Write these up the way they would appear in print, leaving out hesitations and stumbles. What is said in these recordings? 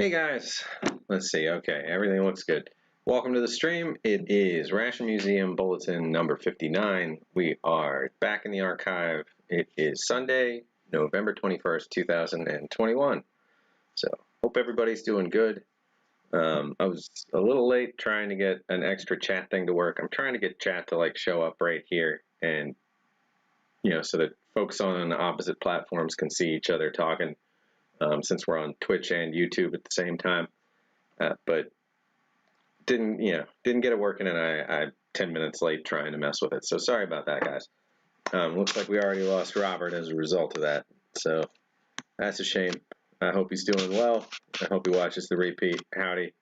Hey guys, let's see. Okay, everything looks good. Welcome to the stream. It is Ration Museum Bulletin number 59. We are back in the archive. It is Sunday, November 21st, 2021. So, hope everybody's doing good. I was a little late trying to get an extra chat thing to work. I'm trying to get chat to like show up right here and, so that folks on the opposite platforms can see each other talking. Since we're on Twitch and YouTube at the same time, but didn't get it working, and I'm 10 minutes late trying to mess with it. So sorry about that, guys. Looks like we already lost Robert as a result of that. So that's a shame. I hope he's doing well. I hope he watches the repeat. Howdy,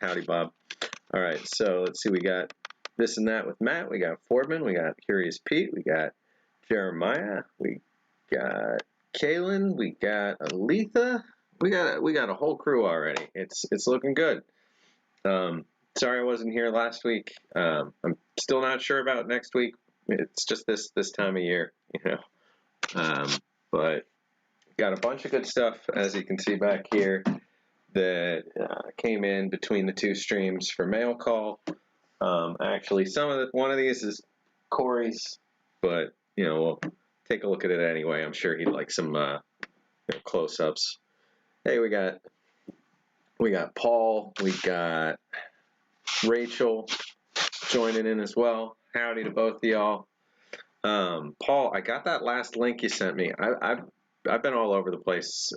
howdy, Bob. All right, so let's see. We got this and that with Matt. We got Fordman. We got Curious Pete. We got Jeremiah. We got Kaylin, we got Aletha, we got a whole crew already. It's looking good. Sorry I wasn't here last week. I'm still not sure about next week. It's just this time of year, but got a bunch of good stuff, as you can see back here, that came in between the two streams for mail call. Actually, one of these is Corey's, but we'll take a look at it anyway. I'm sure he'd like some close-ups. Hey, we got Paul, we got Rachel joining in as well. Howdy to both of y'all. Paul, I got that last link you sent me. I've been all over the place,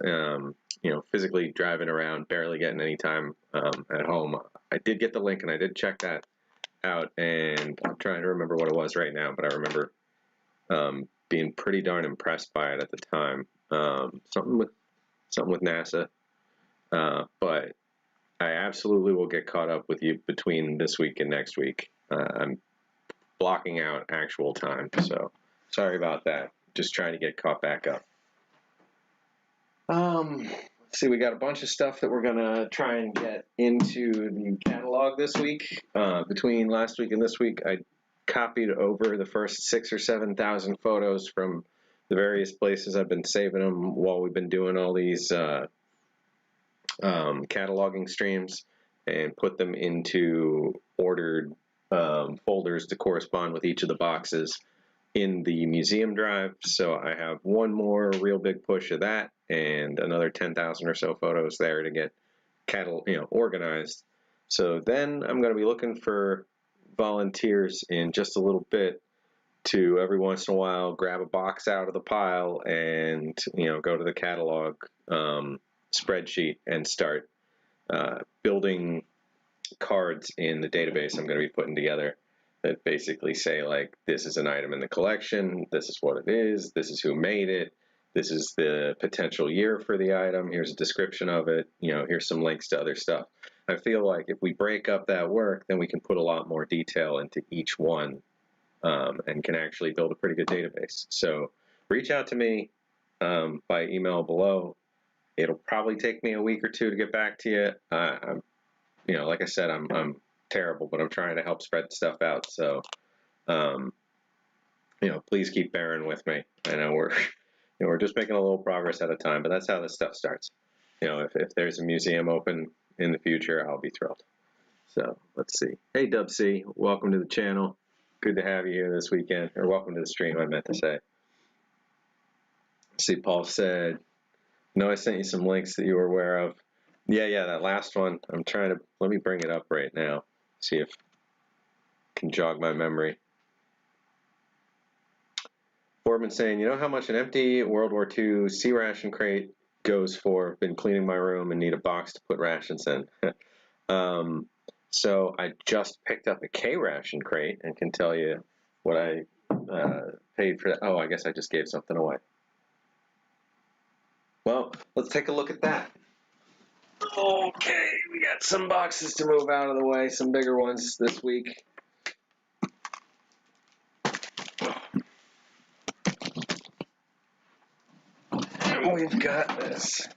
physically driving around, barely getting any time at home. I did get the link and I did check that out, and I'm trying to remember what it was right now, but I remember being pretty darn impressed by it at the time. Something with NASA, but I absolutely will get caught up with you between this week and next week. I'm blocking out actual time, so sorry about that. Just trying to get caught back up. Let's see, we got a bunch of stuff that we're gonna try and get into the catalog this week. Between last week and this week, I copied over the first 6,000 or 7,000 photos from the various places. I've been saving them while we've been doing all these cataloging streams, and put them into ordered folders to correspond with each of the boxes in the museum drive. So I have one more real big push of that, and another 10,000 or so photos there to get organized. So then I'm going to be looking for volunteers in just a little bit to every once in a while grab a box out of the pile and go to the catalog spreadsheet and start building cards in the database I'm going to be putting together that basically say, like, this is an item in the collection, this is what it is, this is who made it, this is the potential year for the item, here's a description of it, here's some links to other stuff. I feel like if we break up that work, then we can put a lot more detail into each one, and can actually build a pretty good database. So reach out to me by email below. It'll probably take me a week or two to get back to you. Like I said, I'm terrible, but I'm trying to help spread stuff out. So, please keep bearing with me. I know we're just making a little progress at a time, but that's how this stuff starts. If there's a museum open in the future, I'll be thrilled. So let's see. Hey, Dub C, welcome to the channel. Good to have you here this weekend, or welcome to the stream, I meant to say. See, Paul said, no, I sent you some links that you were aware of. Yeah, that last one. Let me bring it up right now. See if I can jog my memory. Foreman saying, you know how much an empty World War II C ration crate goes for? Been cleaning my room and need a box to put rations in. So I just picked up a K ration crate and can tell you what I paid for that. Oh, I guess I just gave something away. Well, let's take a look at that. Okay, we got some boxes to move out of the way, some bigger ones this week. And we've got this,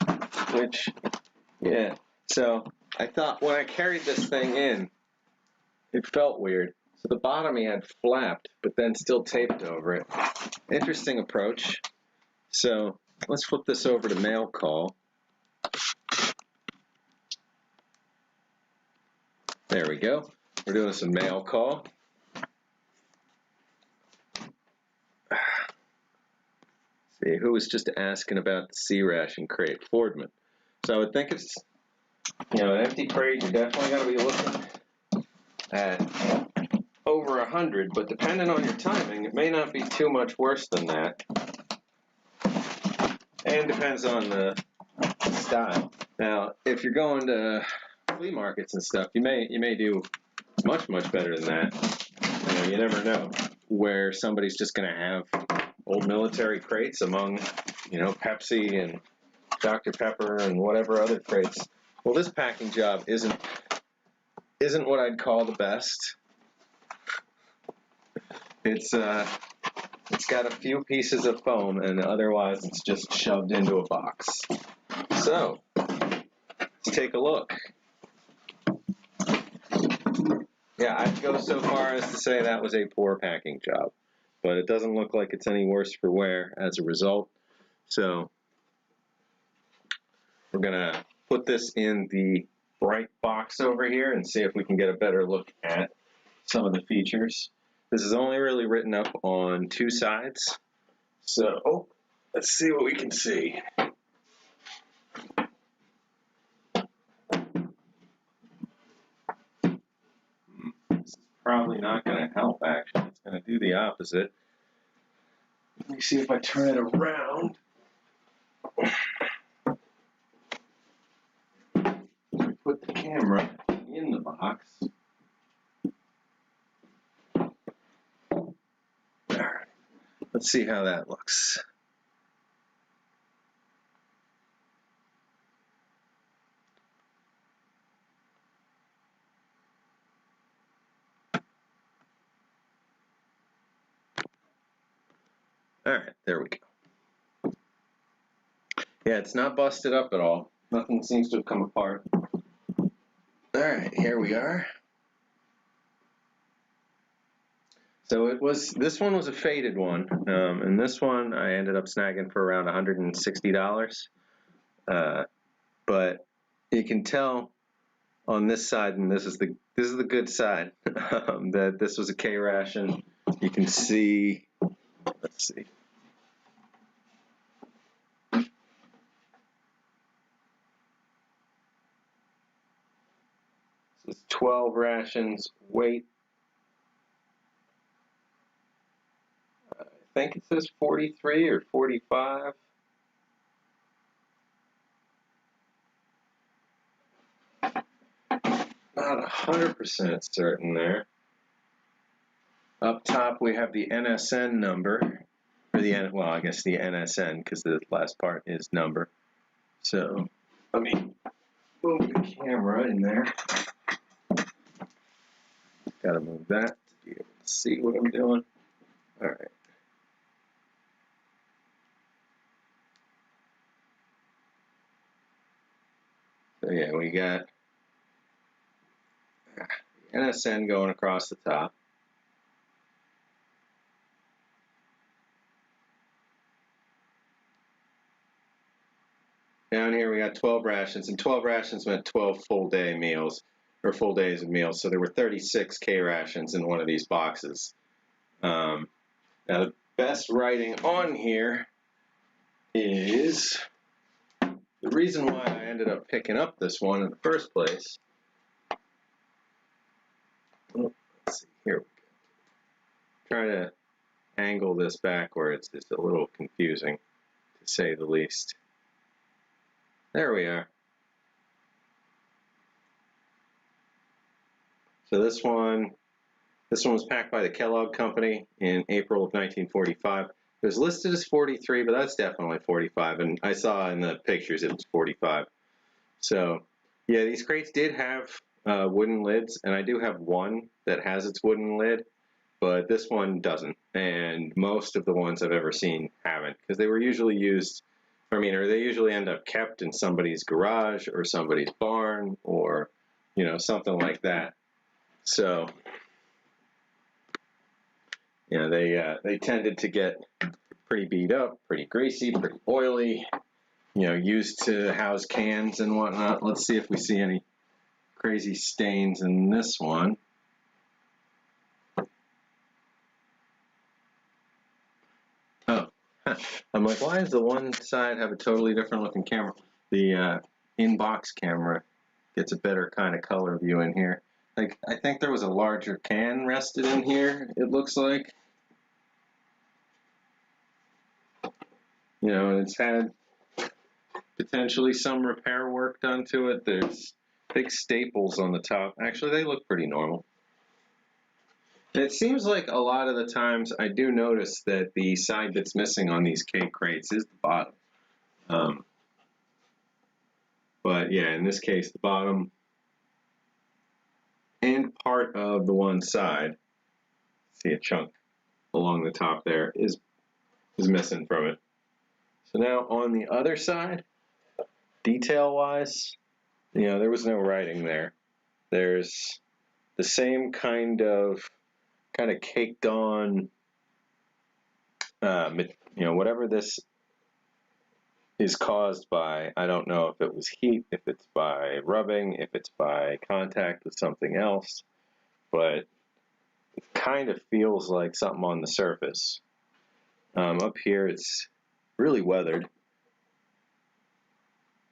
which, yeah. So I thought when I carried this thing in, it felt weird. So the bottom he had flapped, but then still taped over it. Interesting approach. So let's flip this over to mail call. There we go. We're doing some mail call. See, who was just asking about the C-Ration crate? Fordman. So I would think it's, an empty crate, you're definitely going to be looking at over 100, but depending on your timing, it may not be too much worse than that. And depends on the style. Now, if you're going to flea markets and stuff, you may do much better than that. You never know where somebody's just going to have old military crates among, Pepsi and Dr. Pepper and whatever other crates. Well, this packing job isn't what I'd call the best. It's got a few pieces of foam, and otherwise it's just shoved into a box. So, let's take a look. Yeah, I'd go so far as to say that was a poor packing job, but it doesn't look like it's any worse for wear as a result. So, we're going to put this in the bright box over here and see if we can get a better look at some of the features. This is only really written up on two sides, so let's see what we can see. This is probably not going to help, actually. It's going to do the opposite. Let me see if I turn it around. Put the camera in the box. Let's see how that looks. All right, there we go. Yeah, it's not busted up at all. Nothing seems to have come apart. All right, here we are. So this one was a faded one, and this one I ended up snagging for around $160. But you can tell on this side, and this is the good side, that this was a K-Ration. You can see, let's see. This is 12 rations, weight. I think it says 43 or 45. Not 100% certain there. Up top we have the NSN number, or I guess the NSN, because the last part is number. So let me move the camera in there. Gotta move that to be able to see what I'm doing. All right. So yeah, we got NSN going across the top. Down here we got 12 rations, and 12 rations meant 12 full day meals, or full days of meals. So there were 36 K rations in one of these boxes. Now the best writing on here is the reason why I ended up picking up this one in the first place. Let's see, here we go. Try to angle this backwards. It's a little confusing, to say the least. There we are. So this one was packed by the Kellogg company in April of 1945. It was listed as 43, but that's definitely 45, and I saw in the pictures it was 45. So, yeah, these crates did have wooden lids, and I do have one that has its wooden lid, but this one doesn't, and most of the ones I've ever seen haven't, because they were usually used, or they usually end up kept in somebody's garage or somebody's barn or, something like that. So, they tended to get pretty beat up, pretty greasy, pretty oily, used to house cans and whatnot. Let's see if we see any crazy stains in this one. Oh, I'm like, why does the one side have a totally different looking camera? The in-box camera gets a better kind of color view in here. Like, I think there was a larger can rested in here, it looks like. You know, and it's had potentially some repair work done to it. There's big staples on the top. Actually, they look pretty normal. And it seems like a lot of the times I do notice that the side that's missing on these K crates is the bottom. But yeah, in this case, the bottom and part of the one side, see a chunk along the top there, is missing from it. So now on the other side, detail-wise, you know, there was no writing there. There's the same kind of caked on, you know, whatever this is caused by. I don't know if it was heat, if it's by rubbing, if it's by contact with something else, but it kind of feels like something on the surface. Up here it's really weathered,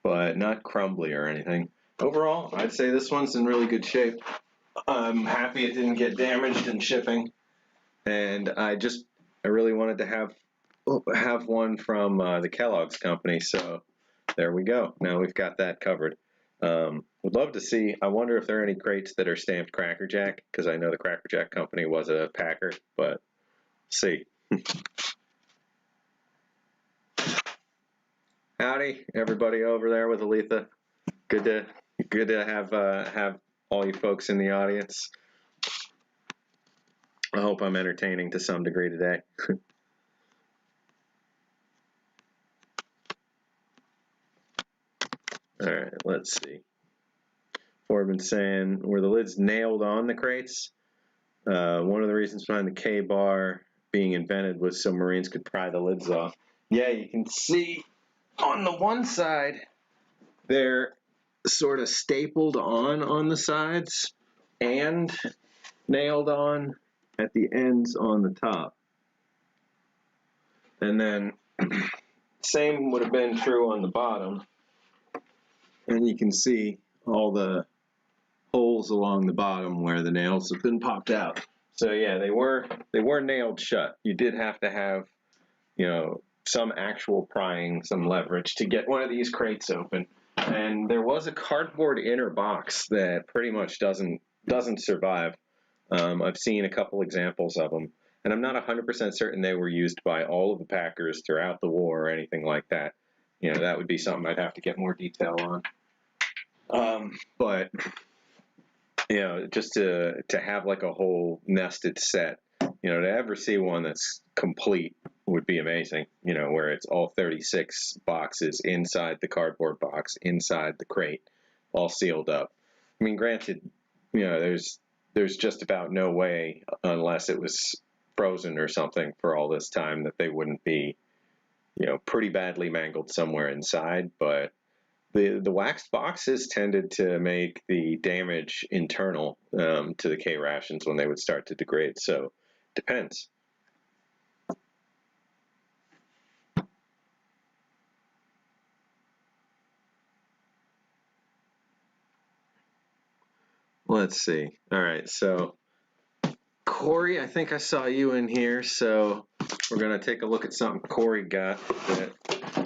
but not crumbly or anything. Overall, I'd say this one's in really good shape. I'm happy it didn't get damaged in shipping, and I really wanted to have one from the Kellogg's company, so there we go. Now we've got that covered. Would love to see, I wonder if there are any crates that are stamped Cracker Jack, because I know the Cracker Jack company was a packer, but see. Howdy, everybody over there with Aletha. Good to have all you folks in the audience. I hope I'm entertaining to some degree today. All right, let's see. Forbin saying, were the lids nailed on the crates? One of the reasons behind the K-bar being invented was so Marines could pry the lids off. Yeah, you can see on the one side, they're sort of stapled on the sides and nailed on at the ends on the top. And then same would have been true on the bottom. And you can see all the holes along the bottom where the nails have been popped out. So yeah, they were nailed shut. You did have to have, you know, some actual prying, some leverage to get one of these crates open. And there was a cardboard inner box that pretty much doesn't survive. I've seen a couple examples of them, and I'm not 100% certain they were used by all of the packers throughout the war or anything like that. You know, that would be something I'd have to get more detail on. But you know, just to have like a whole nested set, you know, to ever see one that's complete would be amazing, you know, where it's all 36 boxes inside the cardboard box, inside the crate, all sealed up. I mean, granted, you know, there's just about no way, unless it was frozen or something for all this time, that they wouldn't be, you know, pretty badly mangled somewhere inside, but the waxed boxes tended to make the damage internal to the K rations when they would start to degrade, so depends. Let's see. All right, so Corey, I think I saw you in here, so we're going to take a look at something Corey got that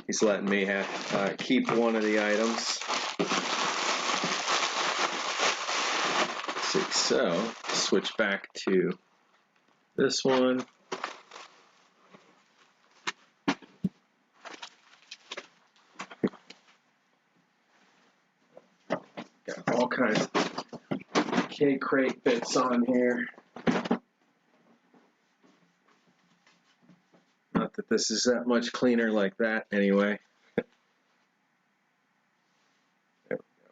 he's letting me have, keep one of the items. Let's see, so switch back to this one. Got all kinds of K crate bits on here. Not that this is that much cleaner like that anyway. There we go.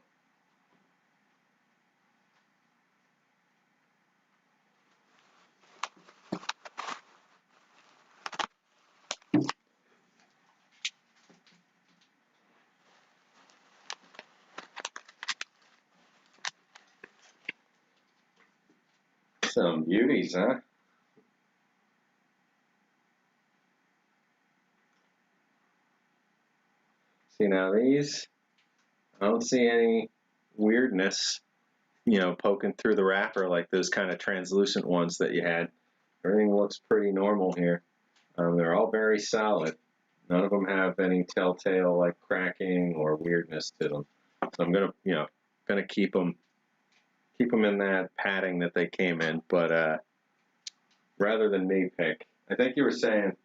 Some beauties, huh? See, now these, I don't see any weirdness, you know, poking through the wrapper like those kind of translucent ones that you had. Everything looks pretty normal here. They're all very solid. None of them have any telltale like cracking or weirdness to them. So I'm gonna, you know, keep them in that padding that they came in. But rather than me pick, I think you were saying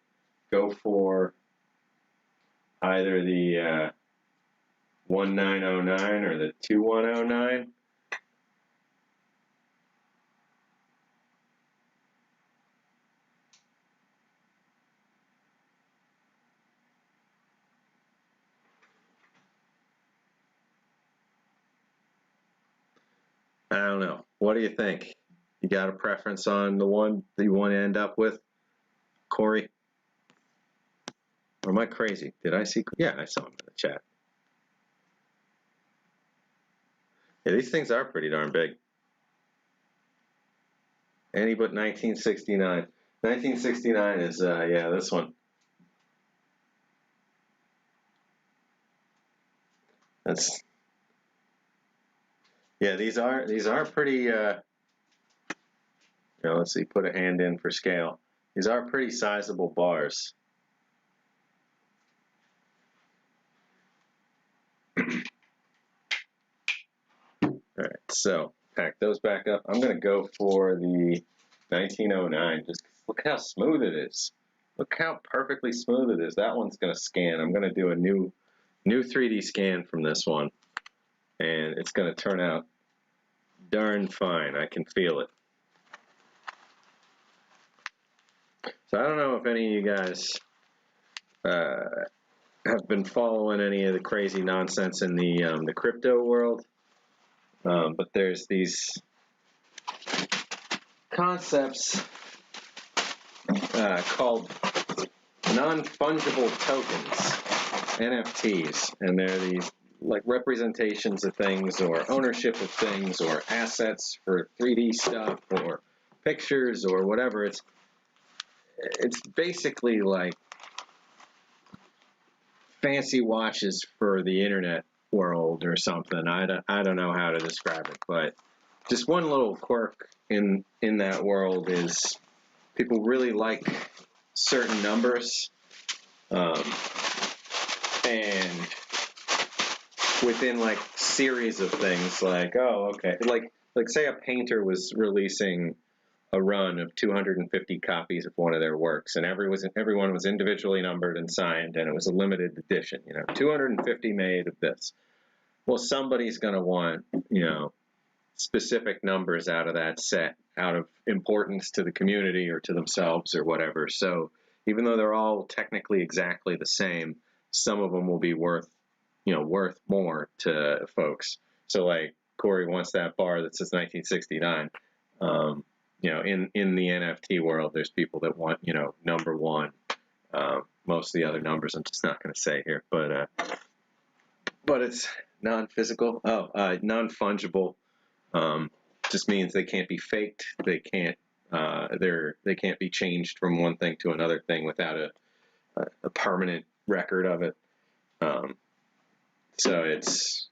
go for either the 1909 or the 2109. I don't know. What do you think? You got a preference on the one that you want to end up with, Corey? Or am I crazy? Did I see? Yeah, I saw him in the chat. Yeah, these things are pretty darn big. Any but 1969. 1969 is, yeah, this one. That's, yeah, these are pretty, you know, let's see, put a hand in for scale. These are pretty sizable bars. All right, so pack those back up. I'm going to go for the 1909. Just look how smooth it is. Look how perfectly smooth it is. That one's going to scan. I'm going to do a new 3D scan from this one, and it's going to turn out darn fine. I can feel it. So I don't know if any of you guys have been following any of the crazy nonsense in the crypto world. But there's these concepts called non-fungible tokens, NFTs, and they're these like representations of things or ownership of things or assets for 3D stuff or pictures or whatever. It's basically like fancy watches for the internet world or something. I don't know how to describe it, but just one little quirk in that world is people really like certain numbers, and within like series of things, like, oh, okay, like say a painter was releasing a run of 250 copies of one of their works, and everyone was individually numbered and signed, and it was a limited edition, you know, 250 made of this. Well, somebody's going to want, you know, specific numbers out of that set, out of importance to the community or to themselves or whatever. So even though they're all technically exactly the same, some of them will be worth more to folks. So like Corey wants that bar that says 1969. You know, in the NFT world, there's people that want, you know, number one. Most of the other numbers I'm just not going to say here, but it's non-physical. Non-fungible. Just means they can't be faked. They can't. They can't be changed from one thing to another thing without a permanent record of it. So it's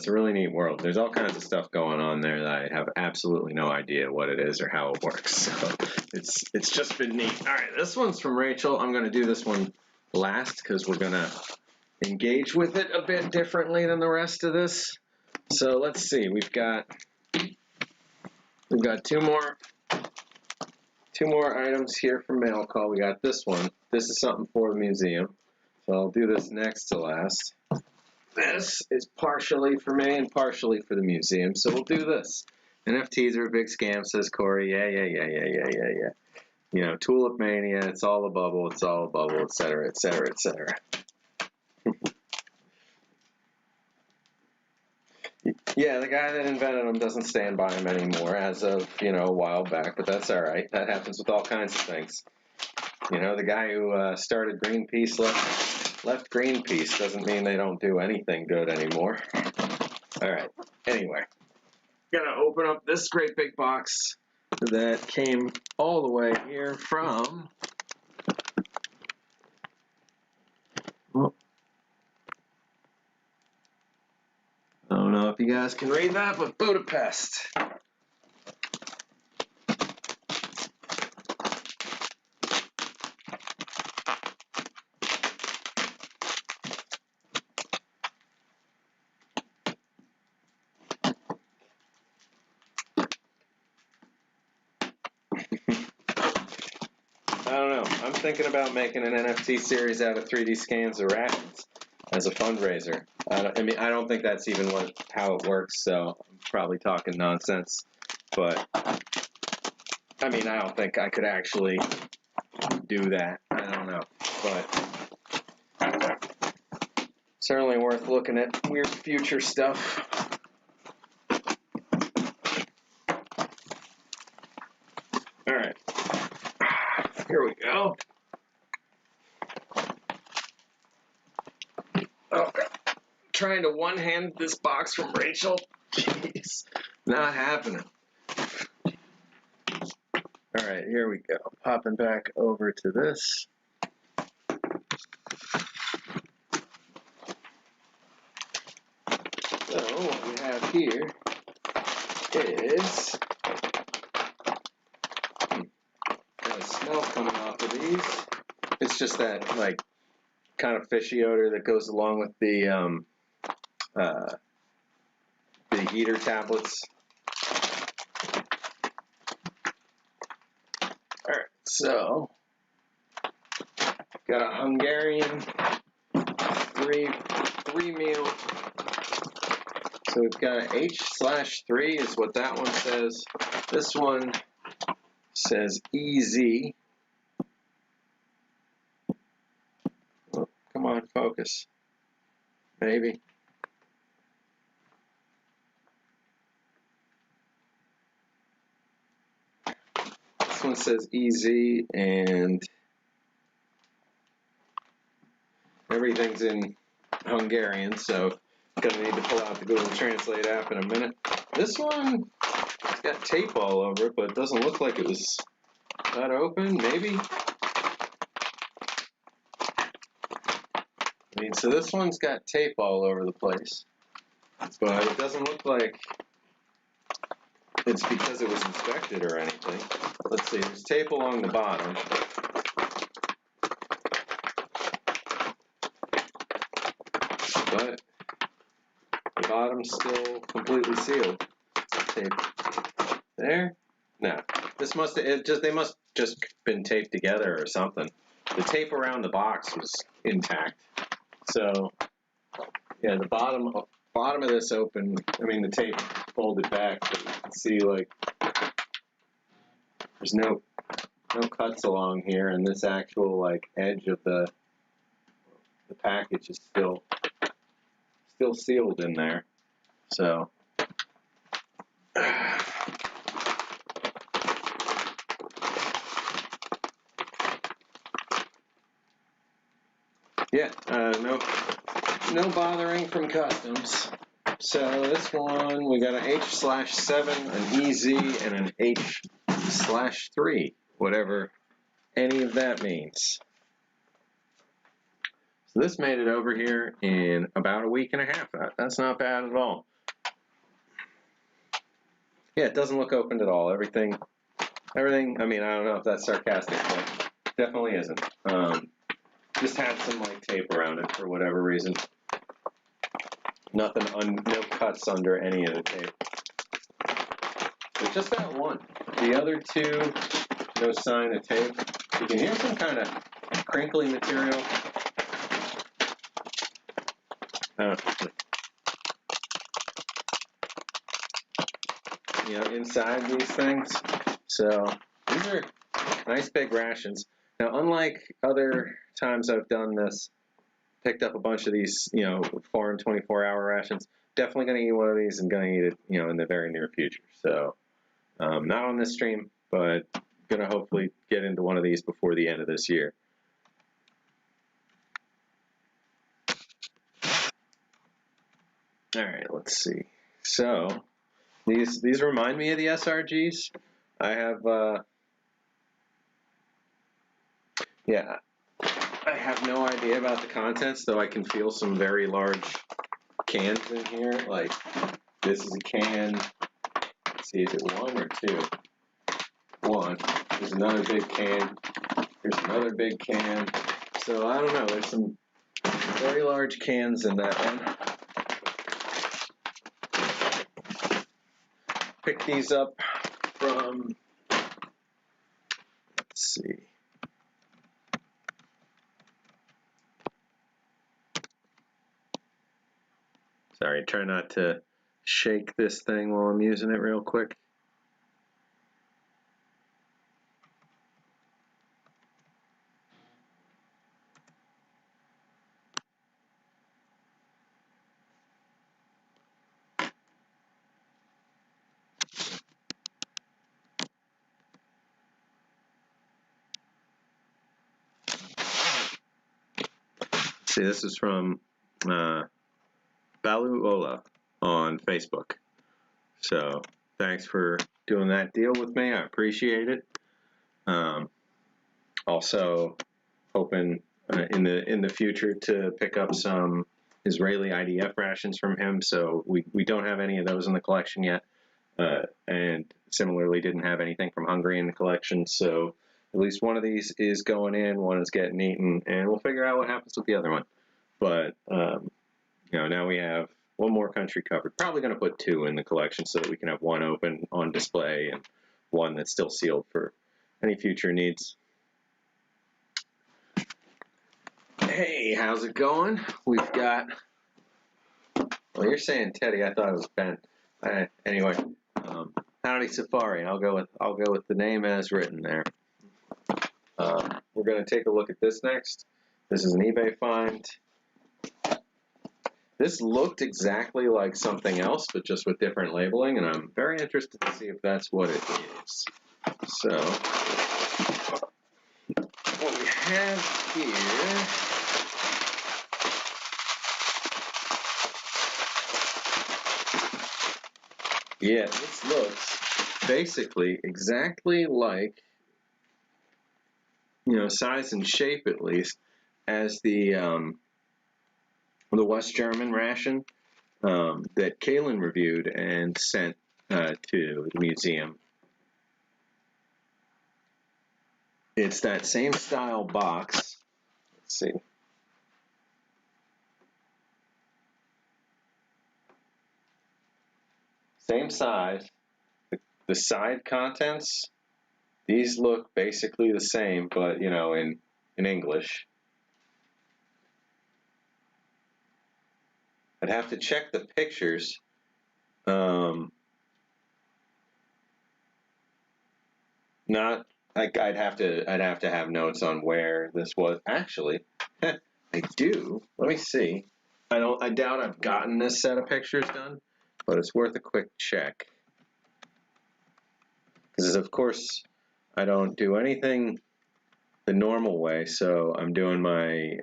a really neat world. There's all kinds of stuff going on there that I have absolutely no idea what it is or how it works. So it's just been neat. All right, this one's from Rachel. I'm going to do this one last because we're going to engage with it a bit differently than the rest of this. So let's see. We've got two more items here from mail call. We got this one. This is something for the museum. So I'll do this next to last. This is partially for me and partially for the museum, so we'll do this. NFTs are a big scam, says Corey. Yeah. You know, tulip mania, it's all a bubble, et cetera, et cetera, et cetera. Yeah, the guy that invented them doesn't stand by them anymore as of, you know, a while back, but that's all right. That happens with all kinds of things. You know, the guy who started Greenpeace left Greenpeace doesn't mean they don't do anything good anymore. All right. Anyway, Gonna open up this great big box that came all the way here from, well, I don't know if you guys can read that, but Budapest. I don't know. I'm thinking about making an NFT series out of 3D scans of rations as a fundraiser. I don't think that's even how it works, so I'm probably talking nonsense. But, I mean, I don't think I could actually do that. I don't know. But, certainly worth looking at weird future stuff. Alright. Here we go. Oh, trying to one-hand this box from Rachel. Jeez, not happening. Alright, here we go. Popping back over to this. So, what we have here is got a smell coming off of these. It's just that, like, kind of fishy odor that goes along with the heater tablets. Alright, so got a Hungarian three meal. So we've got an H/3 is what that one says. This one says EZ. Oh, come on, focus. Maybe. This one says EZ, and everything's in Hungarian, so gonna need to pull out the Google Translate app in a minute. This one, it's got tape all over it, but it doesn't look like it was cut open. Maybe. I mean, so this one's got tape all over the place, but it doesn't look like it's because it was inspected or anything. Let's see, there's tape along the bottom. But the bottom's still completely sealed. Tape there? No. They must just been taped together or something. The tape around the box was intact. So yeah, the bottom of this open, I mean the tape folded back, but you can see like there's no cuts along here, and this actual like edge of the package is still sealed in there. So yeah, no bothering from customs. So this one, we got an H/7, an EZ, and an H/3, whatever any of that means. So this made it over here in about a week and a half. That's not bad at all. Yeah, it doesn't look opened at all. Everything, I mean, I don't know if that's sarcastic, but definitely isn't. Just had some like tape around it for whatever reason. No cuts under any of the tape. But just that one. The other two, no sign of tape. You can hear some kind of crinkly material. Inside these things. So these are nice big rations. Now, unlike other times I've done this, picked up a bunch of these, 4 and 24-hour rations. Definitely going to eat one of these and going to eat it, in the very near future. So, not on this stream, but going to hopefully get into one of these before the end of this year. All right, let's see. So, These remind me of the SRGs. I have yeah, I have no idea about the contents, though I can feel some very large cans in here. Like this is a can. Let's see, is it 1 or 2? 1. There's another big can. There's another big can. So I don't know. There's some very large cans in that one. Pick these up from, let's see. Sorry, try not to shake this thing while I'm using it real quick. See, this is from Baluola on Facebook. So thanks for doing that deal with me. I appreciate it. Also hoping in the future to pick up some Israeli IDF rations from him. So we don't have any of those in the collection yet. And similarly didn't have anything from Hungary in the collection. So at least one of these is going in, one is getting eaten, and we'll figure out what happens with the other one. But now we have one more country covered. Probably going to put 2 in the collection so that we can have one open on display and one that's still sealed for any future needs. Hey, how's it going? We've got. Well, you're saying Teddy. I thought it was Ben. Anyway, howdy Safari. I'll go with the name as written there. We're going to take a look at this next. This is an eBay find. This looked exactly like something else, but just with different labeling, and I'm very interested to see if that's what it is. So, what we have here. Yeah, this looks basically exactly like, size and shape at least, as the West German ration that Kaylin reviewed and sent to the museum. It's that same style box. Let's see. Same size. The side contents, these look basically the same, but in English. I'd have to check the pictures. Not like I'd have to have notes on where this was. Actually, I do. Let me see. I doubt I've gotten this set of pictures done, but it's worth a quick check. Because of course I don't do anything the normal way, so I'm doing my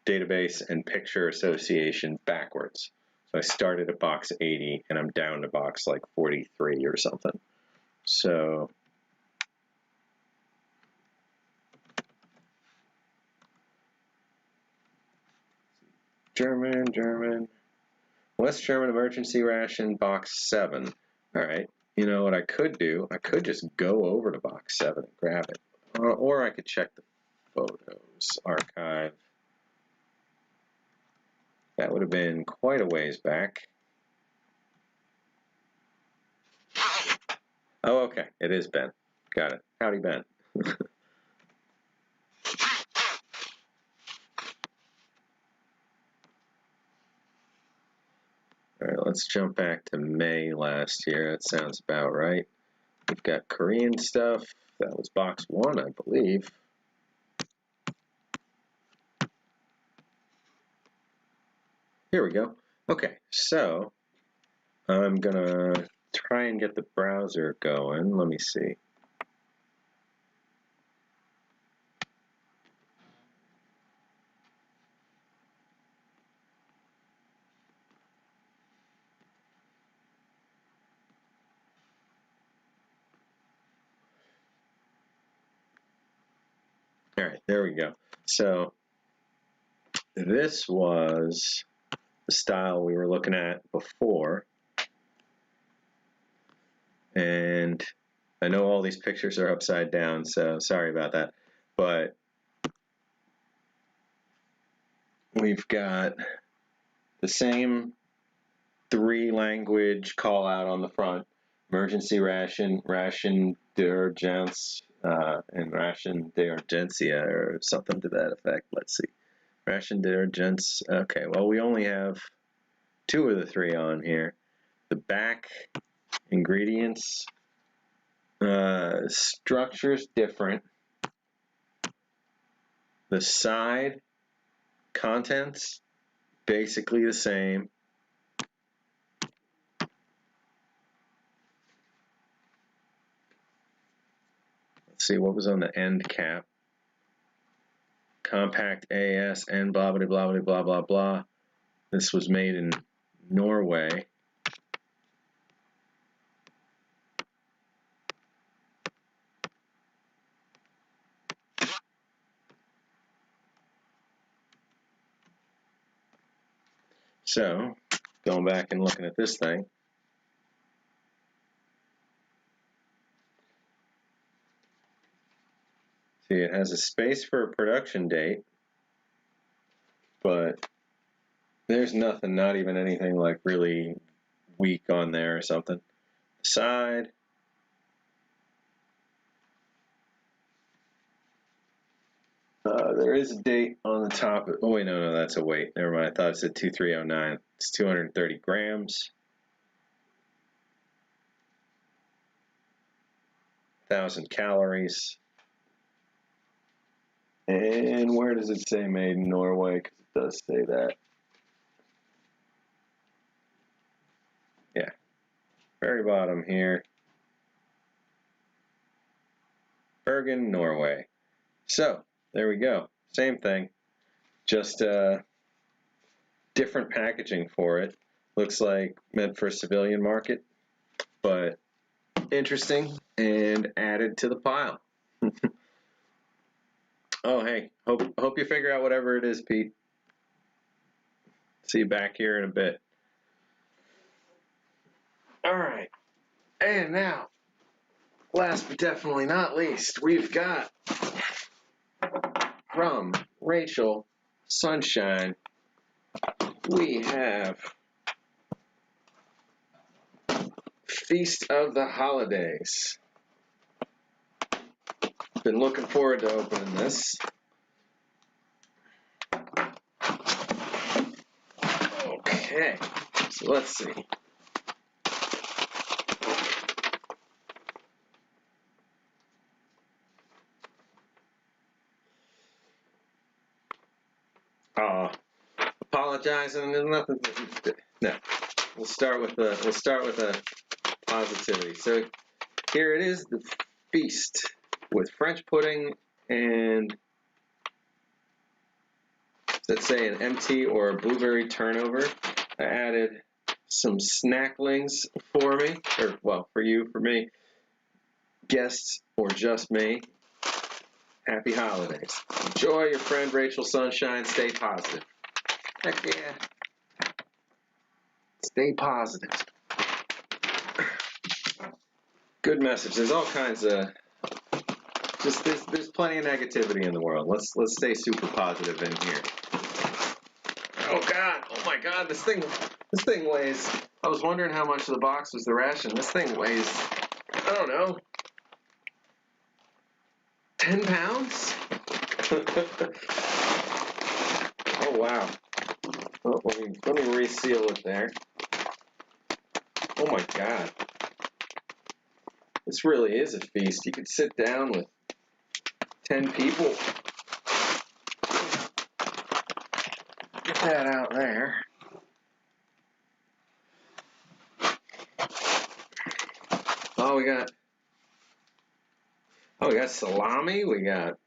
database and picture association backwards. So I started at box 80 and I'm down to box like 43 or something. So German, West German emergency ration, box 7. All right. You know what I could do? I could just go over to box 7 and grab it. Or I could check the photos archive. That would have been quite a ways back. Oh, okay. It is Ben. Got it. Howdy, Ben. All right, let's jump back to May last year. That sounds about right. We've got Korean stuff. That was box 1, I believe. Here we go. Okay, so I'm going to try and get the browser going. Let me see. All right, there we go. So this was the style we were looking at before. And I know all these pictures are upside down, so sorry about that. But we've got the same 3-language call out on the front: emergency ration, ration d'urgence, and ration d'urgencia, or something to that effect. Let's see. Ration d'urgence. Okay, well, we only have 2 of the 3 on here. The back ingredients, structure's different. The side contents, basically the same. Let's see what was on the end cap. Compact AS and blah blah blah blah blah blah blah. This was made in Norway. So, going back and looking at this thing, see, it has a space for a production date, but there's nothing, not even anything like really weak on there or something. Side, there is a date on the top. Oh wait, no, that's a weight. Never mind. I thought it said 2309. It's 230 grams. 1,000 calories. And where does it say made in Norway? Because it does say that. Yeah, very bottom here. Bergen, Norway. So, there we go. Same thing. Just different packaging for it. Looks like meant for a civilian market, but interesting and added to the pile. Oh, hey, hope you figure out whatever it is, Pete. See you back here in a bit. All right, and now, last but definitely not least, we've got from Rachel Sunshine, we have Feast of the Holidays. Been looking forward to opening this. Okay, so let's see. Apologizing. There's nothing. No, we'll start with a positivity. So here it is, the feast with French pudding and, let's say, an MT or a blueberry turnover. I added some snacklings for me, or well, for you, for me, guests, or just me. Happy holidays. Enjoy your friend Rachel Sunshine. Stay positive. Heck yeah. Stay positive. Good message. There's all kinds of there's plenty of negativity in the world. Let's stay super positive in here. Oh God! Oh my God! This thing weighs. I was wondering how much of the box was the ration. This thing weighs, I don't know, 10 pounds. Oh wow! Oh, let me reseal it there. Oh my God! This really is a feast. You could sit down with 10 people. Get that out there. Oh, we got salami. We got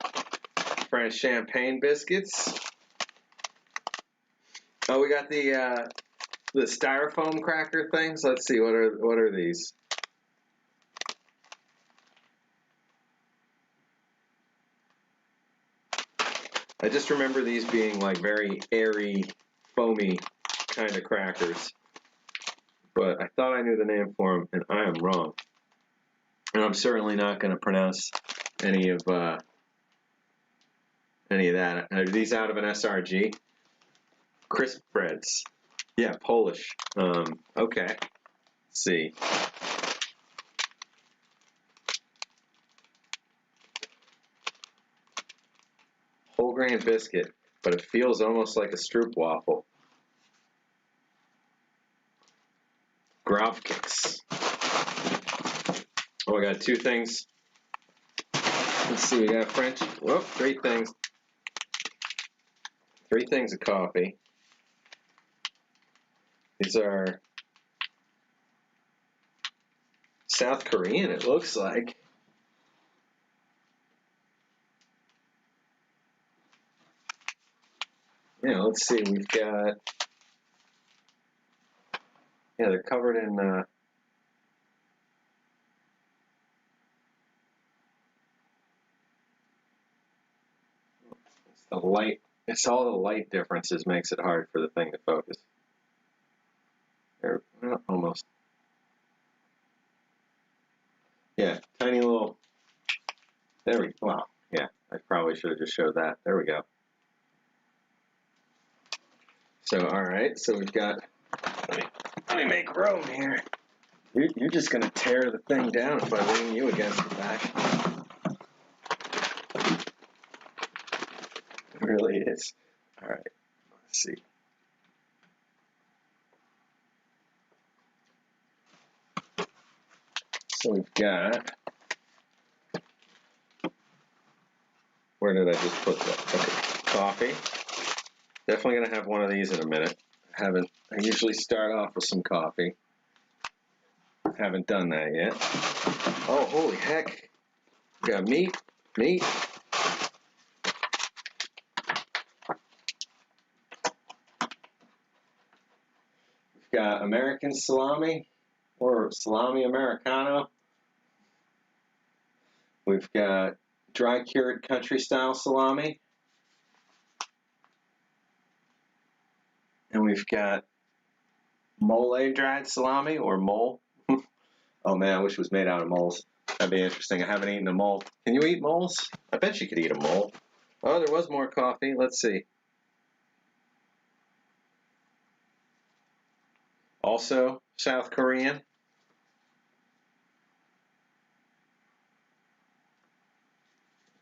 French champagne biscuits. Oh, we got the styrofoam cracker things. Let's see, what are these? I just remember these being like very airy, foamy kind of crackers. But I thought I knew the name for them, and I am wrong. And I'm certainly not going to pronounce any of that. Are these out of an SRG? Crisp breads. Yeah, Polish. Okay. Let's see. Whole grain biscuit, but it feels almost like a stroopwafel. Gravkix. Oh, I got two things. Let's see, we got French. Whoop, three things. Three things of coffee. These are South Korean, it looks like. Yeah, let's see, we've got, yeah, they're covered in, it's the light, it's all the light differences makes it hard for the thing to focus. There, well, almost. Yeah, tiny little, there we go, wow, yeah, I probably should have just showed that. There we go. So, all right, so we've got, let me make room here. You're just going to tear the thing down if I lean you against the back. It really is. All right, let's see. So we've got, where did I just put that? Okay, coffee. Definitely going to have one of these in a minute. I usually start off with some coffee. Haven't done that yet. Oh, holy heck. We got meat. We've got American salami or salami Americano. We've got dry cured country style salami. And we've got mole dried salami or mole. Oh man, I wish it was made out of moles. That'd be interesting. I haven't eaten a mole. Can you eat moles? I bet you could eat a mole. Oh, there was more coffee. Let's see. Also, South Korean.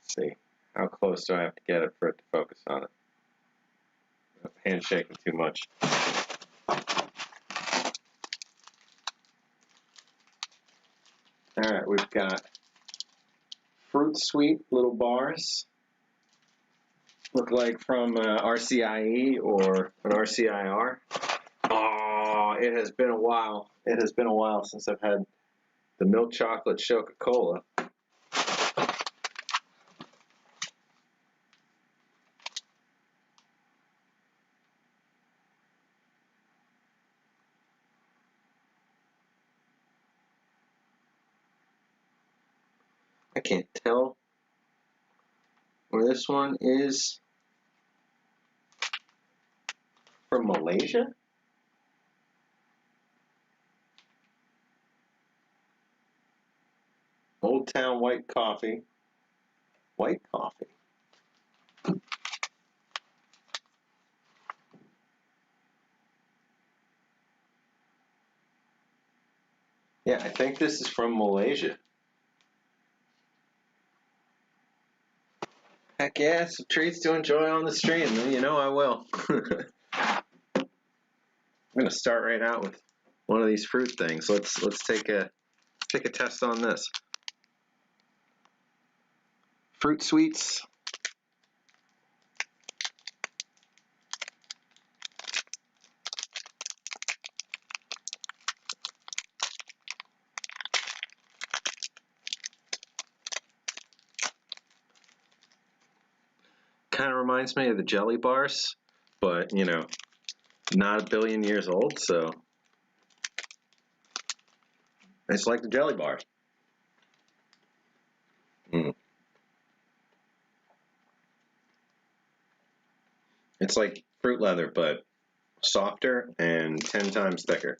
Let's see. How close do I have to get it for it to focus on it? Handshaking too much. All right, we've got fruit sweet little bars. Look like from RCIE or an RCIR. Oh, it has been a while. It has been a while since I've had the milk chocolate Coca-Cola. I can't tell where this one is from Malaysia. Old Town White Coffee. White coffee. Yeah, I think this is from Malaysia. Heck yeah, some treats to enjoy on the stream. You know I will. I'm gonna start right out with one of these fruit things. Let's take a test on this. Fruit sweets. Kind of reminds me of the jelly bars, but you know, not a billion years old, so it's like the jelly bars. It's like fruit leather, but softer and 10 times thicker.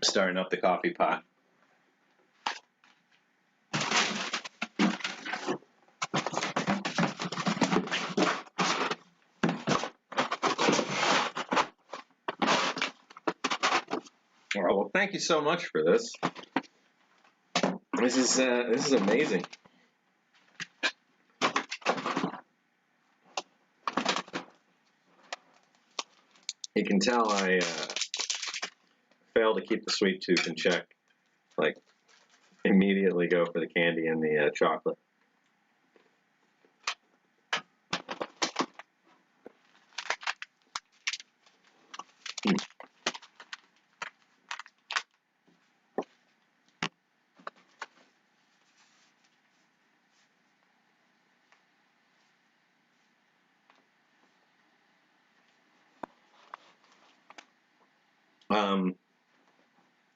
Starting up the coffee pot. All right, well, thank you so much for this. This is amazing. You can tell I failed to keep the sweet tooth in check. Like, immediately go for the candy and the chocolate.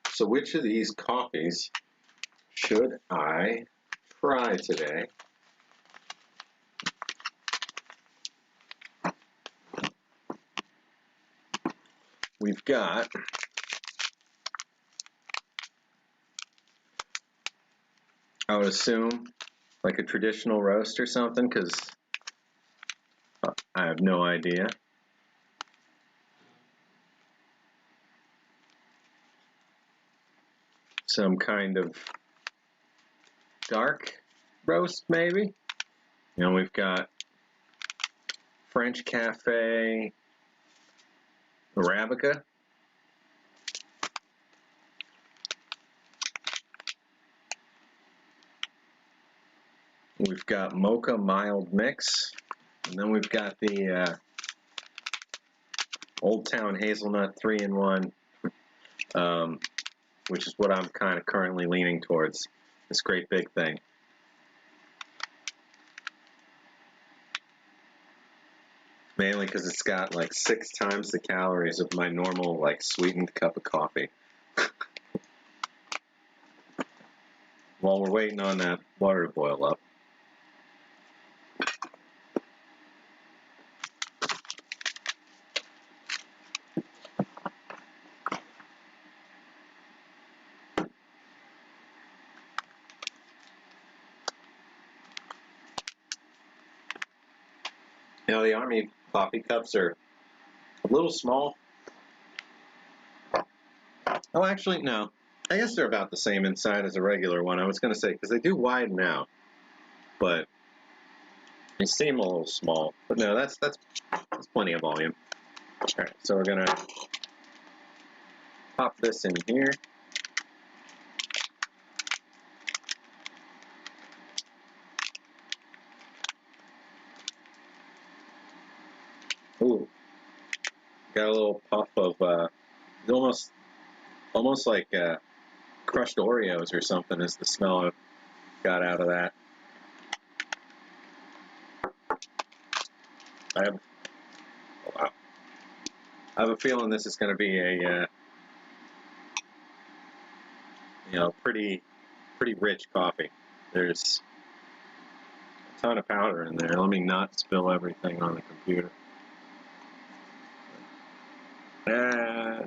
So which of these coffees should I try today? We've got I would assume like a traditional roast or something, because I have no idea. Some kind of dark roast, maybe. You know, we've got French Cafe Arabica. We've got Mocha Mild Mix. And then we've got the Old Town Hazelnut 3-in-1, which is what I'm kind of currently leaning towards, this great big thing. Mainly because it's got like 6 times the calories of my normal like sweetened cup of coffee. While we're waiting on that water to boil up. You know, the Army coffee cups are a little small. Oh, actually, no. I guess they're about the same inside as a regular one. I was going to say, because they do widen out, but they seem a little small. But no, that's plenty of volume. All right, so we're going to pop this in here. Ooh, got a little puff of almost like crushed Oreos or something is the smell I got out of that. I have a feeling this is going to be a pretty rich coffee. There's a ton of powder in there. Let me not spill everything on the computer.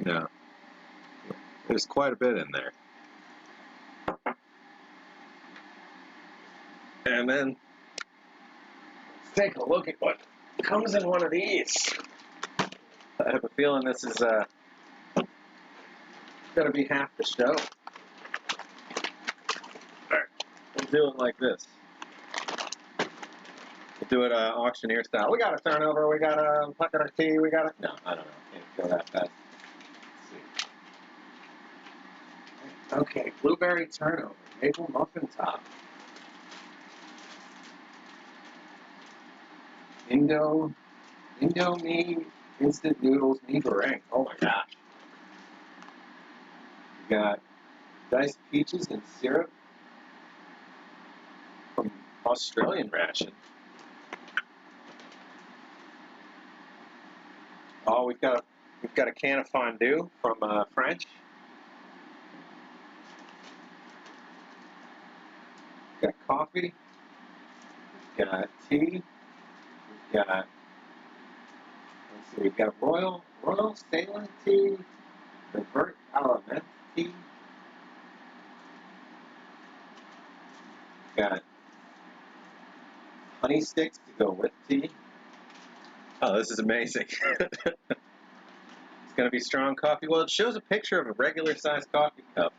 No. There's quite a bit in there. And then let's take a look at what comes in one of these. I have a feeling this is going to be half the show. Alright, we'll do it like this. We'll do it auctioneer style. We got a turnover, we got a bucket of tea, we got a... No, I don't know. Can't go that fast. Let's see. Okay, blueberry turnover, maple muffin top. Indomie instant noodles meringue. Oh my gosh. got diced peaches and syrup from Australian Ration. Oh, we've got a can of fondue from French. We've got coffee. We've got tea. We've got Royal Ceylon tea, the Vert Element tea. We've got honey sticks to go with tea. Oh, this is amazing. It's going to be strong coffee. Well, it shows a picture of a regular sized coffee cup.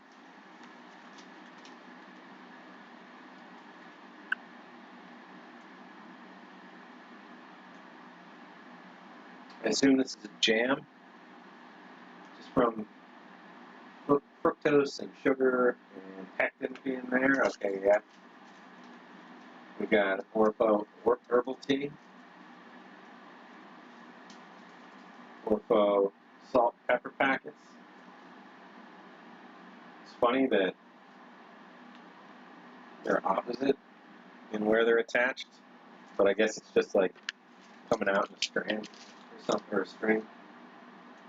I assume this is a jam, just from fructose and sugar and pectin being there. Okay, yeah. We got Orpho herbal tea, Orpho salt pepper packets. It's funny that they're opposite in where they're attached, but I guess it's just like coming out in a strand or something, or a string.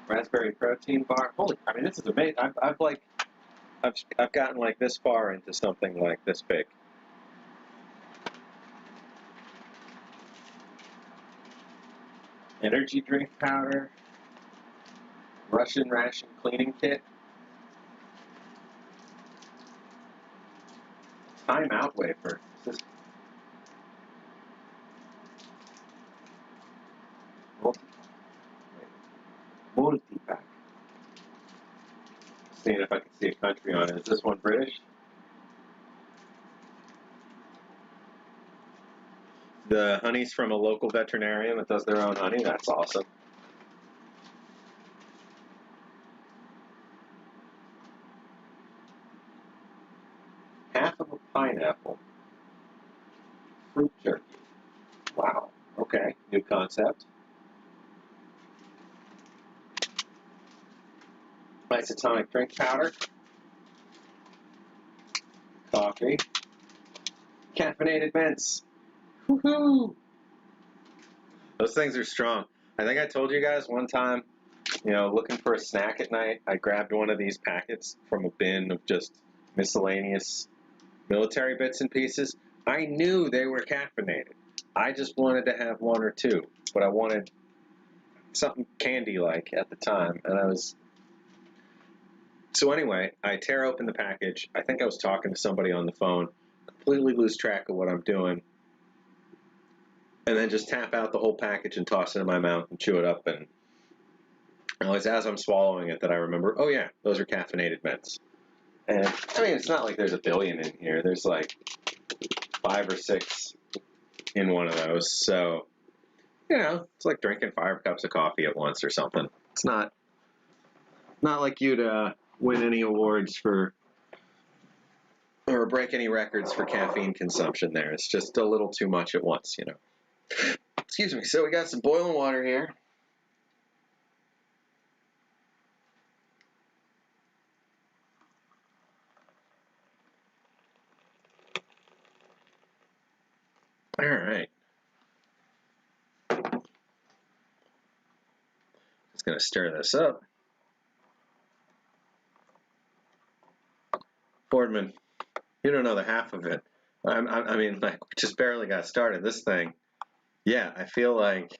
Raspberry protein bar. Holy, I mean, this is amazing. I've gotten like this far into something like this big. Energy drink powder, Russian ration cleaning kit, timeout wafer. This is multi-pack. Seeing if I can see a country on it. Is this one British? The honey's from a local veterinarian that does their own honey. That's awesome. Half of a pineapple. Fruit jerky. Wow. Okay. New concept. Isotonic drink powder. Coffee. Caffeinated mints. Woohoo! Those things are strong. I think I told you guys one time, looking for a snack at night, I grabbed one of these packets from a bin of just miscellaneous military bits and pieces. I knew they were caffeinated. I just wanted to have one or two, but I wanted something candy-like at the time, and So anyway, I tear open the package. I think I was talking to somebody on the phone, completely lose track of what I'm doing, and then just tap out the whole package and toss it in my mouth and chew it up. And it's as I'm swallowing it that I remember, oh yeah, those are caffeinated mints. And I mean, it's not like there's a billion in here. There's like 5 or 6 in one of those. So, it's like drinking 5 cups of coffee at once or something. It's not like you'd win any awards or break any records for caffeine consumption there. It's just a little too much at once, Excuse me. So we got some boiling water here. All right. Just going to stir this up. Boardman, you don't know the half of it. I mean, like, just barely got started. This thing, yeah, I feel like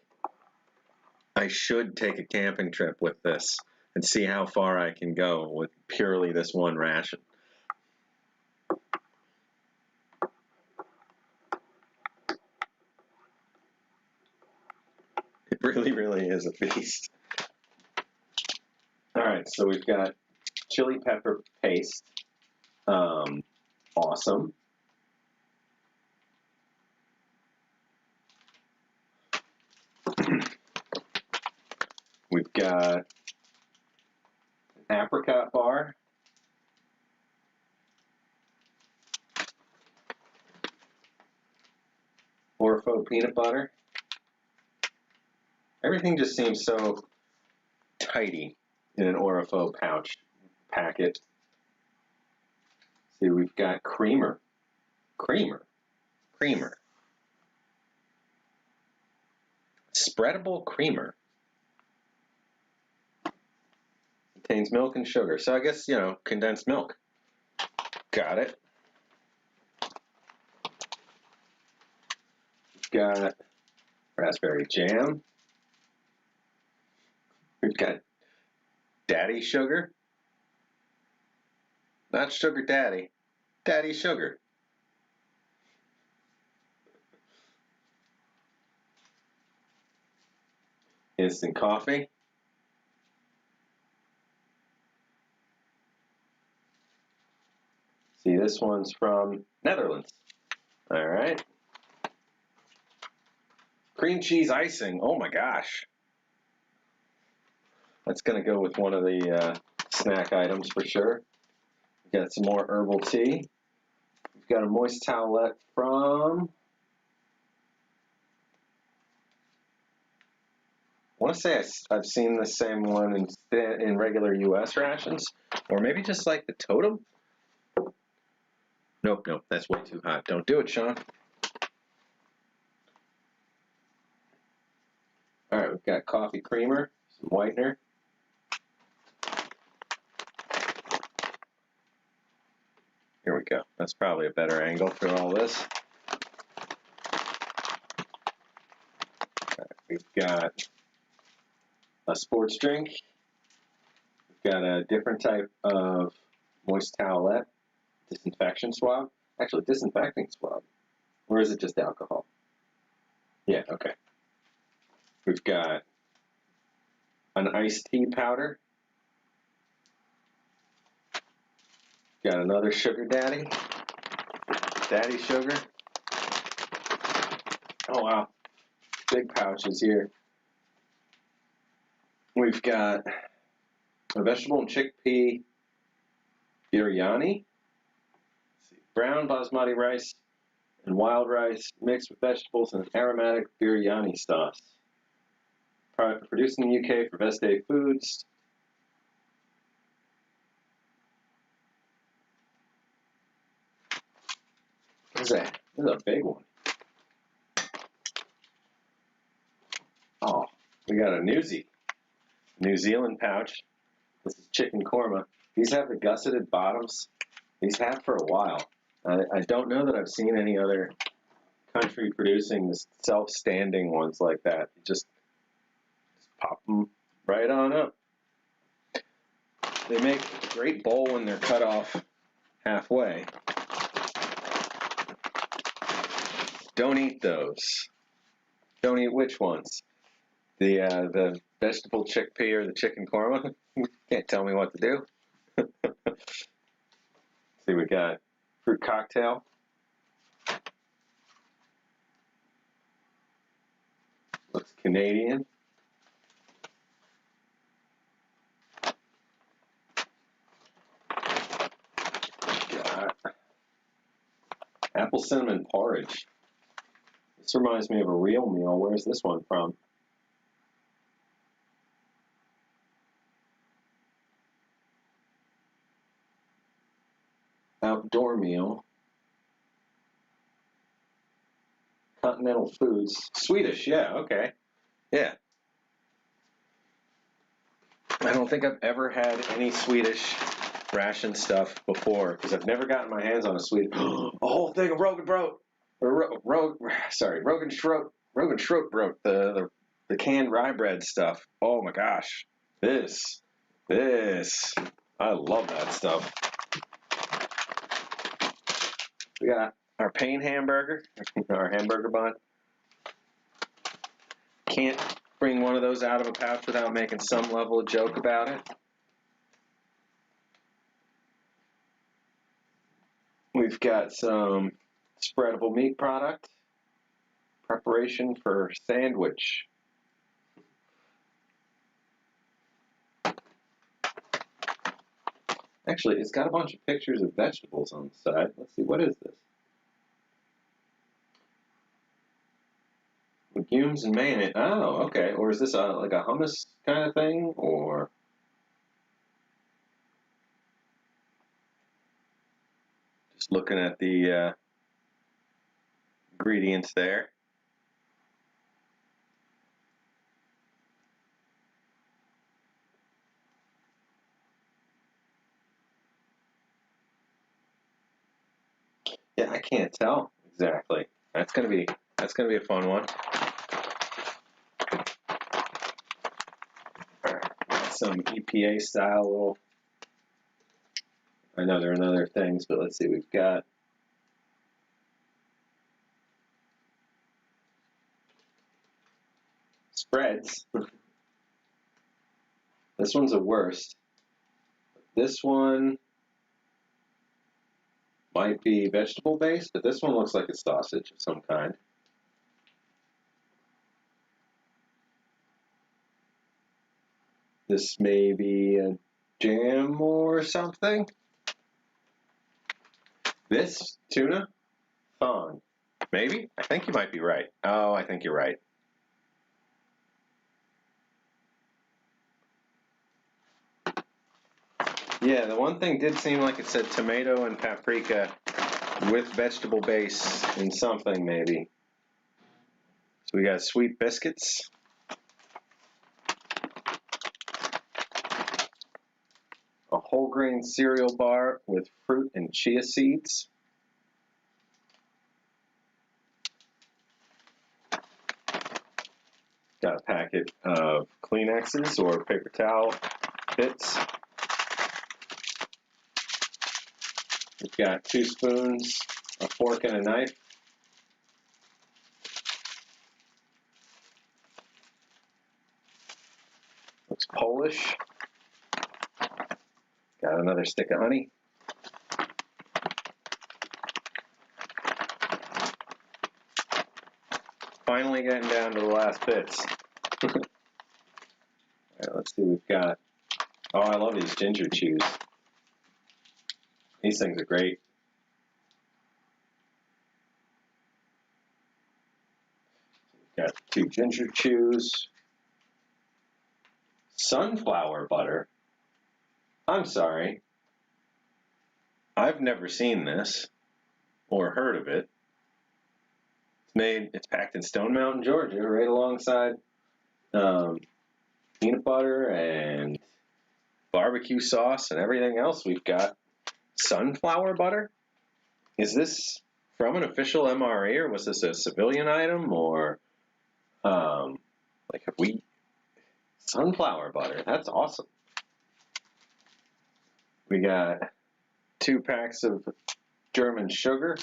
I should take a camping trip with this and see how far I can go with purely this one ration. It really, really is a feast. All right, so we've got chili pepper paste. Awesome. We've got an apricot bar. Orpho peanut butter. Everything just seems so tidy in an Orpho pouch packet. See, we've got creamer. Spreadable creamer. Contains milk and sugar. So I guess, you know, condensed milk. Got it. We've got raspberry jam. We've got daddy sugar. Not sugar daddy. Daddy sugar. Instant coffee. See, this one's from Netherlands. All right. Cream cheese icing. Oh my gosh. That's going to go with one of the snack items for sure. We've got some more herbal tea. We've got a moist towelette from, I want to say I've seen the same one in regular U.S. rations, or maybe just like the Totem. Nope, that's way too hot. Don't do it, Sean. All right, we've got coffee creamer, some whitener. Here we go. That's probably a better angle for all this. Right, we've got a sports drink. We've got a different type of moist towelette, disinfection swab. Actually, disinfecting swab. Or is it just alcohol? Yeah, okay. We've got an iced tea powder. Got another sugar daddy. Daddy sugar. Oh, wow. Big pouches here. We've got a vegetable and chickpea biryani. Brown basmati rice and wild rice mixed with vegetables and an aromatic biryani sauce. Produced in the UK for Best Day Foods. What is that? This is a big one. Oh, we got a newsie. New Zealand pouch. This is chicken korma. These have the gusseted bottoms. These have for a while. I don't know that I've seen any other country producing the self-standing ones like that. You just pop them right on up. They make a great bowl when they're cut off halfway. Don't eat those. Don't eat which ones? The vegetable chickpea or the chicken korma? Can't tell me what to do. See, we got fruit cocktail. Looks Canadian. Got apple cinnamon porridge. This reminds me of a real meal. Where's this one from? Outdoor meal. Continental foods. Swedish, yeah, okay. Yeah. I don't think I've ever had any Swedish ration stuff before because I've never gotten my hands on a Swedish. A whole thing of Rogan Schrot, the canned rye bread stuff. Oh my gosh. This. I love that stuff. We got our Pain hamburger, our hamburger bun. Can't bring one of those out of a pouch without making some level of joke about it. We've got some spreadable meat product. Preparation for sandwich. Actually, it's got a bunch of pictures of vegetables on the side. Let's see, what is this? Legumes and mayonnaise. Oh, okay. Or is this like a hummus kind of thing? Or Just looking at the ingredients there. Yeah, I can't tell exactly. That's gonna be a fun one. Some EPA style little. I know there are other things, but let's see. We've got spreads. This one's the worst. This one might be vegetable based, but this one looks like a sausage of some kind. This may be a jam or something. This tuna? Thon. Maybe? I think you might be right. Oh, I think you're right. Yeah, the one thing did seem like it said tomato and paprika with vegetable base in something, maybe. So we got sweet biscuits. A whole grain cereal bar with fruit and chia seeds. Got a packet of Kleenexes or paper towel bits. We've got 2 spoons, a fork, and a knife. Looks Polish. Got another stick of honey. Finally getting down to the last bits. All right, let's see, we've got, oh, I love these ginger chews. These things are great. We've got 2 ginger chews. Sunflower butter. I'm sorry. I've never seen this or heard of it. It's packed in Stone Mountain, Georgia, right alongside peanut butter and barbecue sauce and everything else we've got. Sunflower butter? Is this from an official MRE, or was this a civilian item, or like have we? Sunflower butter, that's awesome. We got 2 packs of German sugar.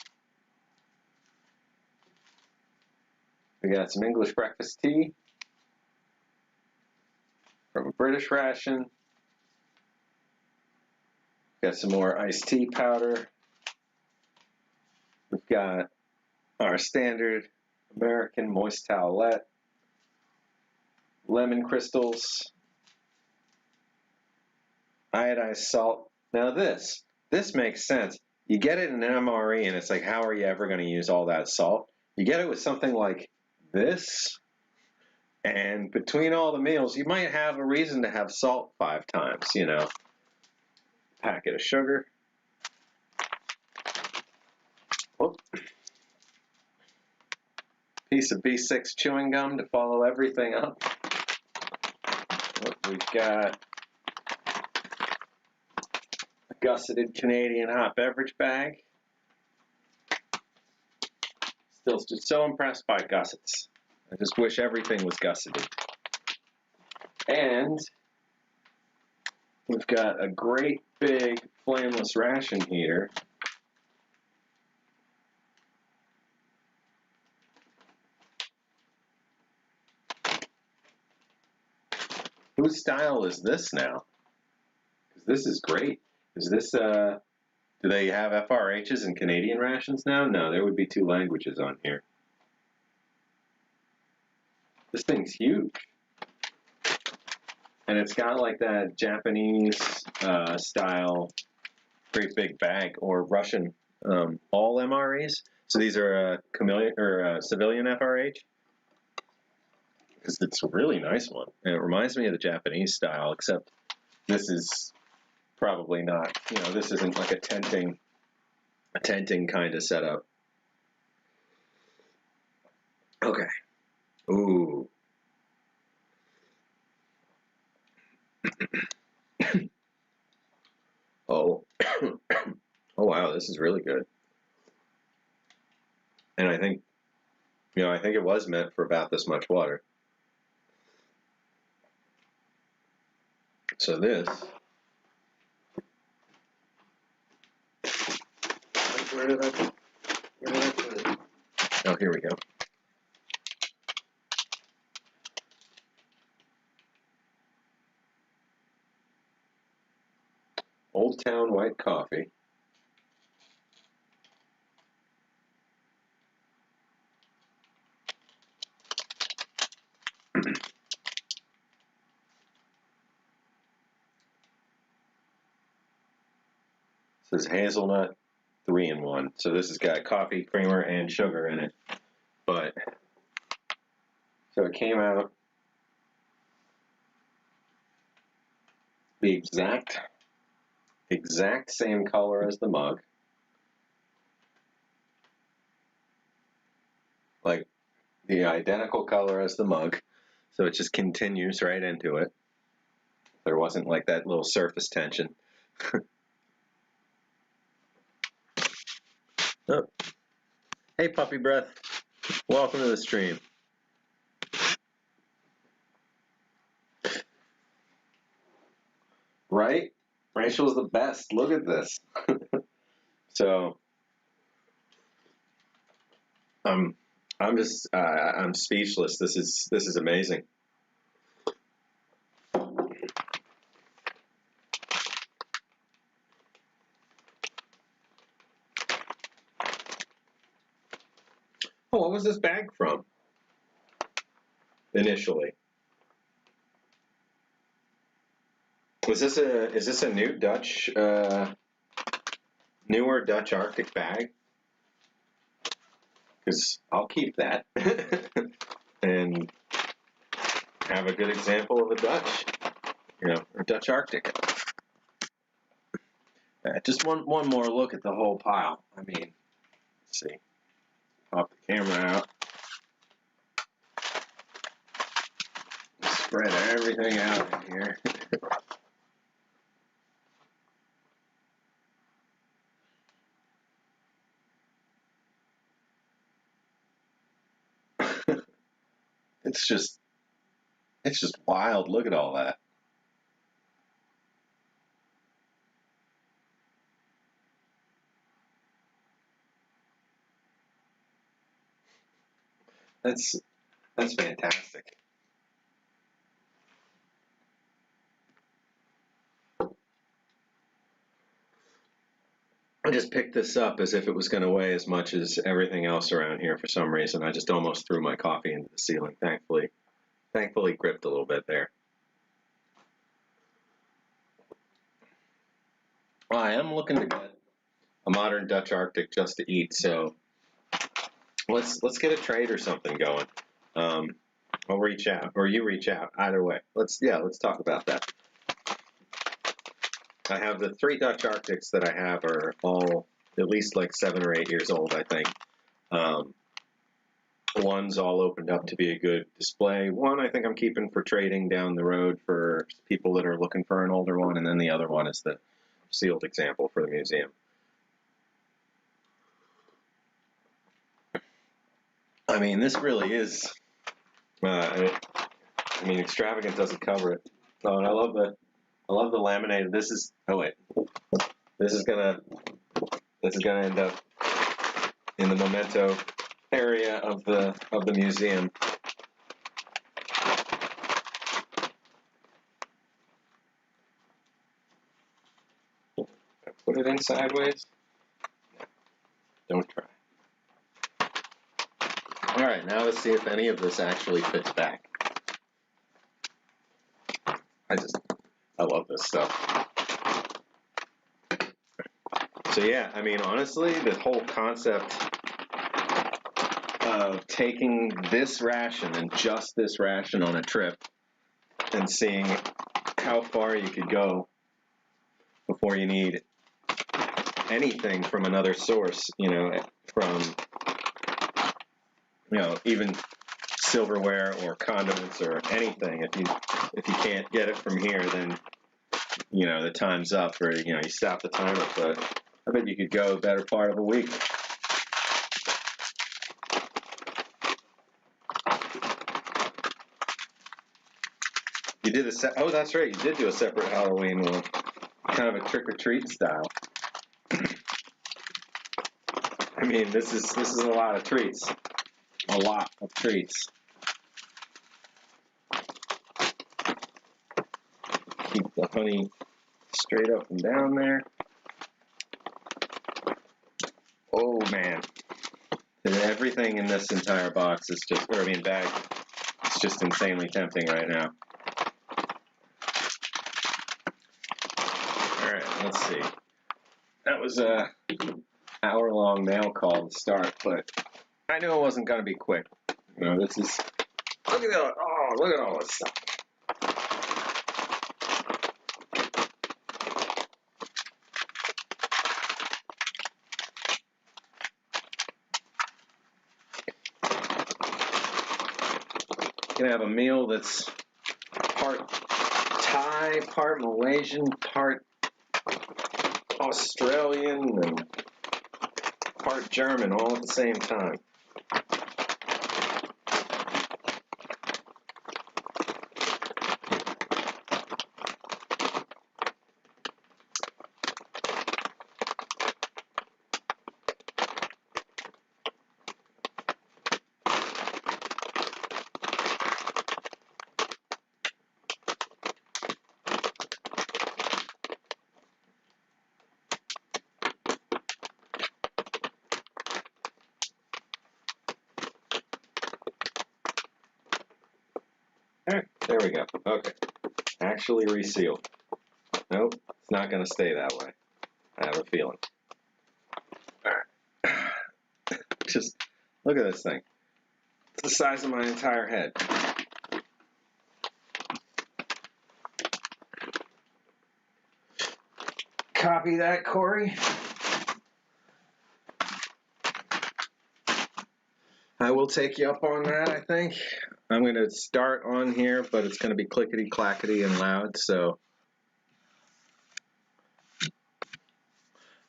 We got some English breakfast tea from a British ration. Got some more iced tea powder. We've got our standard American moist towelette, lemon crystals, iodized salt. Now this makes sense. You get it in an MRE and it's like, how are you ever going to use all that salt? You get it with something like this, and between all the meals, you might have a reason to have salt 5 times, you know. Packet of sugar. Whoop. Piece of B6 chewing gum to follow everything up. We've got a gusseted Canadian hot beverage bag. Still just so impressed by gussets. I just wish everything was gusseted. And we've got a great big flameless ration heater. Whose style is this now? Because this is great. Is this, do they have FRHs and Canadian rations now? No, there would be 2 languages on here. This thing's huge. And it's got like that Japanese style great big bag, or Russian all MREs. So these are civilian FRH. Because it's a really nice one. And it reminds me of the Japanese style, except this is probably not, you know, this isn't like a tenting tenting kind of setup. Okay. Ooh. Oh. Oh wow, this is really good. And I think, I think it was meant for about this much water. So this. Where did I put it? Oh, here we go. Old Town white coffee. This is hazelnut 3-in-1. So this has got coffee, creamer, and sugar in it. But, so it came out the exact same color as the mug. Like the identical color as the mug. So it just continues right into it. There wasn't like that little surface tension. Oh. Hey, puppy breath. Welcome to the stream. Right? Rachel's the best. Look at this. So, I'm speechless. This is amazing. Oh, what was this bag from? Initially, is this a new Dutch, newer Dutch Arctic bag? Because I'll keep that and have a good example of a Dutch, or Dutch Arctic. Just one more look at the whole pile. I mean, let's see. Pop the camera out. Spread everything out in here. It's just wild. Look at all that. That's fantastic. I just picked this up as if it was going to weigh as much as everything else around here for some reason. I just almost threw my coffee into the ceiling. Thankfully gripped a little bit there. Well, I am looking to get a modern Dutch Arctic just to eat, so let's get a trade or something going. I'll reach out, or you reach out. Either way, let's talk about that. I have the 3 Dutch Arctics that I have are all at least like 7 or 8 years old, I think. One's all opened up to be a good display. One I think I'm keeping for trading down the road for people that are looking for an older one, and then the other one is the sealed example for the museum. I mean, this really is. Extravagant doesn't cover it. Oh, and I love the laminated. This is. Oh wait, this is gonna end up in the memento area of the museum. Put it in sideways. Don't try. All right, now let's see if any of this actually fits back. I love this stuff. So yeah, I mean, honestly, the whole concept of taking this ration and just this ration on a trip and seeing how far you could go before you need anything from another source, from, even silverware or condiments or anything. If you can't get it from here, then, the time's up, or, you stop the timer. But I bet you could go a better part of a week. You did oh, that's right, you did do a separate Halloween one, kind of a trick-or-treat style. I mean, this is a lot of treats. A lot of treats. Keep the honey straight up and down there. Oh man, everything in this entire box is just, bag, it's just insanely tempting right now. All right, let's see. That was a hour-long mail call to start, but I knew it wasn't going to be quick. This is, look at all this stuff. Gonna have a meal that's part Thai, part Malaysian, part Australian, and part German, all at the same time. Alright, there we go. Okay. Actually resealed. Nope, it's not going to stay that way. I have a feeling. Alright. Just look at this thing. It's the size of my entire head. Copy that, Corey. I will take you up on that, I think. I'm going to start on here, but it's going to be clickety-clackety and loud, so.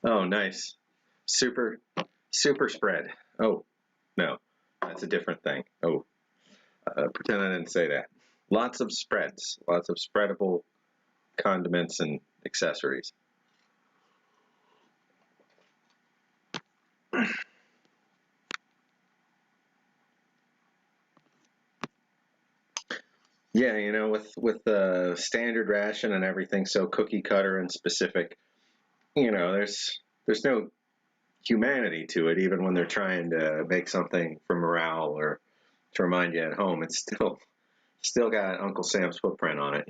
Oh, nice. Super spread. Oh, no, that's a different thing. Oh, pretend I didn't say that. Lots of spreads, lots of spreadable condiments and accessories. Yeah, with the standard ration and everything so cookie cutter and specific, there's no humanity to it, even when they're trying to make something for morale or to remind you at home. It's still got Uncle Sam's footprint on it,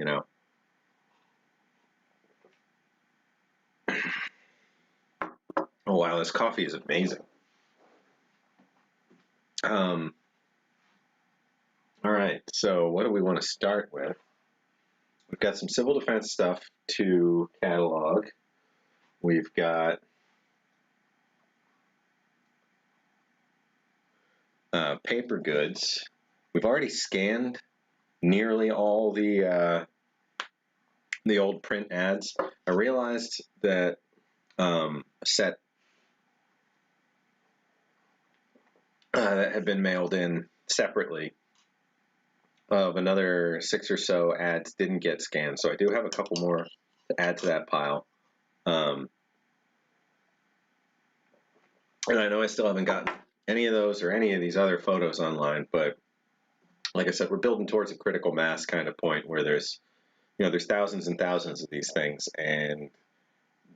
Oh wow, this coffee is amazing. All right, so what do we want to start with? We've got some civil defense stuff to catalog. We've got paper goods. We've already scanned nearly all the old print ads. I realized that a set that had been mailed in separately of another 6 or so ads didn't get scanned, so I do have a couple more to add to that pile. And I know I still haven't gotten any of those or any of these other photos online, but like I said, we're building towards a critical mass kind of point where there's thousands and thousands of these things, and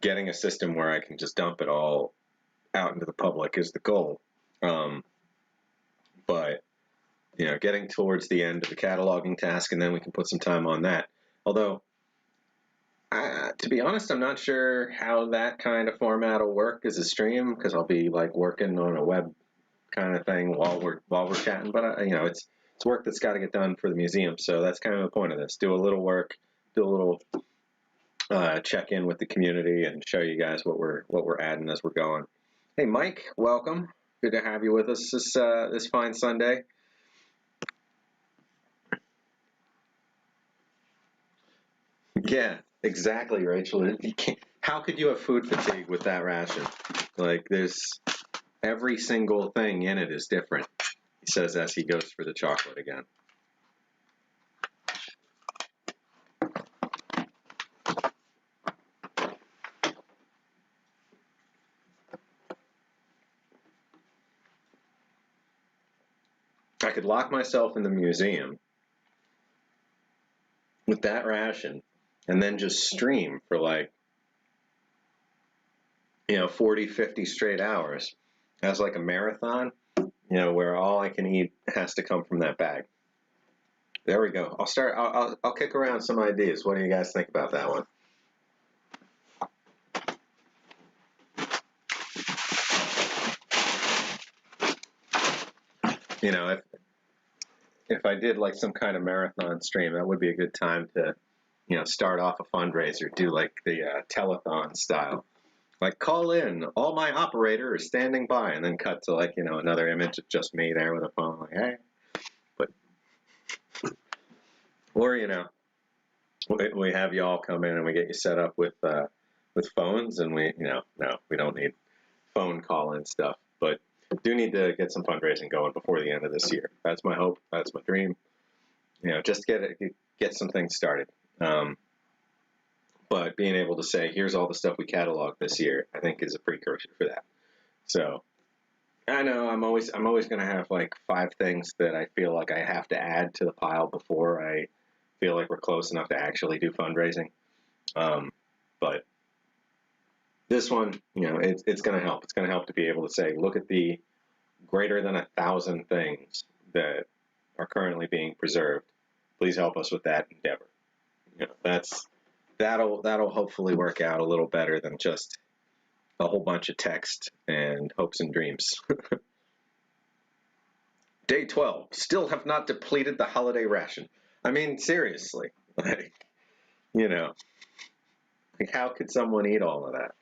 getting a system where I can just dump it all out into the public is the goal. But getting towards the end of the cataloging task, and then we can put some time on that. Although, to be honest, I'm not sure how that kind of format will work as a stream, because I'll be like working on a web kind of thing while we're chatting. But it's work that's got to get done for the museum, so that's kind of the point of this. Do a little work, do a little check in with the community and show you guys what we're adding as we're going. Hey, Mike, welcome. Good to have you with us this fine Sunday. Yeah, exactly, Rachel. How could you have food fatigue with that ration? Like, there's every single thing in it is different. He says as he goes for the chocolate again. I could lock myself in the museum with that ration and then just stream for like, 40, 50 straight hours as like a marathon, where all I can eat has to come from that bag. There we go. I'll kick around some ideas. What do you guys think about that one? If I did like some kind of marathon stream, that would be a good time to, start off a fundraiser, do like the telethon style. Like, call in, all my operator is standing by, and then cut to like, another image of just me there with a phone, like, hey. But, or, we have you all come in and we get you set up with phones, and no, we don't need phone call-in stuff, but do need to get some fundraising going before the end of this year. That's my hope. That's my dream. Just get some things started. But being able to say, here's all the stuff we cataloged this year, I think is a precursor for that. So I know I'm always going to have like 5 things that I feel like I have to add to the pile before I feel like we're close enough to actually do fundraising. But this one, it's going to help. It's going to help to be able to say, look at the greater than 1,000 things that are currently being preserved. Please help us with that endeavor. That'll hopefully work out a little better than just a whole bunch of text and hopes and dreams. Day 12. Still have not depleted the holiday ration. I mean, seriously. Like, how could someone eat all of that?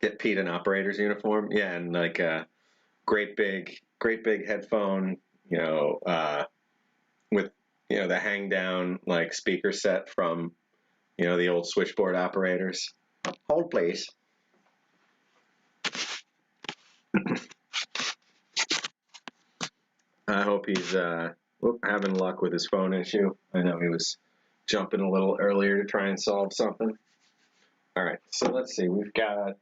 Get Pete an operator's uniform? Yeah, and like a great big headphone, with, the hang down like speaker set from, the old switchboard operators. Hold, please. I hope he's having luck with his phone issue. I know he was jumping a little earlier to try and solve something. All right, so let's see. We've got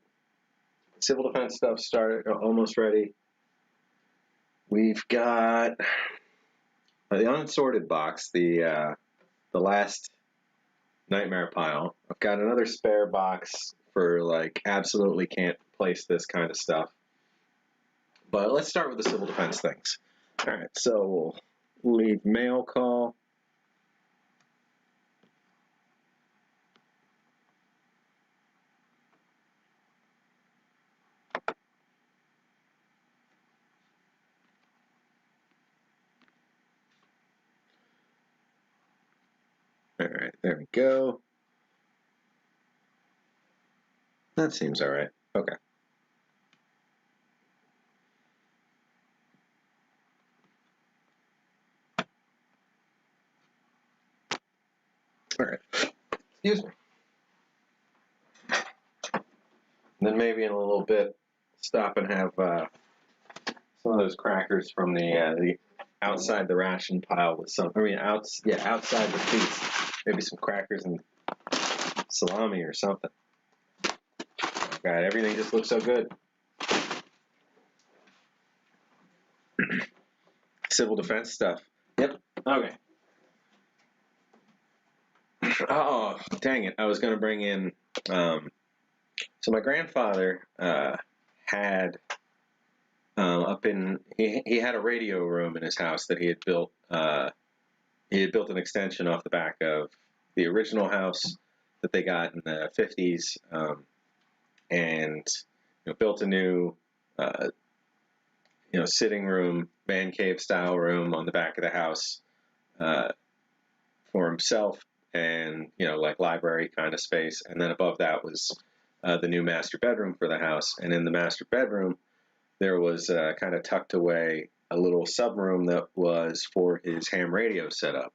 civil defense stuff started, almost ready. We've got the unsorted box, the last nightmare pile. I've got another spare box for like absolutely can't place this kind of stuff. But let's start with the civil defense things. All right, so we'll leave mail call. All right, there we go. That seems all right. Okay. All right. Excuse me. And then maybe in a little bit, stop and have some of those crackers from the outside the ration pile with some. I mean, outside the feast. Maybe some crackers and salami or something. God, everything just looks so good. Civil defense stuff. Yep. Okay. Oh, dang it. I was going to bring in. So my grandfather had he had a radio room in his house that he had built. He had built an extension off the back of the original house that they got in the 50s, and built a new sitting room, man cave style room on the back of the house for himself, and like library kind of space. And then above that was the new master bedroom for the house. And in the master bedroom, there was kind of tucked away a little sub room that was for his ham radio setup.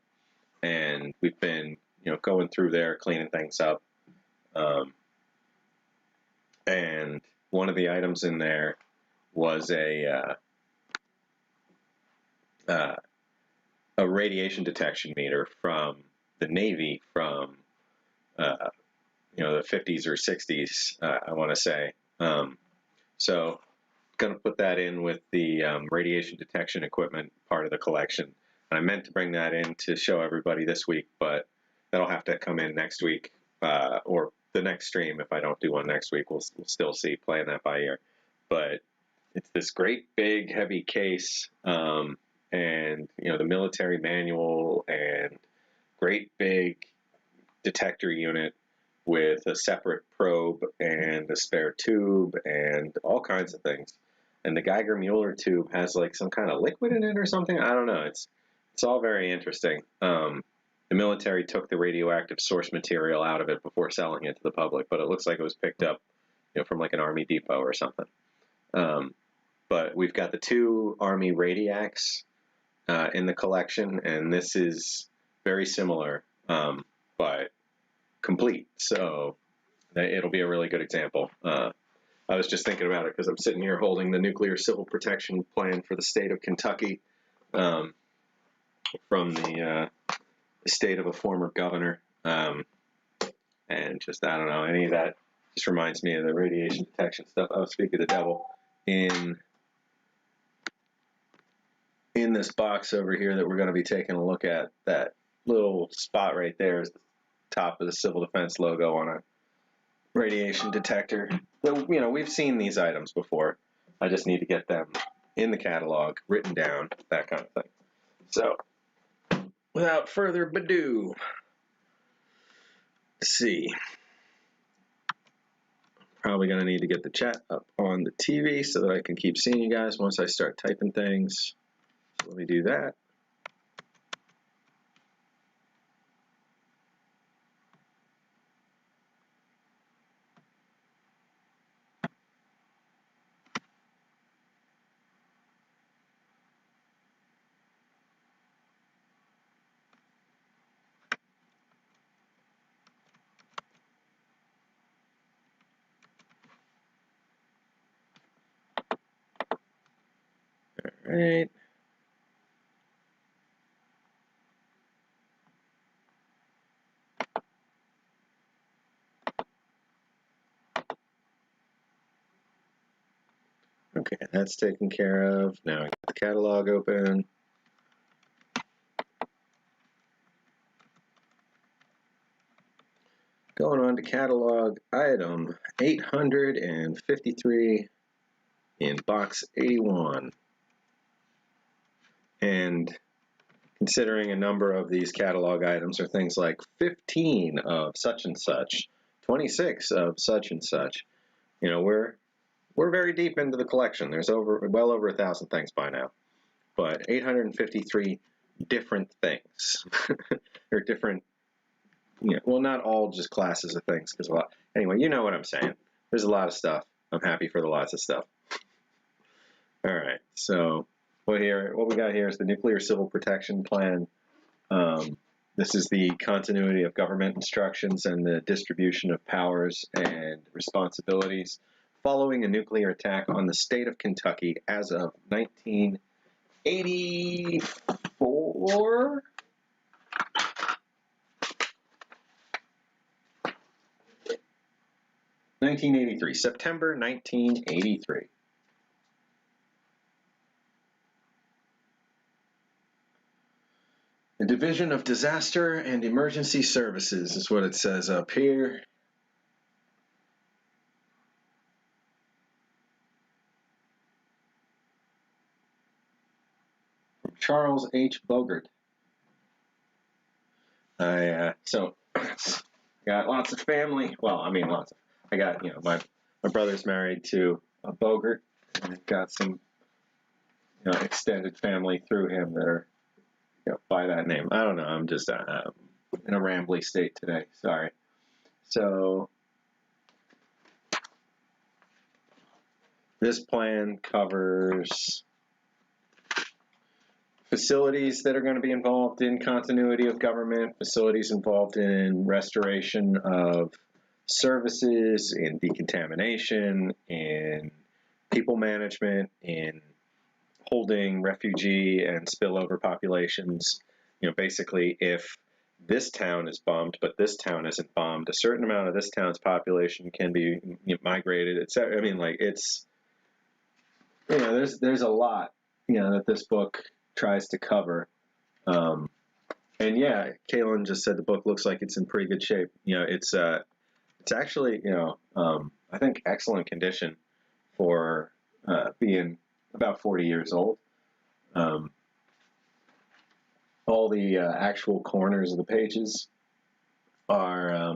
And we've been going through there, cleaning things up. And one of the items in there was a radiation detection meter from the Navy from the 50s or 60s, I want to say. So going to put that in with the radiation detection equipment part of the collection. And I meant to bring that in to show everybody this week, but that'll have to come in next week or the next stream. If I don't do one next week, we'll still see, playing that by ear. But it's this great big heavy case, and the military manual, and great big detector unit with a separate probe and a spare tube and all kinds of things. And the Geiger-Muller tube has like some kind of liquid in it or something. I don't know. It's all very interesting. The military took the radioactive source material out of it before selling it to the public, but it looks like it was picked up, from like an Army depot or something. But we've got the 2 Army Radiacs in the collection, and this is very similar, but complete. So it'll be a really good example. I was just thinking about it because I'm sitting here holding the Nuclear Civil Protection Plan for the state of Kentucky, from the estate of a former governor, and just, I don't know, any of that just reminds me of the radiation detection stuff. I was speaking of the devil. In this box over here that we're going to be taking a look at, that little spot right there is the top of the Civil Defense logo on a radiation detector. We've seen these items before. I just need to get them in the catalog, written down, that kind of thing. So, without further ado, let's see. Probably going to need to get the chat up on the TV so that I can keep seeing you guys once I start typing things. So let me do that. All right. Okay, that's taken care of. Now I got the catalog open. Going on to catalog item 853 in box 81. And considering a number of these catalog items are things like 15 of such and such, 26 of such and such, we're very deep into the collection. There's well over 1,000 things by now, but 853 different things, or different, well, not all just classes of things, because anyway, you know what I'm saying. There's a lot of stuff. I'm happy for the lots of stuff. All right, so what we got here is the Nuclear Civil Protection Plan. This is the continuity of government instructions and the distribution of powers and responsibilities following a nuclear attack on the state of Kentucky as of 1984. September 1983. The Division of Disaster and Emergency Services is what it says up here. From Charles H. Bogert. So got lots of family. Well, I mean lots of. I got, my brother's married to a Bogert, and I've got some, extended family through him that are, by that name. I don't know. I'm just in a rambly state today. Sorry. So this plan covers facilities that are going to be involved in continuity of government, facilities involved in restoration of services, in decontamination, in people management, in holding refugee and spillover populations. You know, basically, if this town is bombed, but this town isn't bombed, a certain amount of this town's population can be migrated, etc. I mean, like, it's, you know, there's a lot, you know, that this book tries to cover. And yeah, Kaylin just said the book looks like it's in pretty good shape. You know, it's actually, you know, I think excellent condition for being about 40 years old. All the actual corners of the pages are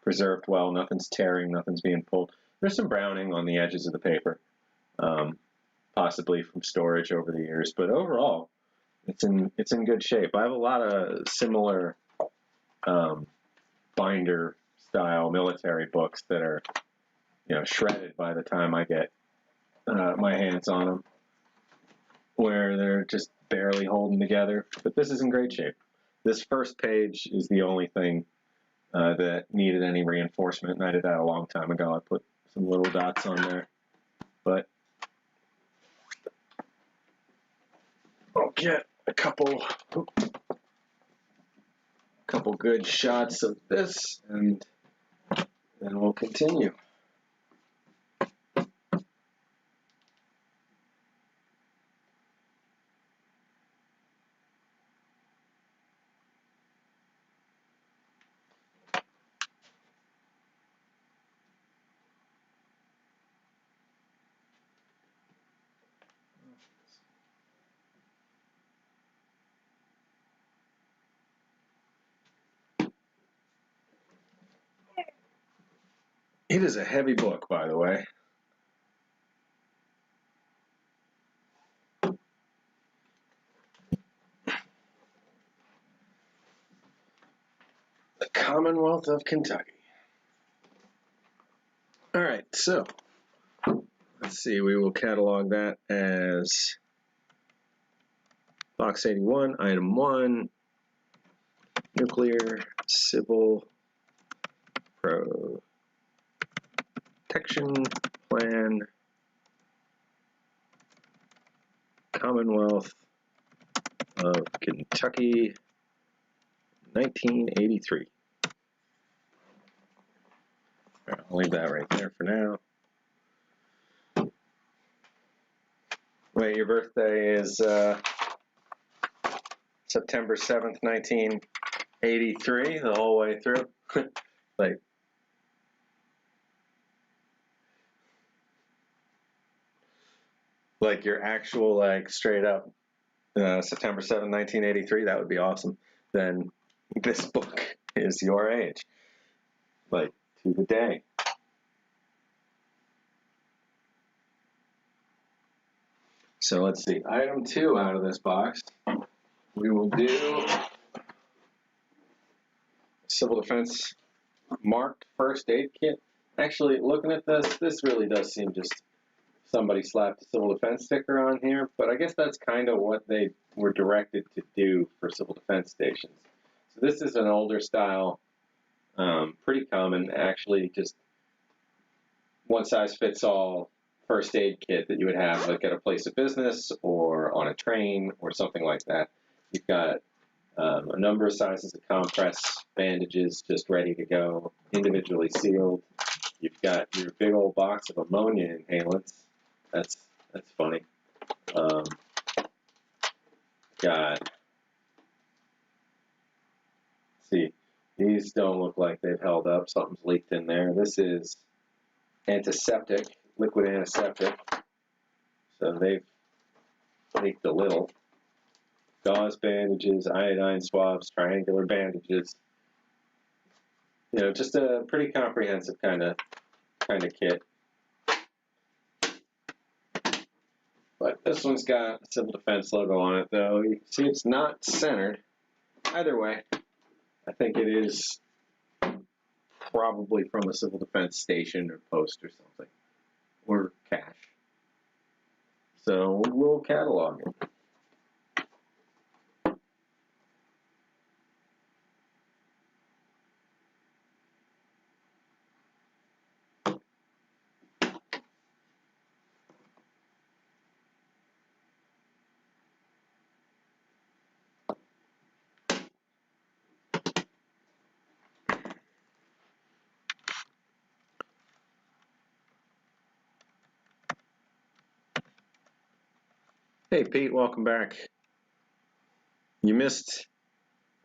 preserved well. Nothing's tearing, nothing's being pulled. There's some browning on the edges of the paper, possibly from storage over the years, but overall, it's in good shape. I have a lot of similar binder style military books that are, you know, shredded by the time I get my hands on them, where they're just barely holding together. But this is in great shape. This first page is the only thing that needed any reinforcement, and I did that a long time ago. I put some little dots on there, but I'll get a couple good shots of this, and then we'll continue. It is a heavy book, by the way. The Commonwealth of Kentucky. All right, so let's see. We will catalog that as Box 81, Item 1, Nuclear Civil Protection Plan, Commonwealth of Kentucky, 1983. All right, I'll leave that right there for now. Wait, your birthday is September 7th, 1983, the whole way through? like your actual, like, straight up September 7th, 1983, that would be awesome. Then this book is your age, like, to the day. So let's see, item 2 out of this box, we will do Civil Defense marked first aid kit. Actually, looking at this really does seem just somebody slapped a Civil Defense sticker on here, but I guess that's kind of what they were directed to do for Civil Defense stations. So this is an older style, pretty common, actually, just one-size-fits-all first aid kit that you would have, like, at a place of business or on a train or something like that. You've got a number of sizes of compress bandages just ready to go, individually sealed. You've got your big old box of ammonia inhalants. That's funny. See, these don't look like they've held up. Something's leaked in there. This is antiseptic, liquid antiseptic. So they've leaked a little. Gauze bandages, iodine swabs, triangular bandages. You know, just a pretty comprehensive kind of kit. But this one's got a Civil Defense logo on it, though. You can see it's not centered. Either way, I think it is probably from a civil defense station or post or something, or cache. So we'll catalog it. Hey Pete, welcome back. You missed,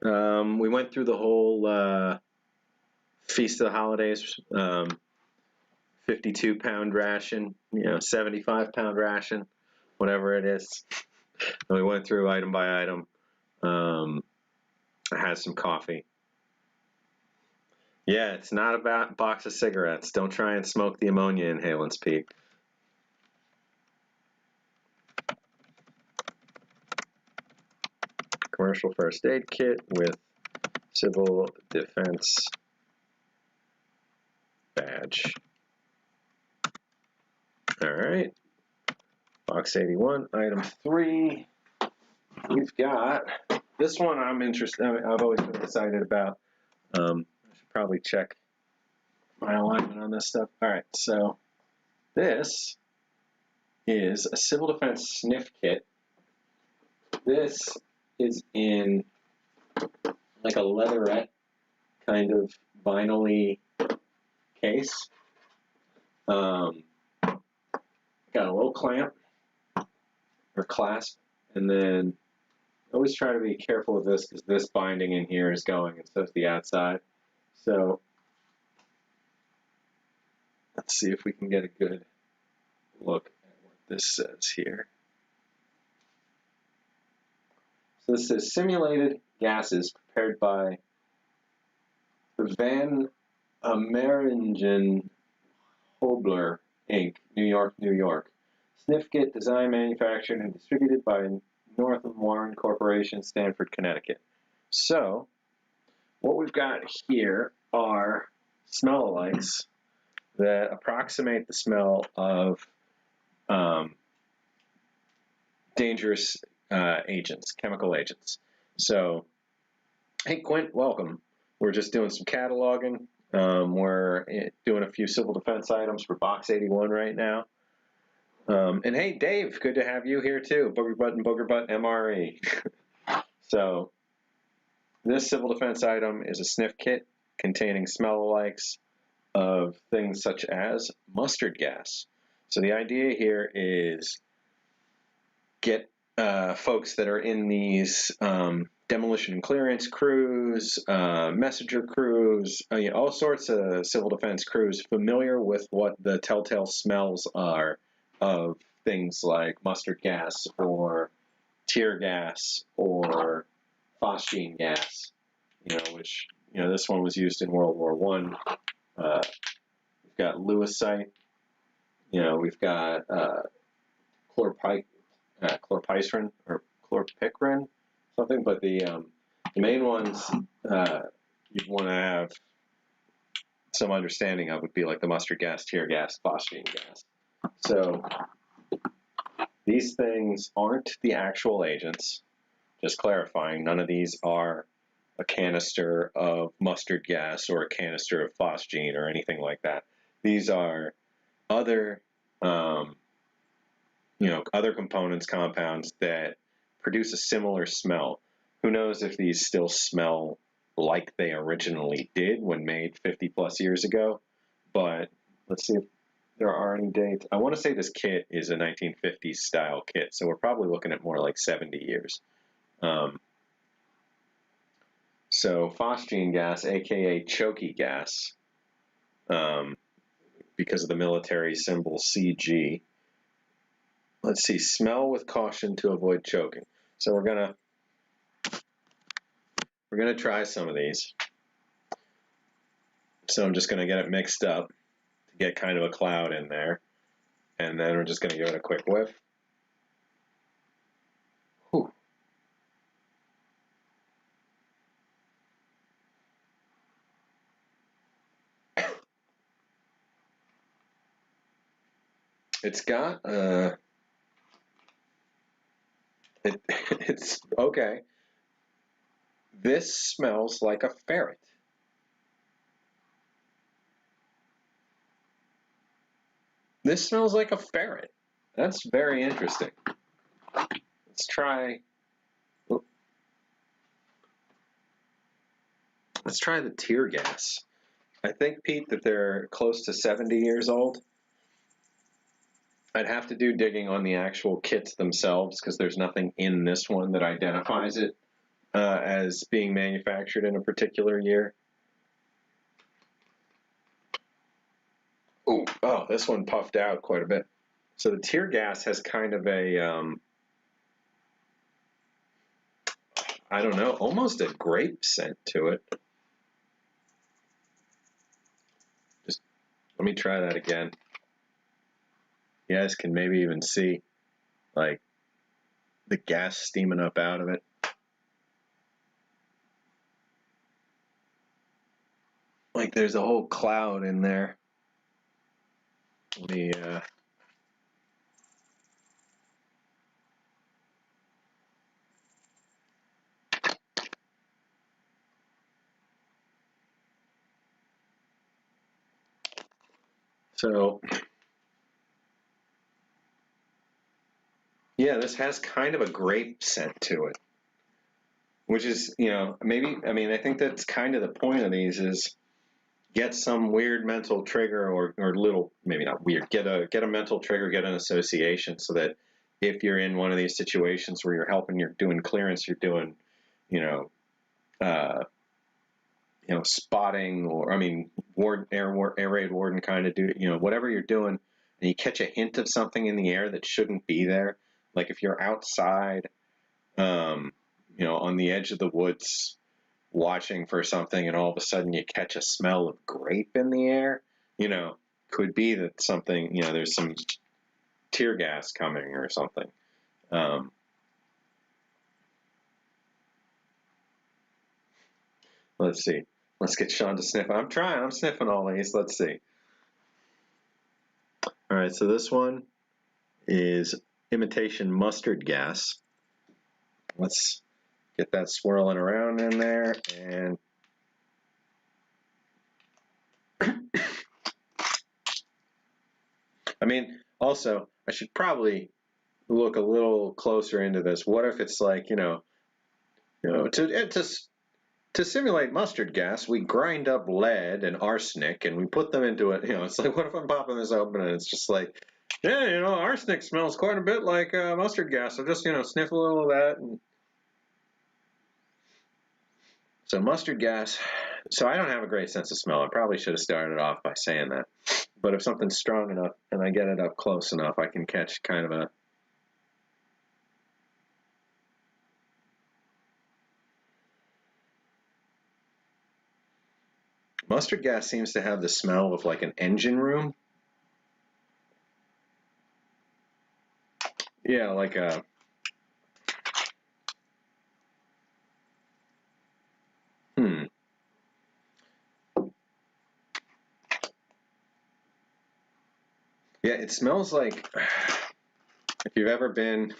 we went through the whole Feast of the Holidays, 52-pound ration, 75-pound ration, whatever it is. And we went through item by item. I had some coffee. Yeah, it's not about a box of cigarettes. Don't try and smoke the ammonia inhalants, Pete. Commercial first aid kit with civil defense badge. All right. Box 81, item 3. We've got this one. I'm interested. I've always been excited about. I should probably check my alignment on this stuff. All right. So this is a civil defense sniff kit. This is in like a leatherette kind of vinyl-y case. Got a little clamp or clasp, and then always try to be careful with this because this binding in here is going and so is the outside. So let's see if we can get a good look at what this says here. So this says simulated gases prepared by Van Ameringen Hobler, Inc., New York, New York. Sniff kit designed, manufactured, and distributed by Northern Warren Corporation, Stamford, Connecticut. So what we've got here are smell-alikes that approximate the smell of dangerous agents, chemical agents. So, hey Quint, welcome. We're just doing some cataloging. We're doing a few civil defense items for Box 81 right now. And hey Dave, good to have you here too. Booger Butt MRE. So, this civil defense item is a sniff kit containing smell-alikes of things such as mustard gas. So the idea here is get folks that are in these demolition and clearance crews, messenger crews, all sorts of civil defense crews familiar with what the telltale smells are of things like mustard gas or tear gas or phosgene gas, which, this one was used in World War I. We've got lewisite, we've got chlorpicrin or chlorpicrin, something, but the main ones you'd want to have some understanding of would be like the mustard gas, tear gas, phosgene gas. So these things aren't the actual agents. Just clarifying, none of these are a canister of mustard gas or a canister of phosgene or anything like that. These are other, other components, compounds that produce a similar smell. Who knows if these still smell like they originally did when made 50 plus years ago, but let's see if there are any dates. I want to say this kit is a 1950s style kit, so we're probably looking at more like 70 years. So phosgene gas, aka choky gas, because of the military symbol CG. Let's see, smell with caution to avoid choking. So we're gonna try some of these. So I'm just gonna get it mixed up to get kind of a cloud in there, and then we're just gonna give it a quick whiff. Whew. It's got it's okay. This smells like a ferret. This smells like a ferret. That's very interesting. Let's try. Let's try the tear gas. I think, Pete, that they're close to 70 years old. I'd have to do digging on the actual kits themselves because there's nothing in this one that identifies it as being manufactured in a particular year. Ooh, oh, this one puffed out quite a bit. So the tear gas has kind of a, I don't know, almost a grape scent to it. Just let me try that again. You guys can maybe even see, like, the gas steaming up out of it. Like there's a whole cloud in there. Let me, so, yeah, this has kind of a grape scent to it, which is, you know, maybe, I mean, I think that's kind of the point of these is get some weird mental trigger or little, maybe not weird, get a mental trigger, get an association so that if you're in one of these situations where you're helping, you're doing clearance, you're doing, you know, spotting, or I mean, air raid warden kind of do, you know, whatever you're doing, and you catch a hint of something in the air that shouldn't be there. Like if you're outside, you know, on the edge of the woods, watching for something, and all of a sudden you catch a smell of grape in the air, you know, could be that something, you know, there's some tear gas coming or something. Let's see. Let's get Sean to sniff. I'm trying. I'm sniffing all these. Let's see. All right. So this one is imitation mustard gas. Let's get that swirling around in there. And I mean, also, I should probably look a little closer into this. What if it's like, to simulate mustard gas, we grind up lead and arsenic and we put them into it. You know, it's like, what if I'm popping this open and it's just like, yeah, you know, arsenic smells quite a bit like mustard gas. So just, you know, sniff a little of that. And so mustard gas. So I don't have a great sense of smell. I probably should have started off by saying that. But if something's strong enough and I get it up close enough, I can catch kind of a. Mustard gas seems to have the smell of like an engine room. Yeah, like a. Yeah, it smells like. If you've ever been,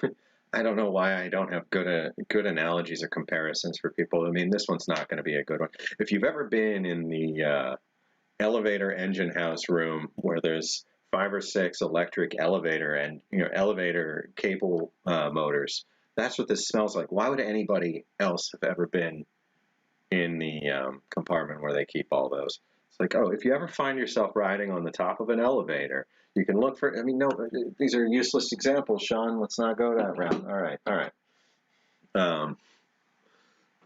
I don't know why I don't have good analogies or comparisons for people. I mean, this one's not going to be a good one. If you've ever been in the elevator engine house room where there's 5 or 6 electric elevator and elevator cable motors, that's what this smells like. Why would anybody else have ever been in the compartment where they keep all those? It's like, oh, if you ever find yourself riding on the top of an elevator, you can look for. I mean, no, these are useless examples, Sean. Let's not go that route. All right, all right.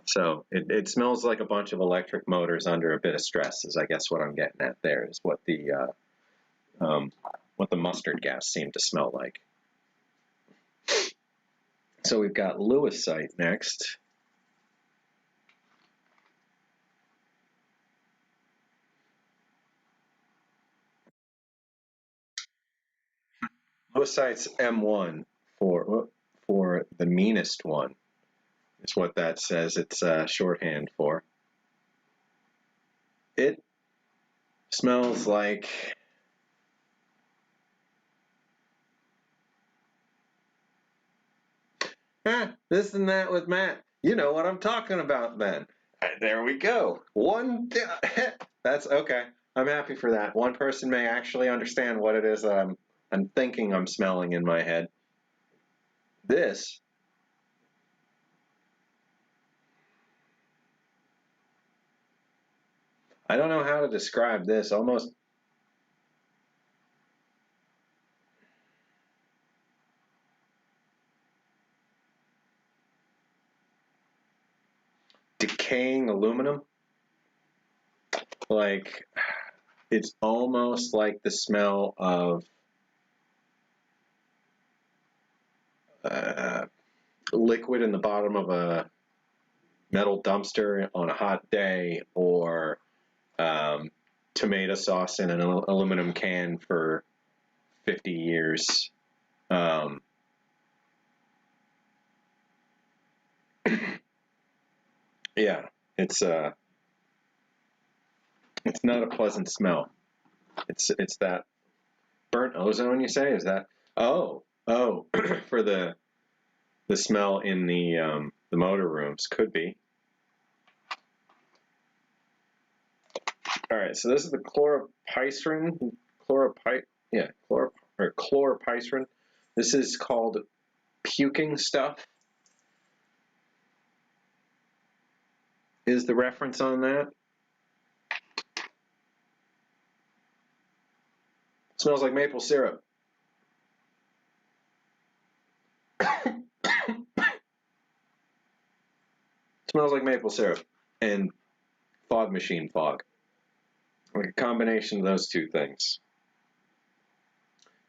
So it smells like a bunch of electric motors under a bit of stress. Is I guess what I'm getting at there is what the mustard gas seemed to smell like. So we've got Lewisite next. Lewisite's M1 for the meanest one is what that says. It's shorthand for. It smells like This and that with Matt. You know what I'm talking about then. There we go. That's okay. I'm happy for that. One person may actually understand what it is that I'm thinking I'm smelling in my head. This I don't know how to describe this. Almost decaying aluminum. Like, it's almost like the smell of liquid in the bottom of a metal dumpster on a hot day, or tomato sauce in an aluminum can for 50 years. Yeah, it's not a pleasant smell. It's that burnt ozone, you say? Is that? Oh, for the smell in the motor rooms, could be. All right, so this is the chloropycerin. This is called puking stuff. Is the reference on that? Smells like maple syrup. Smells like maple syrup and fog machine fog. Like a combination of those two things.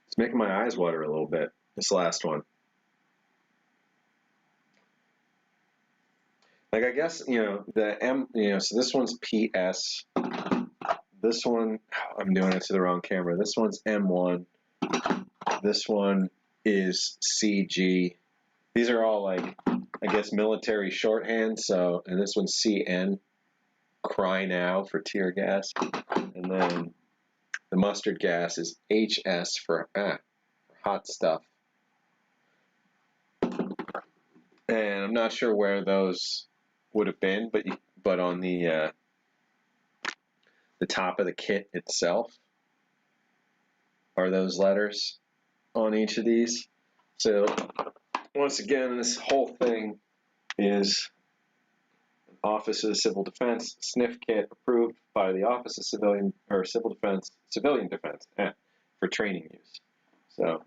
It's making my eyes water a little bit, this last one. Like, I guess, the M, so this one's PS. This one, I'm doing it to the wrong camera. This one's M1. This one is CG. These are all, like, I guess, military shorthand. So, and this one's CN. Cry now for tear gas. And then the mustard gas is HS for hot stuff. And I'm not sure where those would have been, but on the top of the kit itself are those letters on each of these. So once again, this whole thing is an Office of Civil Defense sniff kit approved by the Office of Civilian Defense for training use. So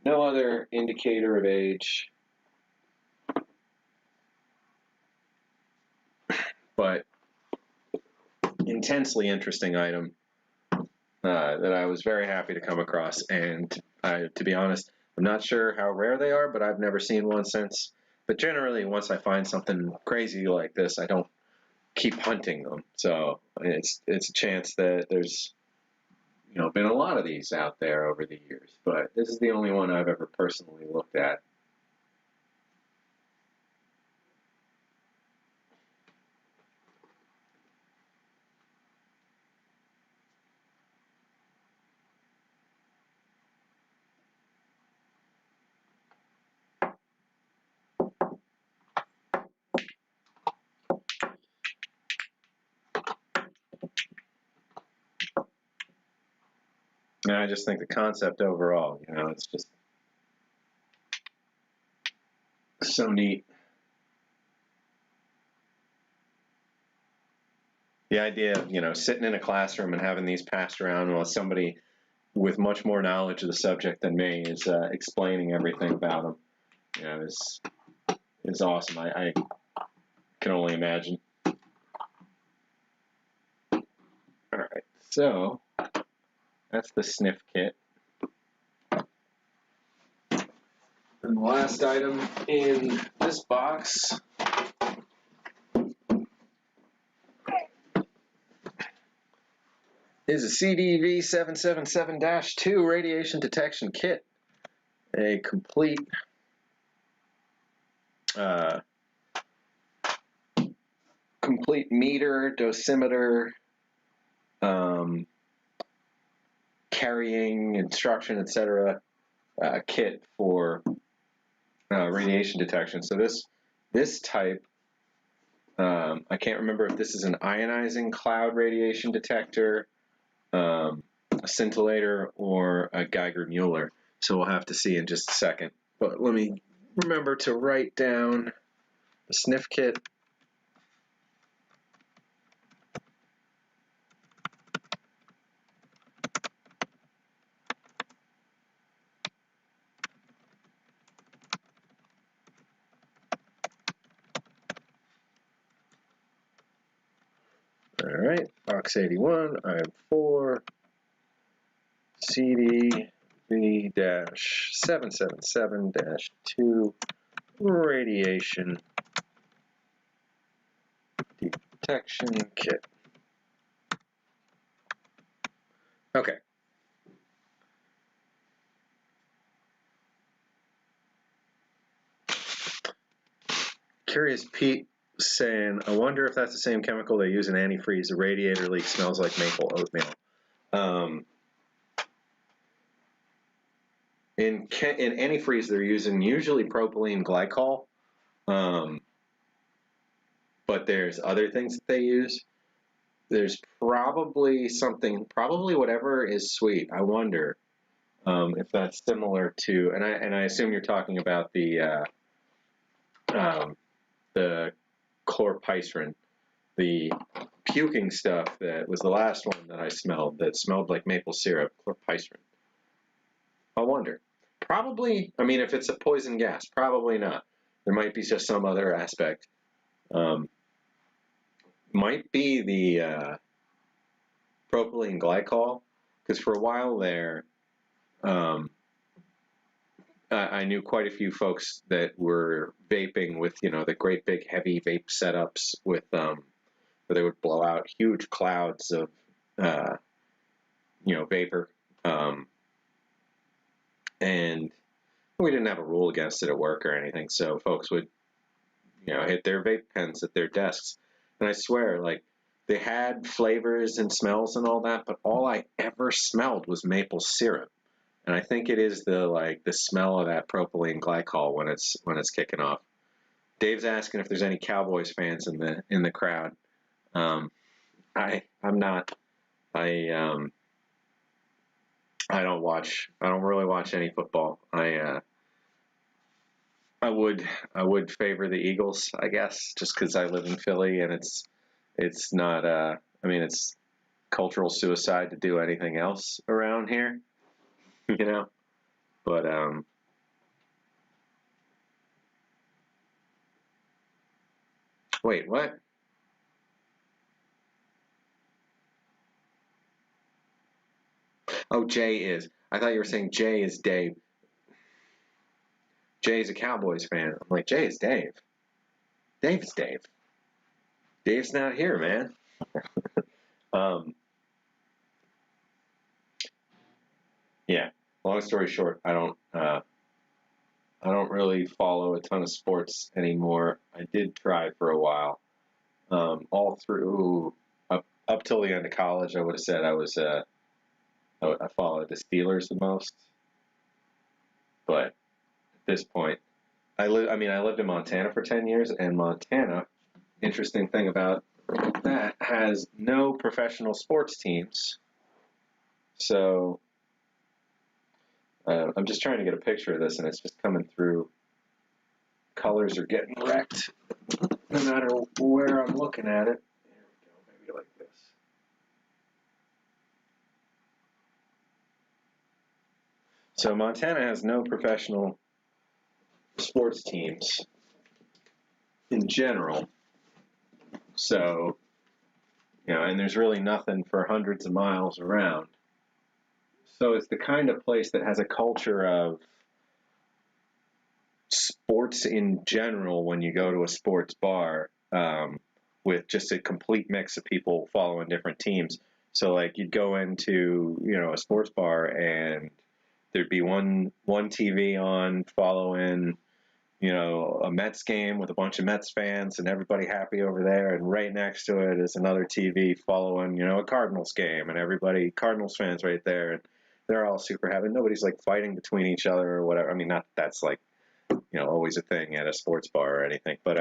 no other indicator of age, but intensely interesting item that I was very happy to come across. And to be honest, I'm not sure how rare they are, but I've never seen one since. But generally, once I find something crazy like this, I don't keep hunting them. So it's a chance that there's been a lot of these out there over the years, but this is the only one I've ever personally looked at. And I just think the concept overall, it's just so neat. The idea of, sitting in a classroom and having these passed around while somebody with much more knowledge of the subject than me is explaining everything about them, is awesome. I can only imagine. All right, so that's the sniff kit. And the last item in this box is a CDV 777-2 radiation detection kit. A complete meter, dosimeter, carrying instruction, etc. Kit for radiation detection. So this type, I can't remember if this is an ionizing cloud radiation detector, a scintillator, or a Geiger-Mueller. So we'll have to see in just a second. But let me remember to write down the sniff kit. All right, box 81, IM4, CDV-777-2 radiation detection kit. Okay. Curious Pete saying, I wonder if that's the same chemical they use in antifreeze. The radiator leak smells like maple oatmeal. In antifreeze, they're using usually propylene glycol, but there's other things that they use. There's probably something, probably whatever is sweet. I wonder if that's similar to, and I assume you're talking about the chlorpyrifin, the puking stuff that was the last one that I smelled that smelled like maple syrup, chlorpyrifin. I wonder. Probably, I mean, if it's a poison gas, probably not. There might be just some other aspect. Might be the propylene glycol, because for a while there, I knew quite a few folks that were vaping with, the great big heavy vape setups with, where they would blow out huge clouds of, vapor. And we didn't have a rule against it at work or anything, so folks would, hit their vape pens at their desks. And I swear, like, they had flavors and smells and all that, but all I ever smelled was maple syrup. And I think it is the smell of that propylene glycol when it's kicking off. Dave's asking if there's any Cowboys fans in the crowd. I'm not. I don't really watch any football. I would favor the Eagles, I guess, just because I live in Philly and it's not it's cultural suicide to do anything else around here, but wait, what? Oh, Jay is. I thought you were saying Jay is Dave. Jay is a Cowboys fan. I'm like, Jay is Dave. Dave's Dave. Dave's not here, man. Yeah. Long story short, I don't really follow a ton of sports anymore. I did try for a while. All through up till the end of college, I would have said I followed the Steelers the most. But at this point, I lived in Montana for 10 years, and Montana, interesting thing about that, has no professional sports teams. So I'm just trying to get a picture of this, and it's just coming through. Colors are getting wrecked no matter where I'm looking at it. There we go, maybe like this. So Montana has no professional sports teams in general. So, and there's really nothing for hundreds of miles around. So it's the kind of place that has a culture of sports in general when you go to a sports bar, with just a complete mix of people following different teams. So like you'd go into, a sports bar and there'd be one TV on following, a Mets game with a bunch of Mets fans and everybody happy over there. And right next to it is another TV following, a Cardinals game and everybody, Cardinals fans right there. And they're all super happy. Nobody's like fighting between each other or whatever. I mean, not that's like, always a thing at a sports bar or anything. But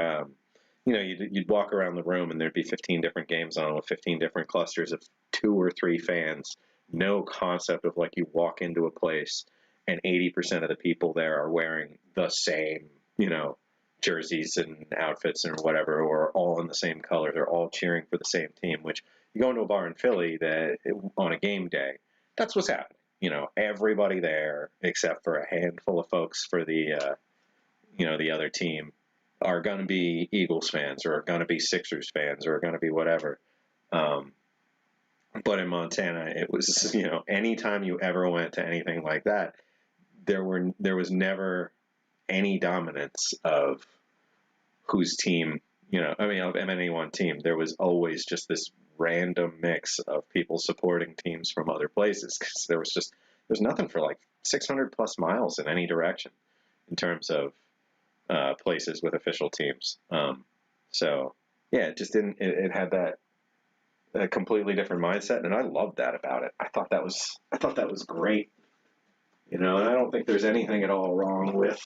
you'd walk around the room and there'd be 15 different games on with 15 different clusters of 2 or 3 fans. No concept of like you walk into a place and 80% of the people there are wearing the same, jerseys and outfits and whatever, or all in the same color. They're all cheering for the same team, which you go into a bar in Philly on a game day, that's what's happening. Everybody there except for a handful of folks for the other team are going to be Eagles fans or are going to be Sixers fans or are going to be whatever. But in Montana, it was, anytime you ever went to anything like that, there was never any dominance of whose team, of any one team. There was always just this random mix of people supporting teams from other places because there's nothing for like 600 plus miles in any direction in terms of places with official teams. So yeah, it just didn't. It had that a completely different mindset, and I loved that about it. I thought that was great. And I don't think there's anything at all wrong with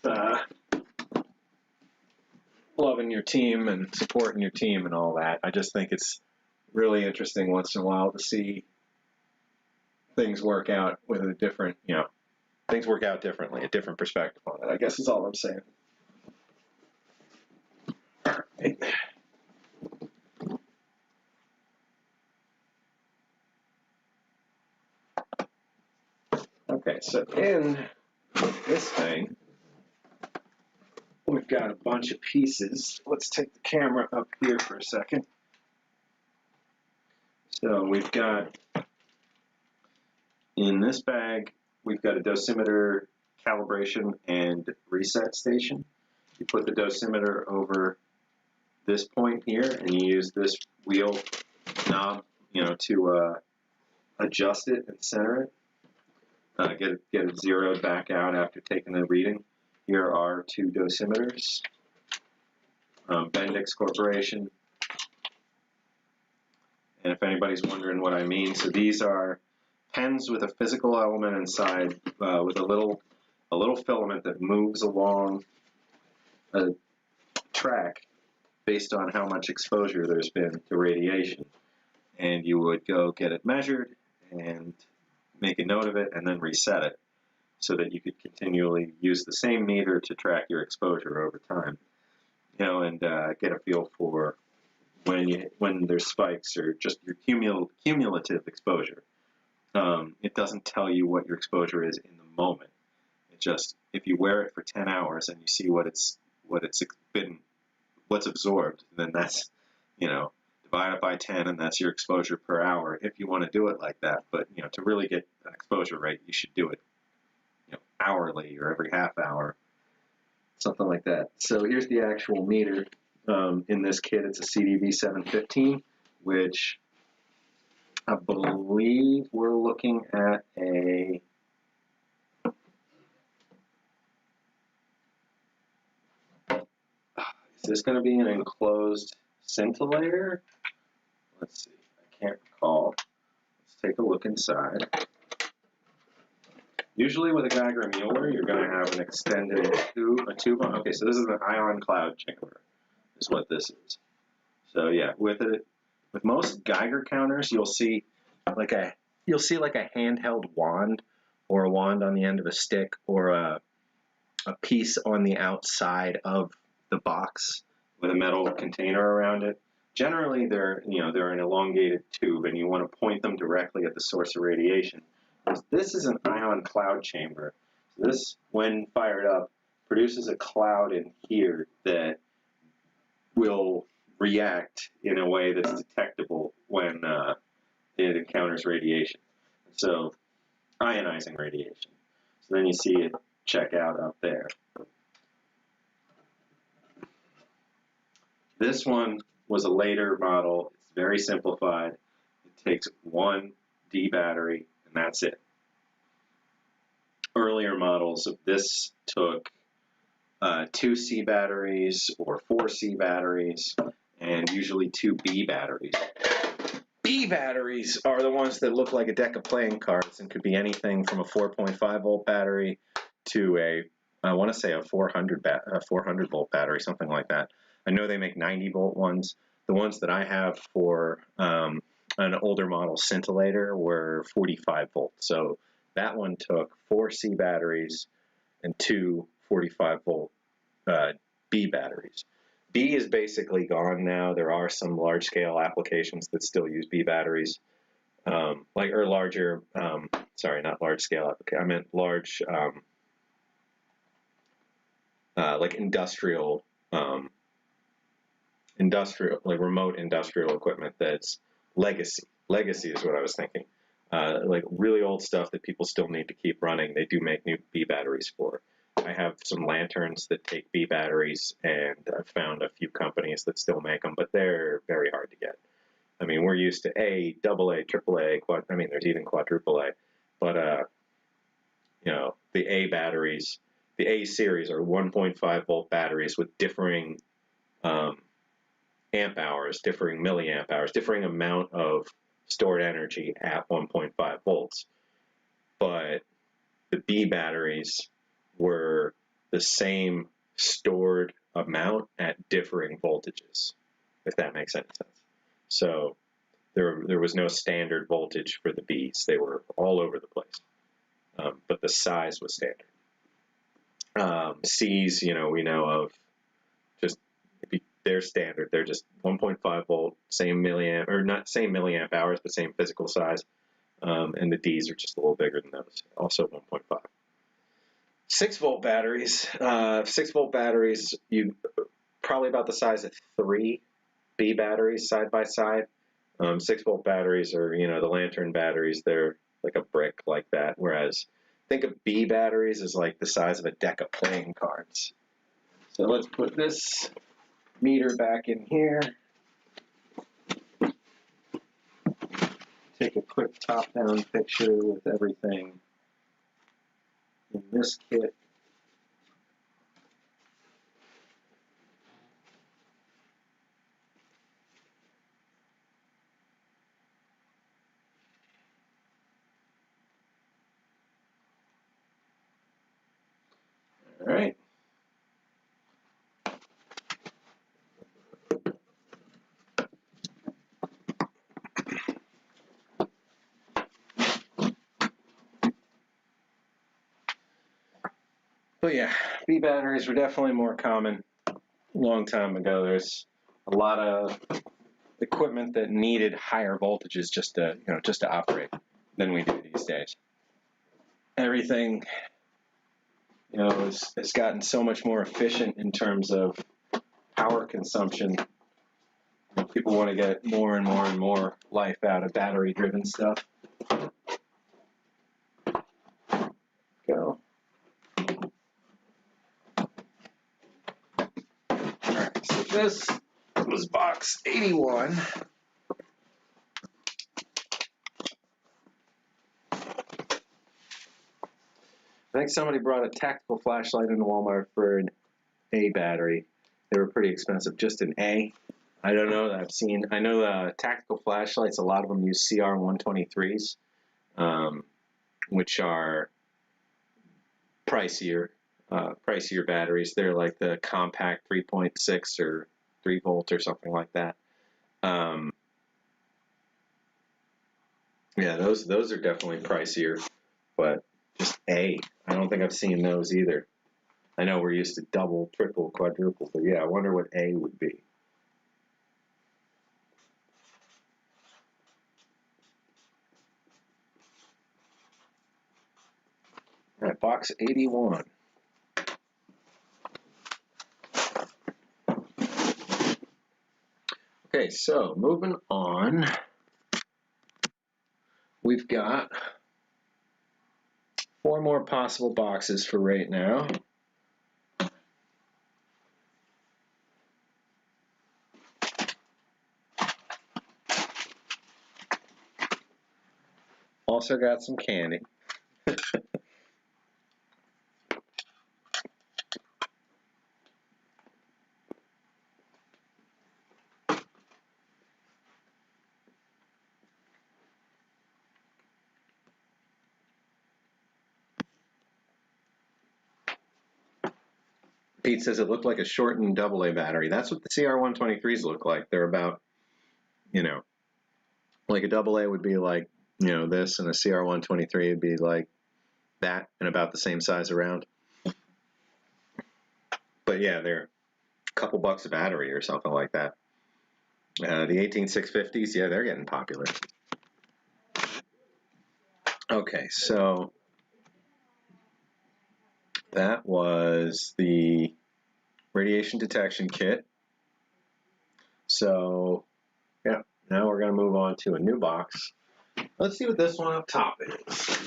loving your team and supporting your team and all that. I just think it's really interesting once in a while to see things work out with a different, things work out differently, a different perspective on it, I guess is all I'm saying. All right. Okay, so in this thing, we've got a bunch of pieces. Let's take the camera up here for a second. So we've got, in this bag, we've got a dosimeter calibration and reset station. You put the dosimeter over this point here, and you use this wheel knob, to adjust it and center it. Get it zeroed back out after taking the reading. Here are 2 dosimeters. Bendix Corporation. And if anybody's wondering what I mean, so these are pens with a physical element inside with a little filament that moves along a track based on how much exposure there's been to radiation. And you would go get it measured and make a note of it and then reset it so that you could continually use the same meter to track your exposure over time, and get a feel for when there's spikes or just your cumulative exposure. It doesn't tell you what your exposure is in the moment. It just, if you wear it for 10 hours and you see what's absorbed, then that's, divide it by 10 and that's your exposure per hour if you want to do it like that. But, to really get an exposure rate, you should do it, hourly or every half hour, something like that. So here's the actual meter. In this kit, it's a CDV 715, which I believe we're looking at a is this going to be an enclosed scintillator? Let's see. I can't recall. Let's take a look inside. Usually with a Geiger Mueller, you're going to have an extended tube. Okay, so this is an ion cloud chamber, is what this is. So yeah, with most Geiger counters, you'll see like a handheld wand, or a wand on the end of a stick, or a piece on the outside of the box with a metal container around it. Generally, they're an elongated tube, and you want to point them directly at the source of radiation. This is an ion cloud chamber. So this, when fired up, produces a cloud in here that will react in a way that's detectable when it encounters radiation. So, ionizing radiation. So then you see it check out up there. This one was a later model. It's very simplified. It takes 1 D battery, and that's it. Earlier models of this took 2 C batteries or 4 C batteries, and usually 2 B batteries. B batteries are the ones that look like a deck of playing cards and could be anything from a 4.5 volt battery to a I want to say a 400 volt battery, something like that. I know they make 90 volt ones. The ones that I have for an older model scintillator were 45 volts. So that one took 4 C batteries and 2 45 volt B batteries. B is basically gone now. There are some large scale applications that still use B batteries, or larger. Sorry, not large scale. I meant large, like industrial, like remote industrial equipment that's legacy. Legacy is what I was thinking. Like really old stuff that people still need to keep running. They do make new B batteries for. I have some lanterns that take B batteries, and I've found a few companies that still make them, but they're very hard to get. I mean, we're used to A, double A, triple A, I mean, there's even quadruple A, but you know, the A batteries, the A series are 1.5 volt batteries with differing amp hours, differing milliamp hours, differing amount of stored energy at 1.5 volts. But the B batteries were the same stored amount at differing voltages, if that makes any sense. So there was no standard voltage for the Bs. They were all over the place, but the size was standard. Cs, you know, we know of just, they're standard. They're just 1.5 volt, same milliamp, or not same milliamp hours, but same physical size. And the Ds are just a little bigger than those, also 1.5. 6 volt batteries. 6 volt batteries, you probably about the size of 3 B batteries side by side. 6 volt batteries are, you know, the lantern batteries. They're like a brick like that. Whereas think of B batteries as like the size of a deck of playing cards. So let's put this meter back in here. Take a quick top-down picture with everything in this kit. All right. But yeah, B batteries were definitely more common a long time ago. There's a lot of equipment that needed higher voltages just to operate than we do these days. Everything, you know, has gotten so much more efficient in terms of power consumption. People want to get more and more and more life out of battery-driven stuff. Go. All right, so this was box 81. I think somebody brought a tactical flashlight into Walmart for an A battery. They were pretty expensive, just an A. I don't know that I've seen. I know tactical flashlights, a lot of them use CR123s, which are pricier batteries. They're like the compact 3.6 or 3 volt or something like that. Yeah, those are definitely pricier, but just A. I don't think I've seen those either. I know we're used to double, triple, quadruple, but yeah, I wonder what A would be. All right, box 81. Okay, so moving on, we've got 4 more possible boxes for right now. Also got some candy. Pete says it looked like a shortened AA battery. That's what the CR123s look like. They're about, you know, like a AA would be like, you know, this, and a CR123 would be like that, and about the same size around. But yeah, they're a couple bucks a battery or something like that. The 18650s, yeah, they're getting popular. Okay, so that was the radiation detection kit. So, yeah, now we're going to move on to a new box. Let's see what this one up top is.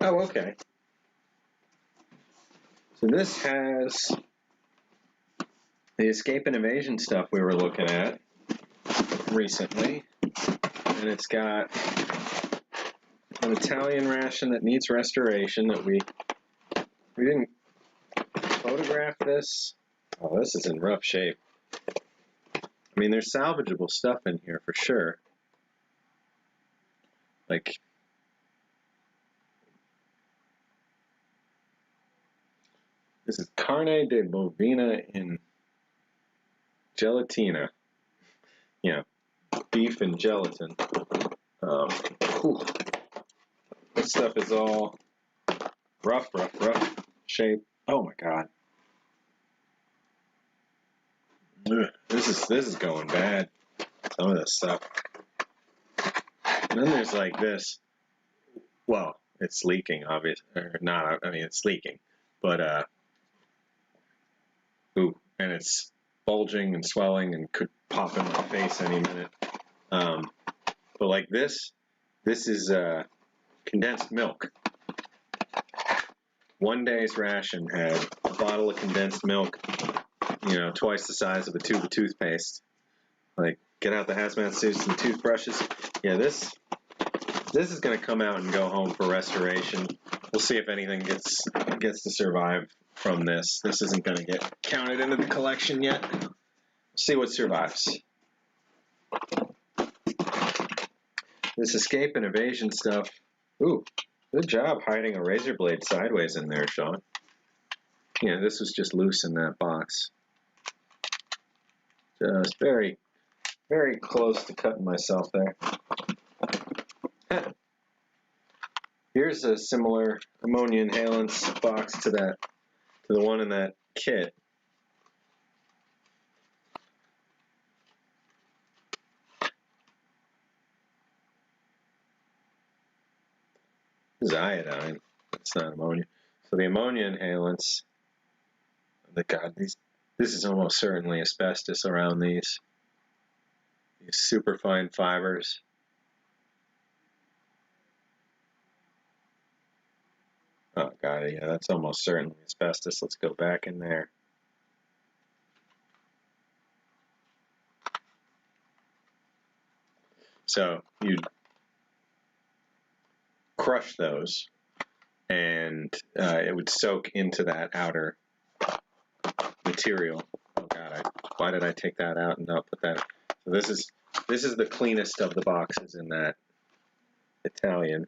Oh, okay. So this has the escape and evasion stuff we were looking at recently. And it's got an Italian ration that needs restoration that we didn't photograph this. Oh, this is in rough shape. I mean, there's salvageable stuff in here for sure. Like, this is carne de bovina in gelatina. Yeah, beef and gelatin. This stuff is all rough shape. Oh my god. This is going bad. Some of this stuff. And then there's like this. Well, it's leaking, obviously, or not. I mean, it's leaking, but ooh, and it's bulging and swelling and could pop in my face any minute. But like this is condensed milk. One day's ration had a bottle of condensed milk, you know, twice the size of a tube of toothpaste. Like, get out the hazmat suits and toothbrushes. Yeah, this is going to come out and go home for restoration. We'll see if anything gets to survive from this. This isn't going to get counted into the collection yet. See what survives. This escape and evasion stuff. Ooh, good job hiding a razor blade sideways in there, Sean. Yeah, this was just loose in that box. Just very, very close to cutting myself there. Here's a similar ammonia inhalants box to the one in that kit. This is iodine. It's not ammonia. So the ammonia inhalants. God, this is almost certainly asbestos around these superfine fibers. Oh god, yeah, that's almost certainly asbestos. Let's go back in there. So you'd crush those, and it would soak into that outer material. Oh god, why did I take that out and not put that? So this is the cleanest of the boxes in that Italian.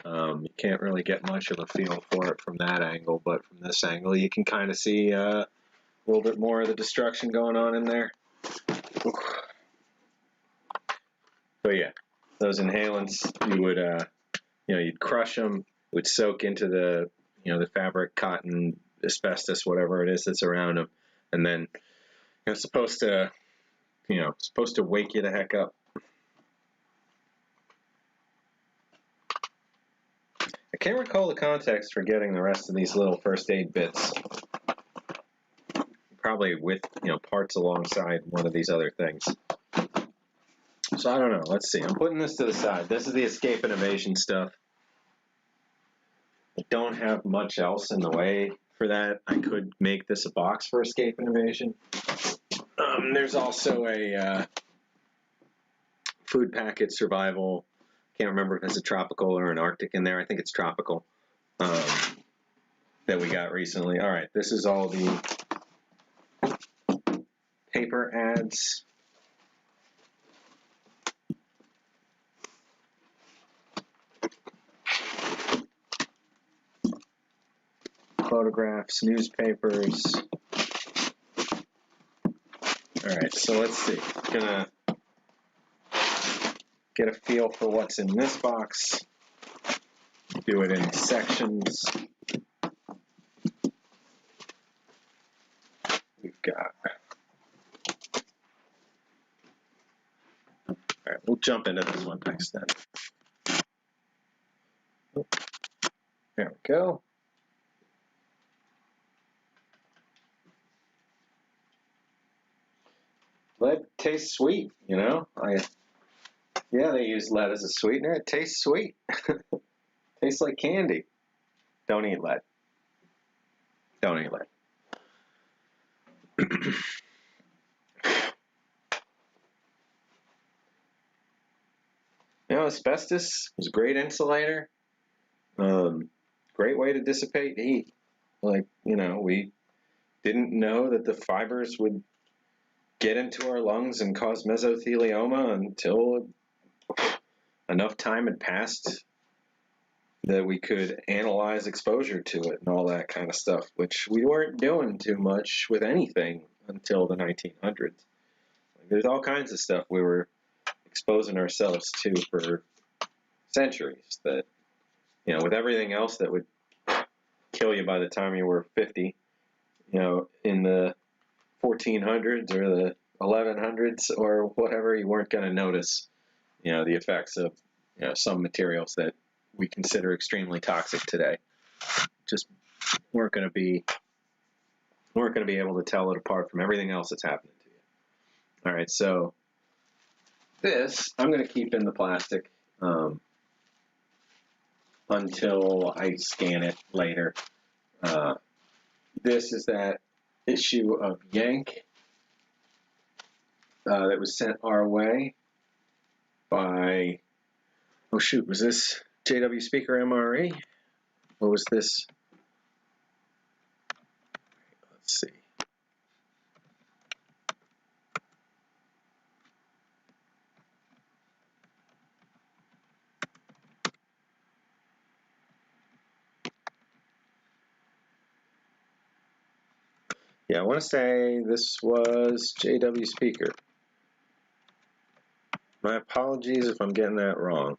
You can't really get much of a feel for it from that angle, but from this angle you can kind of see a little bit more of the destruction going on in there. So yeah, those inhalants, you would you'd crush them, it would soak into the the fabric, cotton, asbestos, whatever it is that's around them, and then it's supposed to wake you the heck up. I can't recall the context for getting the rest of these little first aid bits. Probably with parts alongside one of these other things. So I don't know. Let's see. I'm putting this to the side. This is the escape and evasion stuff. I don't have much else in the way for that. I could make this a box for escape and evasion. There's also a food packet survival. Can't remember if it's a tropical or an Arctic in there. I think it's tropical that we got recently. All right, this is all the paper ads. photographs, newspapers. All right, so let's see. Gonna get a feel for what's in this box. Do it in sections. We've got. All right, we'll jump into this one next then. There we go. Lead tastes sweet, you know. Yeah, they use lead as a sweetener. It tastes sweet. Tastes like candy. Don't eat lead. Don't eat lead. You know, asbestos was a great insulator. Great way to dissipate heat. Like, you know, we didn't know that the fibers would get into our lungs and cause mesothelioma until enough time had passed that we could analyze exposure to it and all that kind of stuff, which we weren't doing too much with anything until the 1900s. There's all kinds of stuff we were exposing ourselves to for centuries that, you know, with everything else that would kill you by the time you were 50, you know, in the 1400s or the 1100s or whatever, you weren't going to notice, you know, the effects of, you know, some materials that we consider extremely toxic today. Just weren't going to be able to tell it apart from everything else that's happening to you. All right, so this I'm going to keep in the plastic until I scan it later. This is that issue of Yank that was sent our way by, oh shoot, was this JW Speaker MRE? What was this? Let's see. Yeah, I want to say this was JW Speaker. My apologies if I'm getting that wrong.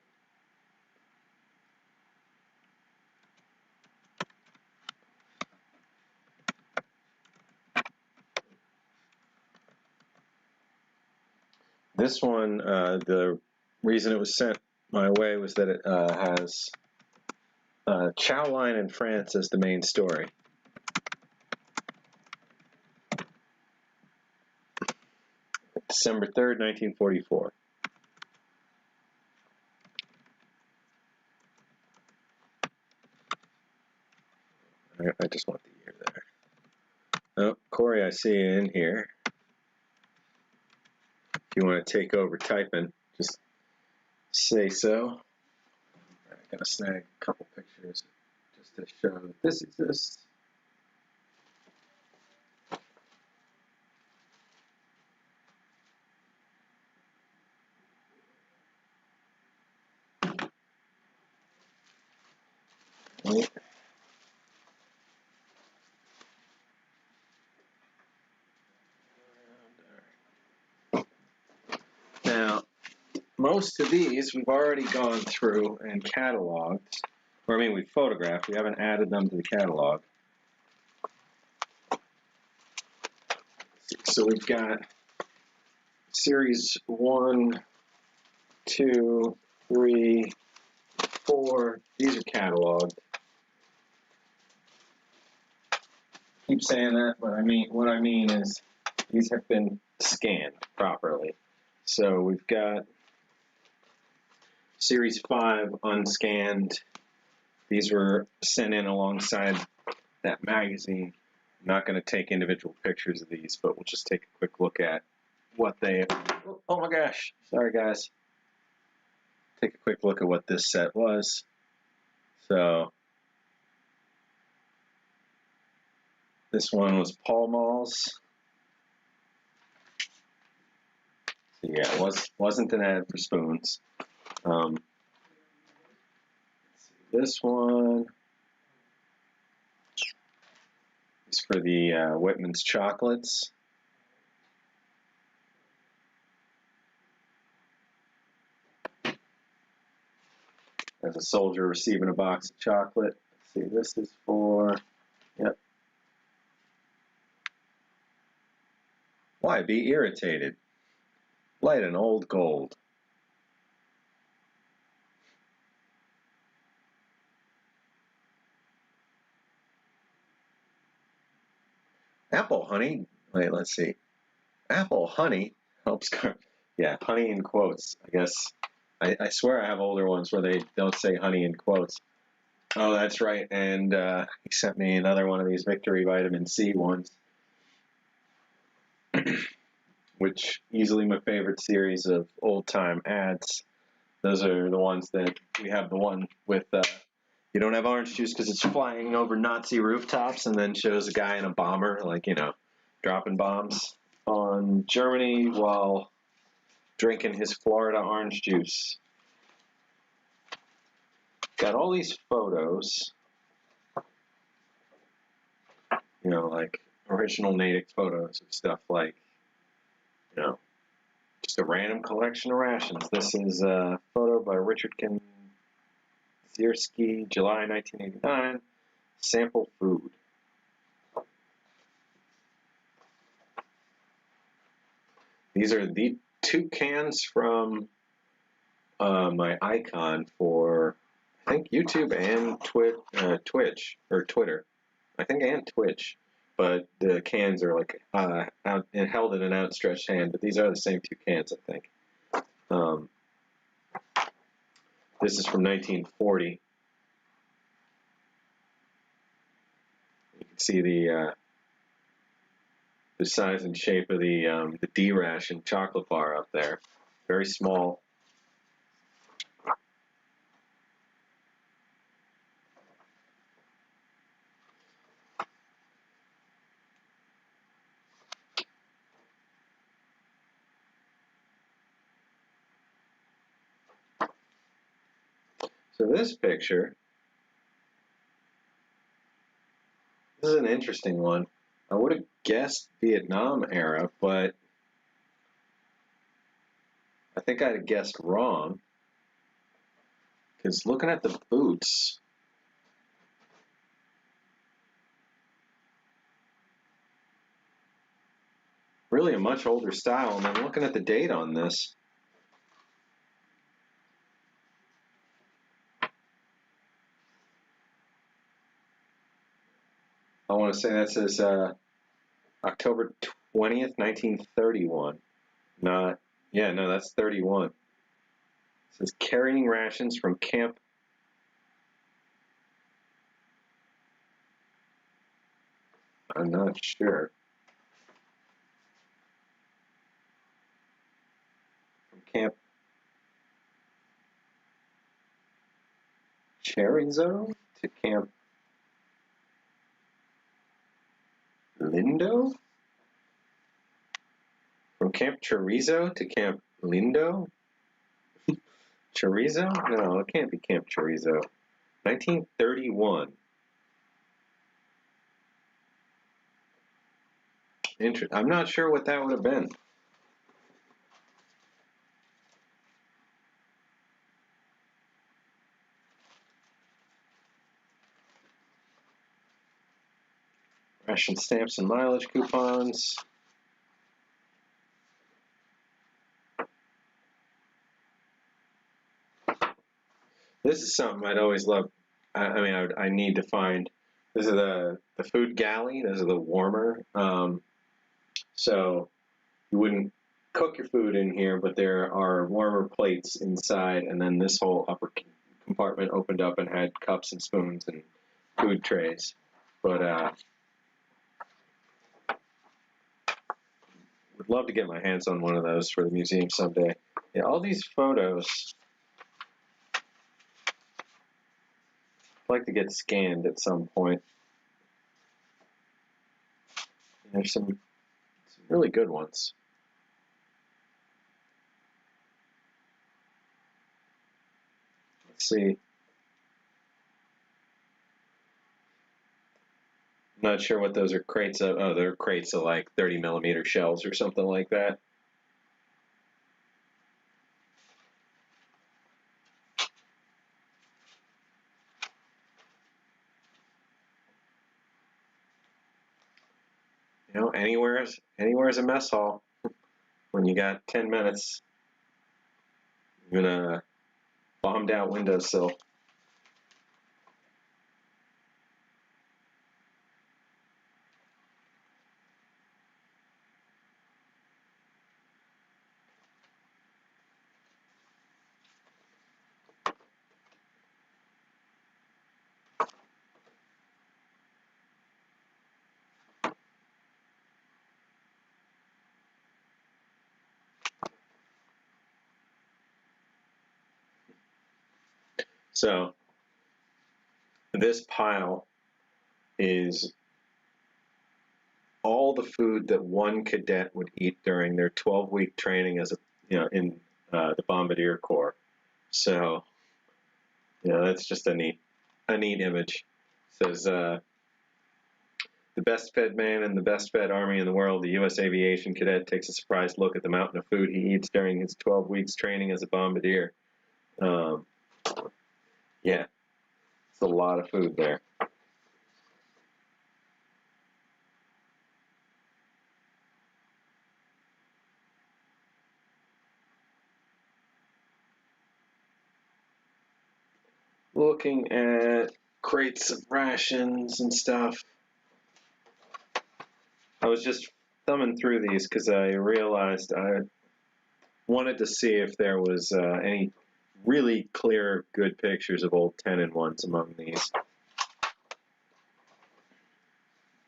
This one, the reason it was sent my way was that it has Chow line in France as the main story. December 3rd, 1944. I just want the year there. Oh, Corey, I see you in here. If you want to take over typing, just say so. I'm going to snag a couple pictures just to show that this exists. Right. Now, most of these we've already gone through and cataloged, or I mean we've photographed, we haven't added them to the catalog. So we've got series 1, 2, 3, 4, these are cataloged. Keep saying that, but what I mean is these have been scanned properly. So we've got series 5 unscanned. These were sent in alongside that magazine. I'm not going to take individual pictures of these, but we'll just take a quick look at what they, oh my gosh, sorry guys. Take a quick look at what this set was. So this one was Pall Malls. So yeah, it wasn't an ad for spoons. This one, names for the Whitman's chocolates. As a soldier receiving a box of chocolate. Let's see, this is for, yep. Why be irritated? Light an old gold. Apple honey, wait, let's see. Apple honey helps, yeah, honey in quotes, I guess. I swear I have older ones where they don't say honey in quotes. Oh, that's right, and he sent me another one of these Victory Vitamin C ones, which easily my favorite series of old-time ads. Those are the ones that we have, the one with you don't have orange juice because it's flying over Nazi rooftops, and then shows a guy in a bomber, like, you know, dropping bombs on Germany while drinking his Florida orange juice. Got all these photos, you know, like original Natick photos of stuff like, you know, just a random collection of rations. This is a photo by Richard Kenzierski, July 1989. Sample food. These are the 2 cans from my icon for, I think, YouTube and Twitch, or Twitter. I think, and Twitch. But the cans are like out and held in an outstretched hand. But these are the same 2 cans, I think. This is from 1940. You can see the size and shape of the D ration chocolate bar up there. Very small. So this picture, this is an interesting one. I would have guessed Vietnam era, but I think I'd have guessed wrong. Because looking at the boots, really a much older style. And then looking at the date on this, I want to say that says October 20th, 1931. Not, yeah, no, that's 31. It says carrying rations from camp. I'm not sure. From Camp Chorizo to Camp Lindo? From Camp Chorizo to Camp Lindo? Chorizo? No, it can't be Camp Chorizo. 1931. I'm not sure what that would have been. Ration stamps and mileage coupons. This is something I'd always love. I mean, I need to find. This is the food galley. This is the warmer. So you wouldn't cook your food in here, but there are warmer plates inside, and then this whole upper compartment opened up and had cups and spoons and food trays. But would love to get my hands on one of those for the museum someday. Yeah, all these photos, I'd like to get scanned at some point. There's some really good ones. Let's see. I'm Not sure what those are crates of. Oh, they're crates of like 30 millimeter shells or something like that. You know, anywhere's a mess hall. When you got 10 minutes, you're gonna bombed out windowsill. So this pile is all the food that one cadet would eat during their 12-week training as in the Bombardier Corps. So, that's just a neat image. It says the best fed man in the best fed army in the world, the U.S. aviation cadet, takes a surprised look at the mountain of food he eats during his 12 weeks training as a bombardier. Yeah, it's a lot of food there. Looking at crates of rations and stuff. I was just thumbing through these because I realized I wanted to see if there was any really clear, good pictures of old 10-in-1s among these.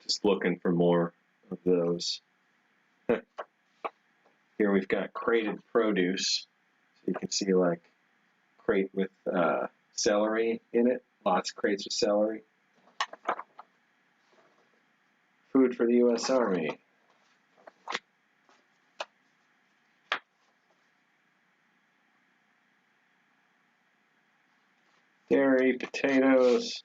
Just looking for more of those. Here we've got crated produce. So you can see like crate with celery in it. Lots of crates with celery. Food for the U.S. Army. Dairy, potatoes.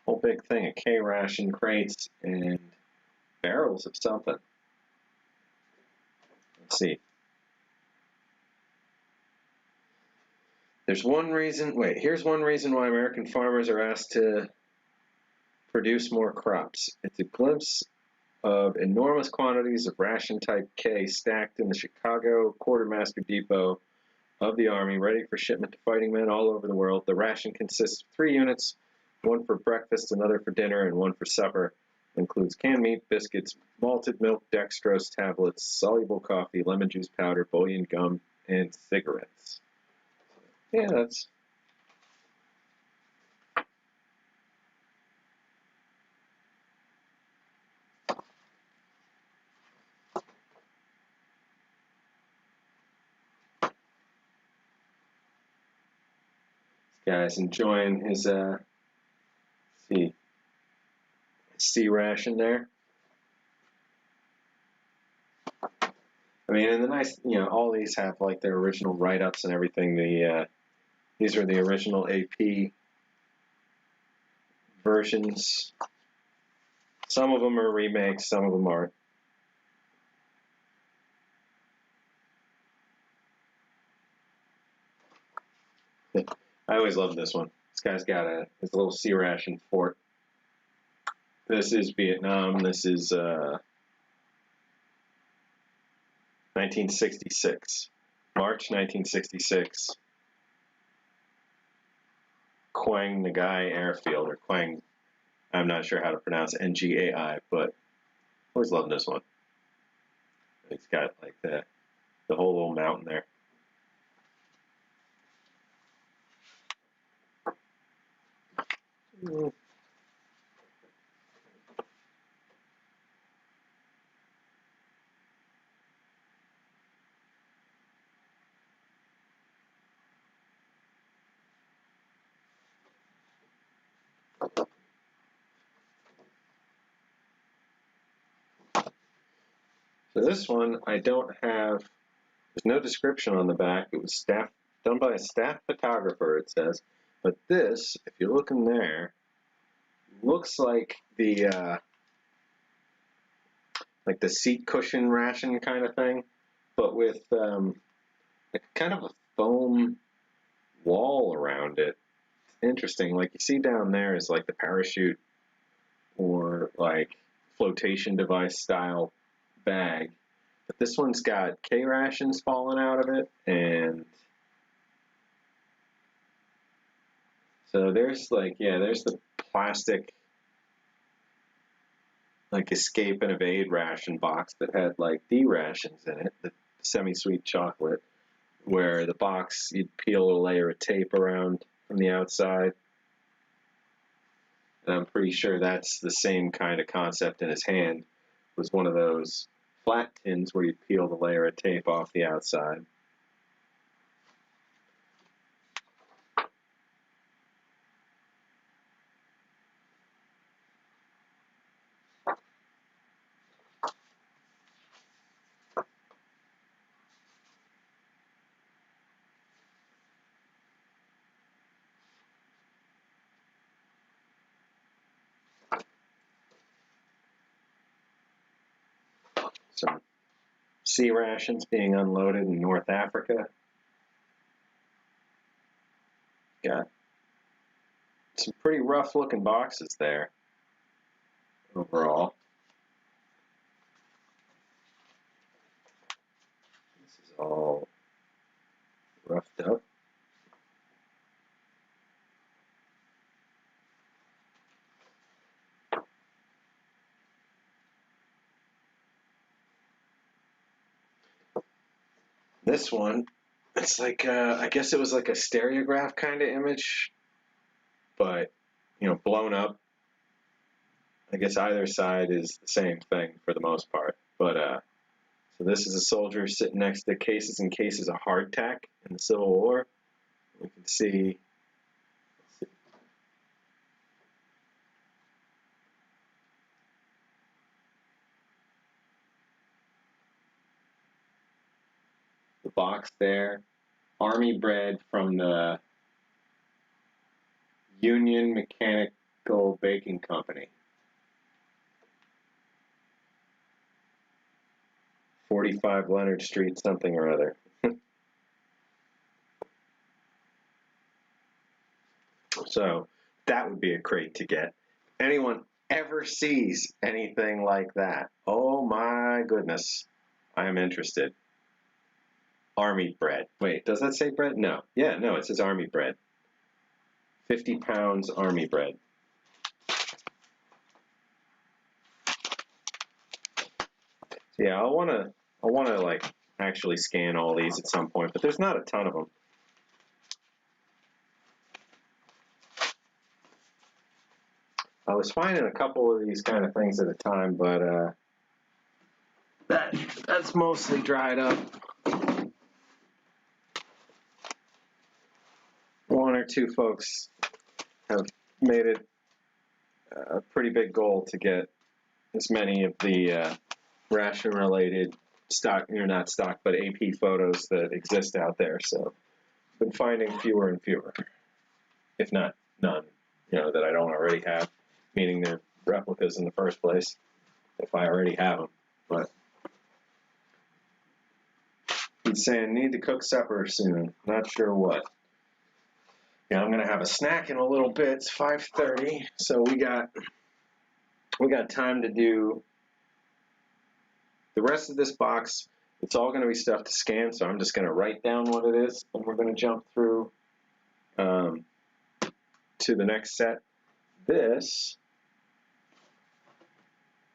Whole big thing of K-ration crates and barrels of something. Let's see. Here's one reason why American farmers are asked to produce more crops. It's a glimpse of enormous quantities of ration type K stacked in the Chicago Quartermaster Depot of the Army, ready for shipment to fighting men all over the world. The ration consists of 3 units, one for breakfast, another for dinner, and one for supper. It includes canned meat, biscuits, malted milk, dextrose tablets, soluble coffee, lemon juice powder, bouillon gum, and cigarettes. Yeah, that's... This guy's enjoying his, C ration there. I mean, and the nice, all these have like their original write-ups and everything. These are the original AP versions. Some of them are remakes, some of them aren't. I always love this one. This guy's got his little C ration fort. This is Vietnam. This is 1966, March 1966. Quang Ngai Airfield, or Quang, I'm not sure how to pronounce Ngai, but always loved this one. It's got like the whole little mountain there. So this one I don't have There's no description on the back. It was done by a staff photographer, it says. But this, if you look in there, looks like the seat cushion ration kind of thing, but with kind of a foam wall around it. Interesting. Like you see down there is like the parachute or like flotation device style bag, but this one's got K rations falling out of it, and so there's like, yeah, there's the plastic like escape and evade ration box that had like D rations in it, the semi-sweet chocolate, where the box you'd peel a layer of tape around from the outside. And I'm pretty sure that's the same kind of concept in his hand. It was one of those flat tins where you peel the layer of tape off the outside. Some sea rations being unloaded in North Africa. Got some pretty rough looking boxes there overall. This is all roughed up. This one, it's like, I guess it was like a stereograph kind of image, but, you know, blown up. I guess either side is the same thing for the most part. But, so this is a soldier sitting next to cases and cases of hardtack in the Civil War. We can see the box there. Army bread from the Union Mechanical Baking Company. 45 Leonard Street, something or other. So that would be a crate to get. Anyone ever sees anything like that, oh my goodness, I am interested. Army bread. Wait, does that say bread? No. Yeah, no, it says army bread. 50 pounds army bread. So yeah, I wanna like actually scan all these at some point, but there's not a ton of them. I was finding a couple of these kind of things at a time, but that's mostly dried up. One or two folks have made it a pretty big goal to get as many of the ration-related stock, or not stock, but AP photos that exist out there. So I've been finding fewer and fewer, if not none, you know, that I don't already have, meaning they're replicas in the first place, if I already have them. But he's saying, need to cook supper soon. Not sure what. Yeah, I'm gonna have a snack in a little bit. It's 5:30, so we got time to do the rest of this box. It's all going to be stuff to scan, so I'm just going to write down what it is, and we're going to jump through to the next set. This,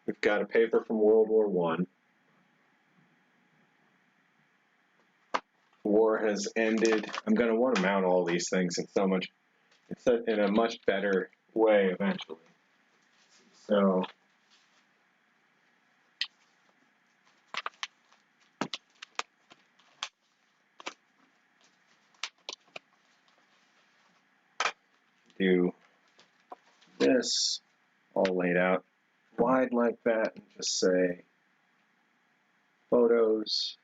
we've got a paper from World War I. War has ended. I'm going to want to mount all these things in a much better way eventually. So do this all laid out wide like that, and just say photos,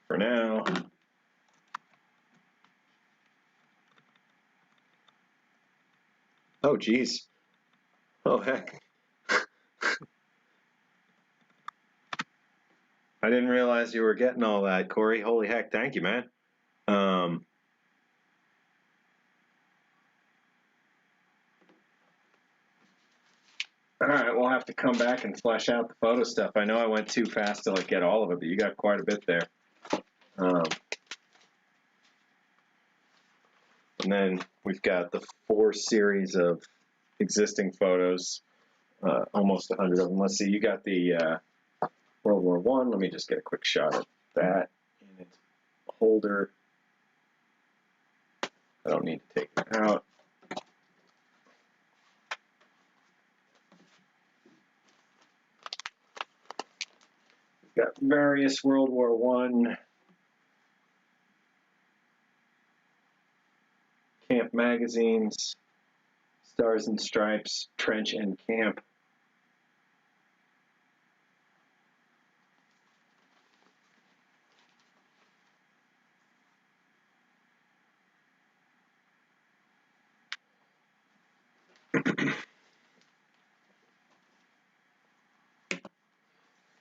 for now. Oh, geez. Oh, heck. I didn't realize you were getting all that, Corey. Holy heck, thank you, man. All right, we'll have to come back and flesh out the photo stuff. I know I went too fast to get all of it, but you got quite a bit there. And then we've got the 4 series of existing photos, almost 100 of them. Let's see, you got the World War I. Let me just get a quick shot of that in its holder. I don't need to take it out. We've got various World War I camp magazines, Stars and Stripes, Trench and Camp.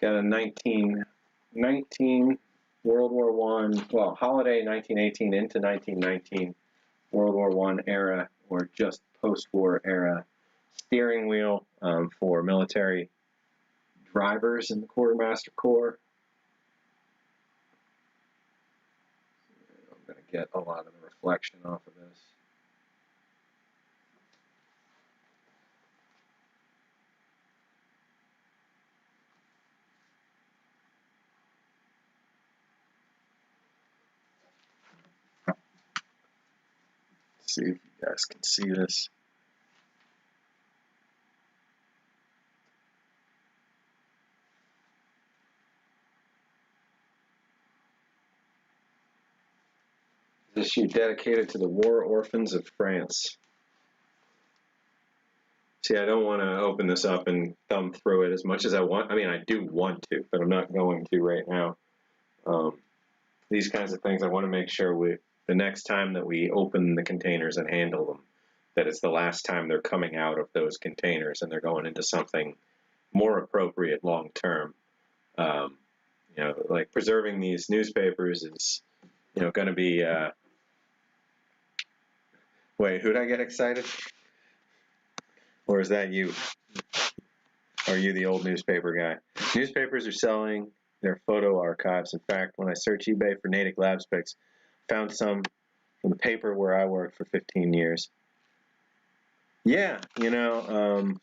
Got a 1919 World War I, well, holiday 1918 into 1919 World War I era, or just post-war era steering wheel for military drivers in the Quartermaster Corps. I'm going to get a lot of the reflection off of this. See if you guys can see this. This issue dedicated to the war orphans of France. See, I don't want to open this up and thumb through it as much as I want. I mean, I do want to, but I'm not going to right now. These kinds of things, I want to make sure the next time that we open the containers and handle them, that it's the last time they're coming out of those containers and they're going into something more appropriate long term. You know, like preserving these newspapers is, you know, going to be. Wait, who'd I get excited? Or is that you? Are you the old newspaper guy? Newspapers are selling their photo archives. In fact, when I searched eBay for Natick Labs pics, found some from the paper where I worked for 15 years. Yeah, you know,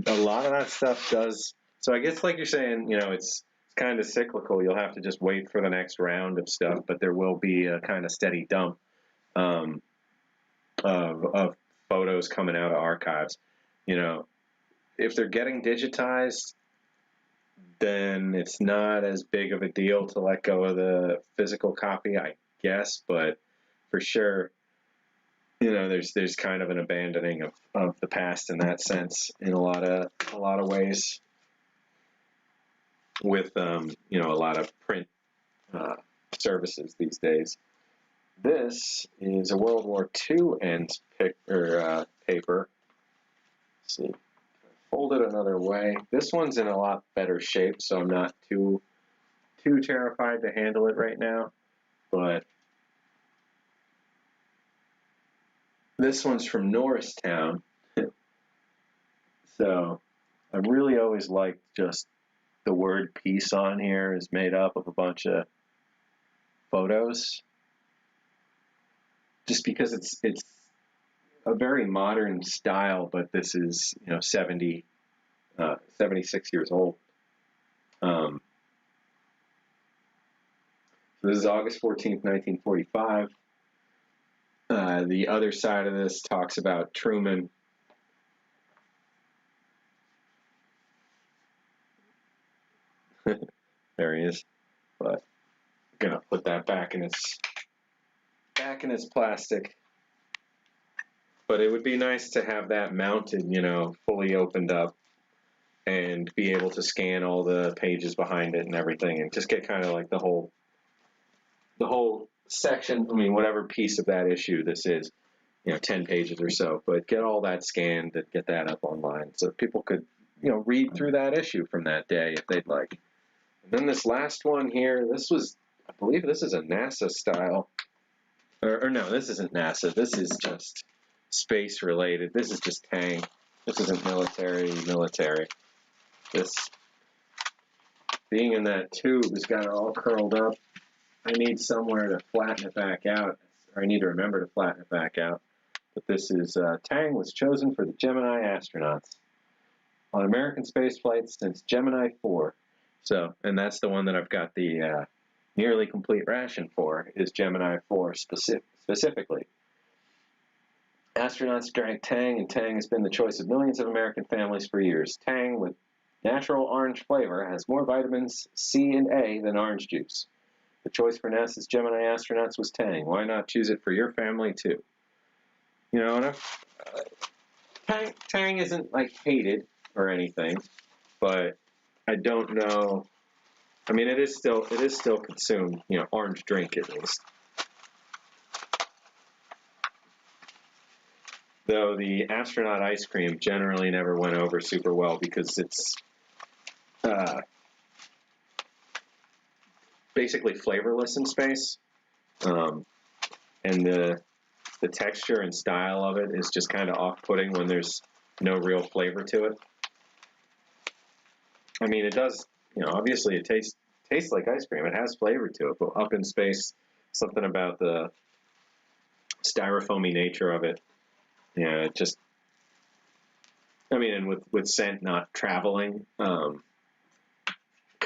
a lot of that stuff does. So I guess, like you're saying, you know, it's kind of cyclical. You'll have to just wait for the next round of stuff, but there will be a kind of steady dump of photos coming out of archives. You know, if they're getting digitized, then it's not as big of a deal to let go of the physical copy, I guess. But for sure, you know, there's kind of an abandoning of the past in that sense in a lot of ways. With you know, a lot of print services these days. This is a World War II end paper. Let's see. Fold it another way. This one's in a lot better shape, so I'm not too terrified to handle it right now. But this one's from Norristown. So I really always liked just the word peace on here is made up of a bunch of photos. Just because it's a very modern style, but this is, you know, 76 years old. So this is August 14th, 1945. The other side of this talks about Truman. There he is. But I'm gonna put that back in its plastic. But it would be nice to have that mounted, you know, fully opened up, and be able to scan all the pages behind it and everything, and just get kind of like the whole the whole section, I mean, whatever piece of that issue this is, 10 pages or so, but get all that scanned and get that up online so people could, read through that issue from that day if they'd like. And then this last one here, I believe this is a NASA style, or no, this isn't NASA, this is just space related. This is just Tang. This isn't military. This, being in that tube, has got it all curled up. I need somewhere to flatten it back out, or I need to remember to flatten it back out. But this is, Tang was chosen for the Gemini astronauts on American space flights since Gemini 4. So, and that's the one that I've got the nearly complete ration for, is Gemini 4 specifically. Astronauts drank Tang, and Tang has been the choice of millions of American families for years. Tang, with natural orange flavor, has more vitamins C and A than orange juice. The choice for NASA's Gemini astronauts was Tang. Why not choose it for your family, too? Tang isn't, like, hated or anything, but I don't know. I mean, it is still consumed, orange drink at least. Though the astronaut ice cream generally never went over super well because it's basically flavorless in space, and the texture and style of it is just kind of off-putting when there's no real flavor to it. I mean, it does, obviously it tastes like ice cream. It has flavor to it, but up in space, something about the styrofoamy nature of it, it just, I mean, and with scent not traveling, because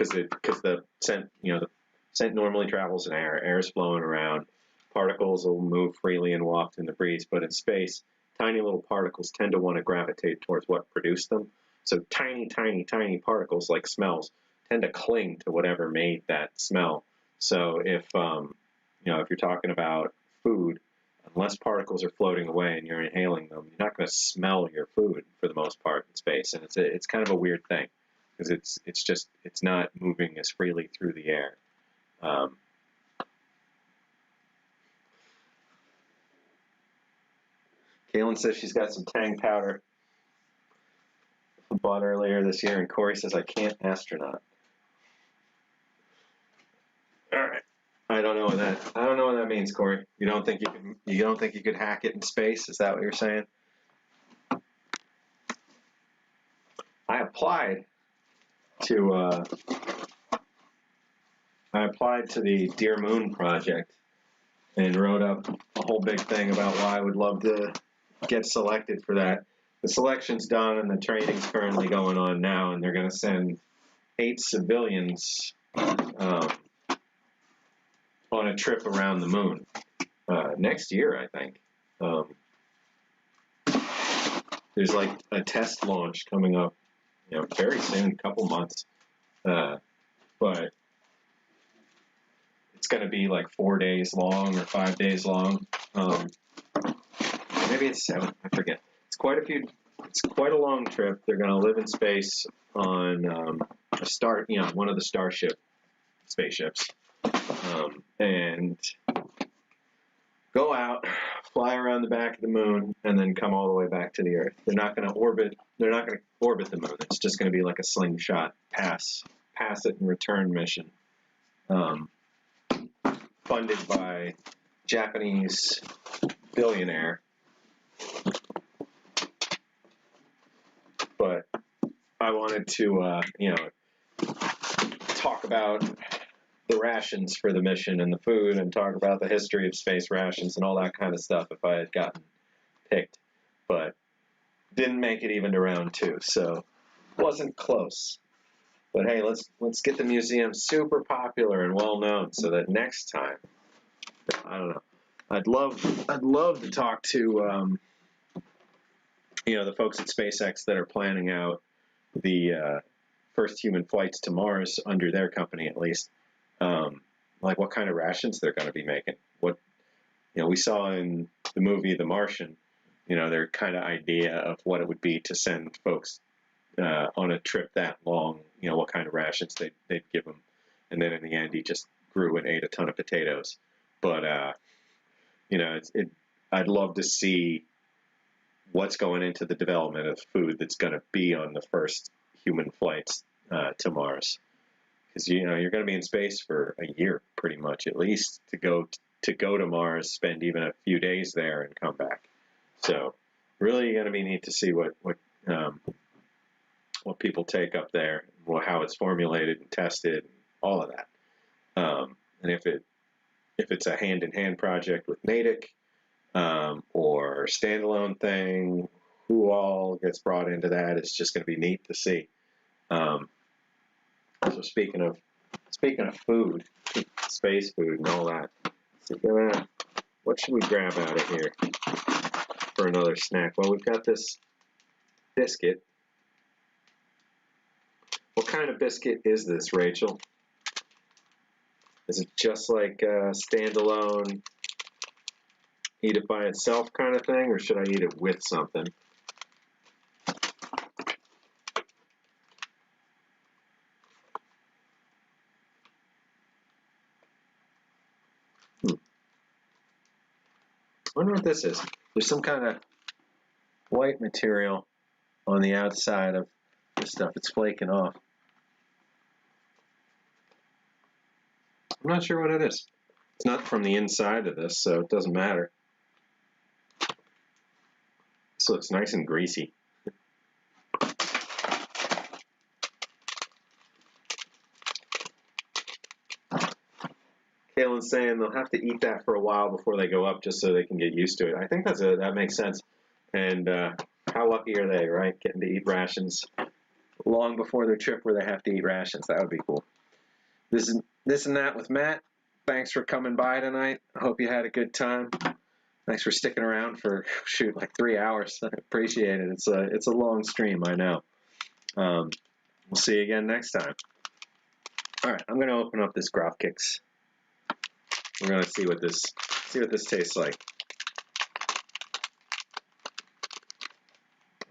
the scent, the scent normally travels in air. Air's flowing around. Particles will move freely and waft in the breeze, but in space, tiny little particles tend to want to gravitate towards what produced them. So tiny, tiny, tiny particles, like smells, tend to cling to whatever made that smell. So if you're talking about food, unless particles are floating away and you're inhaling them, you're not going to smell your food for the most part in space, and it's kind of a weird thing because it's not moving as freely through the air. Kaylin says she's got some Tang powder I bought earlier this year, and Corey says I can't astronaut. All right. I don't know what that means, Corey. You don't think you could hack it in space? Is that what you're saying? I applied to the Dear Moon project and wrote up a whole big thing about why I would love to get selected for that. The selection's done and the training's currently going on now, and they're going to send 8 civilians on a trip around the moon next year, I think. There's like a test launch coming up, very soon, a couple months, but it's going to be like 4 days long or 5 days long. Maybe it's 7. I forget. It's quite a long trip. They're going to live in space on one of the Starship spaceships, and go out, fly around the back of the moon, and then come all the way back to the Earth. They're not going to orbit the moon. It's just going to be like a slingshot pass it and return mission, funded by Japanese billionaire. But I wanted to, talk about the rations for the mission and the food, and talk about the history of space rations and all that kind of stuff if I had gotten picked. But didn't make it even to round 2, so wasn't close. But hey, let's get the museum super popular and well known so that next time, I don't know, I'd love to talk to the folks at SpaceX that are planning out the first human flights to Mars under their company, at least. Like what kind of rations they're going to be making. What we saw in the movie The Martian, their kind of idea of what it would be to send folks on a trip that long. What kind of rations they'd give them, and then in the end, he just grew and ate a ton of potatoes. But I'd love to see what's going into the development of food that's going to be on the first human flights to Mars, because you're going to be in space for a year, pretty much, at least, to go to Mars, spend even a few days there, and come back. So, really, going to be neat to see what people take up there, how it's formulated and tested, all of that, and if it's a hand-in-hand project with Natick, or standalone thing, who all gets brought into that, it's just going to be neat to see. So speaking of food, space food and all that, what should we grab out of here for another snack? Well, we've got this biscuit. What kind of biscuit is this, Rachel? Is it just like a standalone, eat it by itself kind of thing, or should I eat it with something? I wonder what this is. There's some kind of white material on the outside of this stuff. It's flaking off. I'm not sure what it is. It's not from the inside of this, so it doesn't matter. This looks nice and greasy. Kaylin's saying they'll have to eat that for a while before they go up, just so they can get used to it. I think that makes sense. And how lucky are they, right? Getting to eat rations long before their trip where they have to eat rations. That would be cool. This and that with Matt. Thanks for coming by tonight. I hope you had a good time. Thanks for sticking around for, like 3 hours. I appreciate it. It's a long stream, I know. We'll see you again next time. All right, I'm going to open up this Graf Kix. We're going to see what this tastes like.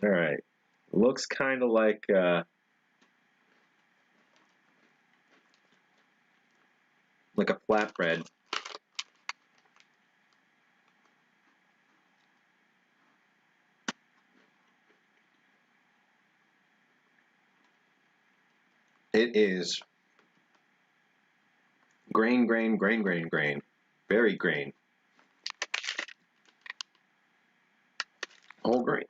All right. Looks kind of like a flatbread. It is grain. Very grain. Whole grain.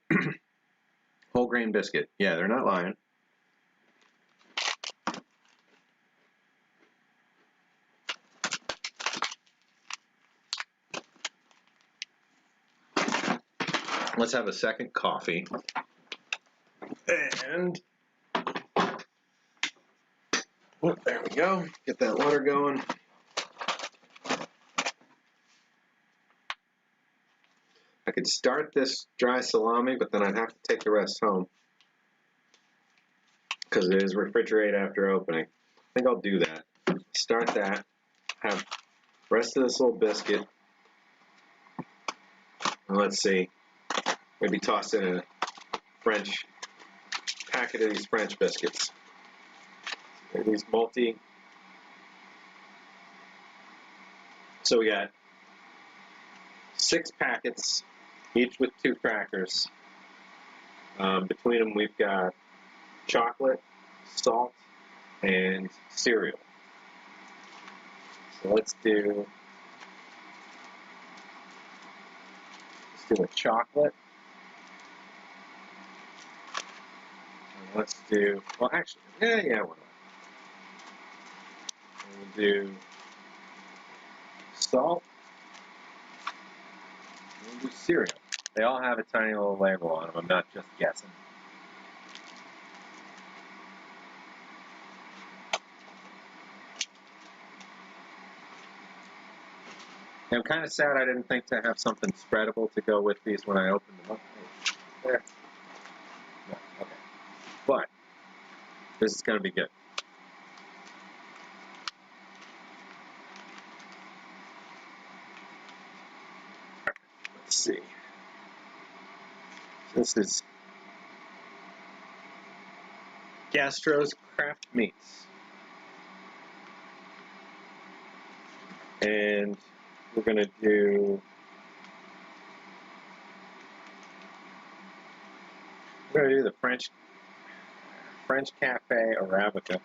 Whole grain biscuit. Yeah, they're not lying. Let's have a second coffee. And oh, there we go. Get that water going. I could start this dry salami, but then I'd have to take the rest home because it is refrigerated after opening. I think I'll do that. Start that. Have the rest of this little biscuit. And let's see. Maybe toss in a French packet of these French biscuits. These multi. So we got 6 packets, each with 2 crackers. Between them, we've got chocolate, salt, and cereal. So let's do a chocolate. And let's do, well, actually, yeah, why not? We'll do salt. And we'll do cereal. They all have a tiny little label on them. I'm not just guessing. I'm kind of sad I didn't think to have something spreadable to go with these when I opened them up. There. No, okay. But this is going to be good. Let's see. This is Gastro's Craft Meats. And we're going to do... We're going to do the French Cafe Arabica.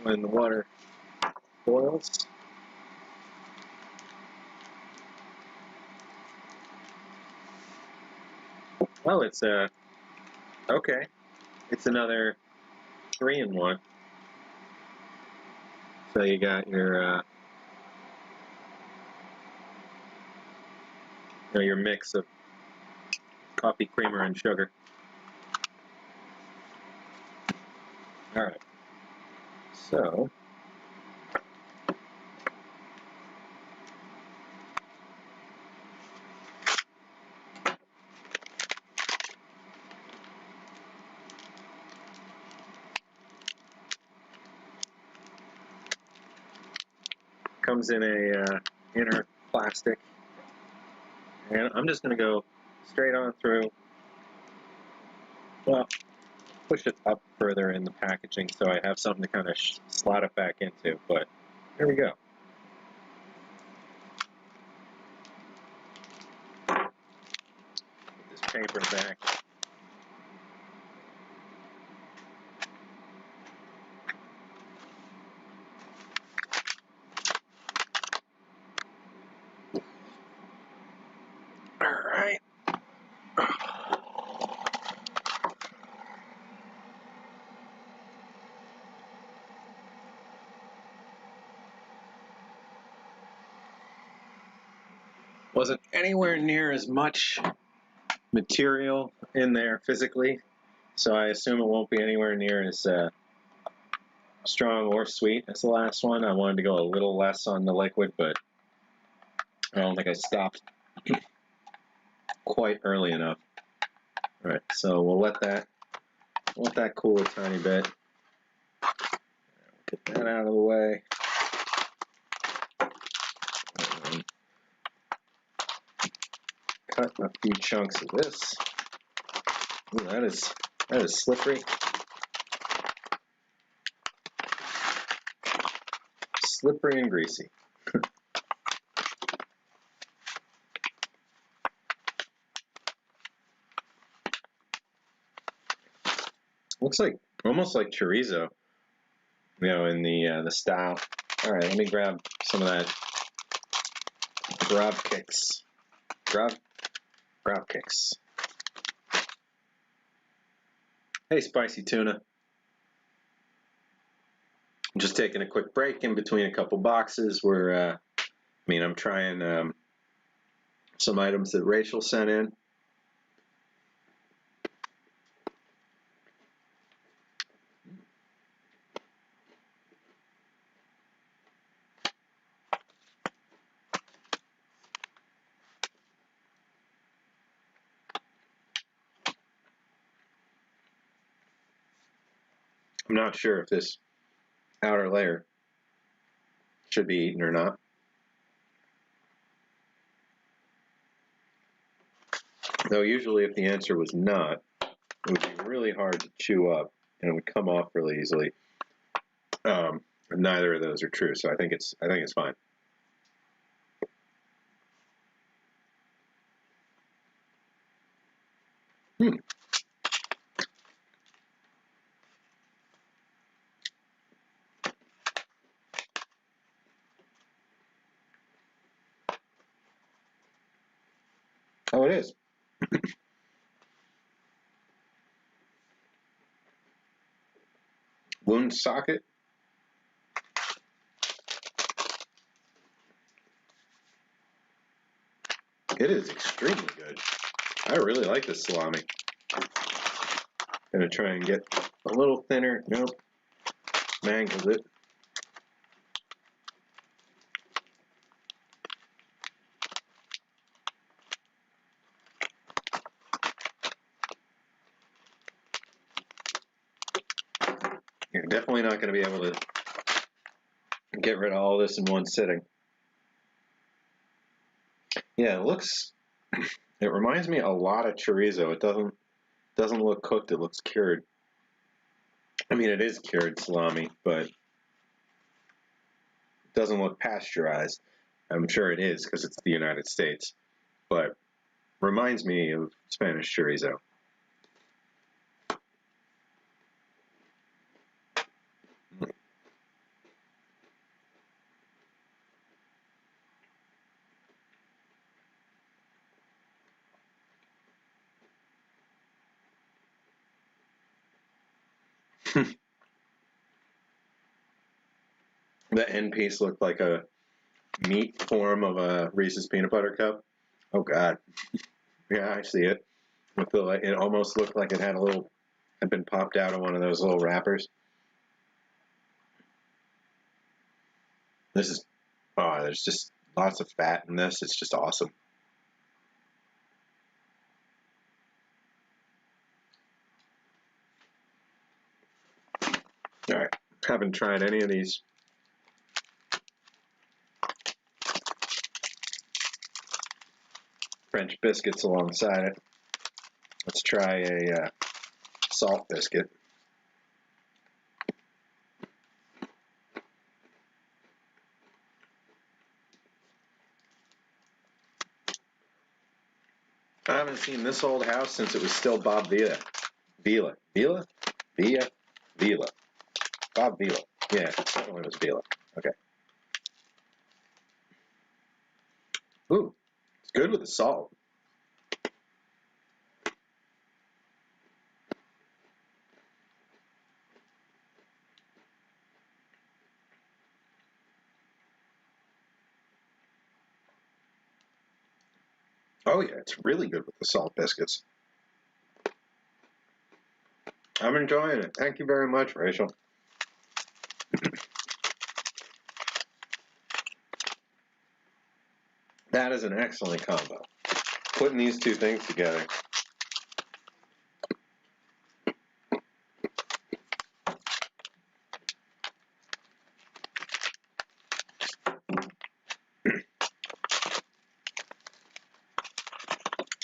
When the water boils. Oh, it's okay. It's another 3-in-1. So you got your mix of coffee creamer and sugar. All right. So comes in a inner plastic, and I'm just going to go straight on through. Well, push it up further in the packaging so I have something to kind of slot it back into, but there we go. Put this paper back. All right. Wasn't anywhere near as much material in there physically, so I assume it won't be anywhere near as strong or sweet as the last one. I wanted to go a little less on the liquid, but I don't think I stopped quite early enough. All right, so we'll let that cool a tiny bit. Get that out of the way. Cut a few chunks of this. Ooh, that is slippery. Slippery and greasy. Looks like almost like chorizo, in the style. All right, let me grab some of that Grav Kicks. Hey, spicy tuna. I'm just taking a quick break in between a couple boxes. I'm trying some items that Rachel sent in. I'm not sure if this outer layer should be eaten or not. Though usually if the answer was not, it would be really hard to chew up and it would come off really easily. Neither of those are true, so I think it's fine. Oh, it is. Wound socket. It is extremely good. I really like this salami. Gonna try and get a little thinner. Nope. Mangled it. You're definitely not going to be able to get rid of all this in one sitting. Yeah, it reminds me a lot of chorizo. It doesn't look cooked, it looks cured. I mean, it is cured salami, but it doesn't look pasteurized. I'm sure it is because it's the United States, but reminds me of Spanish chorizo. The end piece looked like a meat form of a Reese's peanut butter cup. Oh God, yeah, I see it. With the, it almost looked like it had been popped out of one of those little wrappers. This is, oh, there's just lots of fat in this. It's just awesome. All right, haven't tried any of these. French biscuits alongside it. Let's try a salt biscuit. I haven't seen this old house since it was still Bob Vila. Vila? Bob Vila. Yeah, definitely was Vila. Okay. Ooh, it's good with the salt. Oh yeah, it's really good with the salt biscuits. I'm enjoying it. Thank you very much, Rachel. That is an excellent combo. Putting these two things together.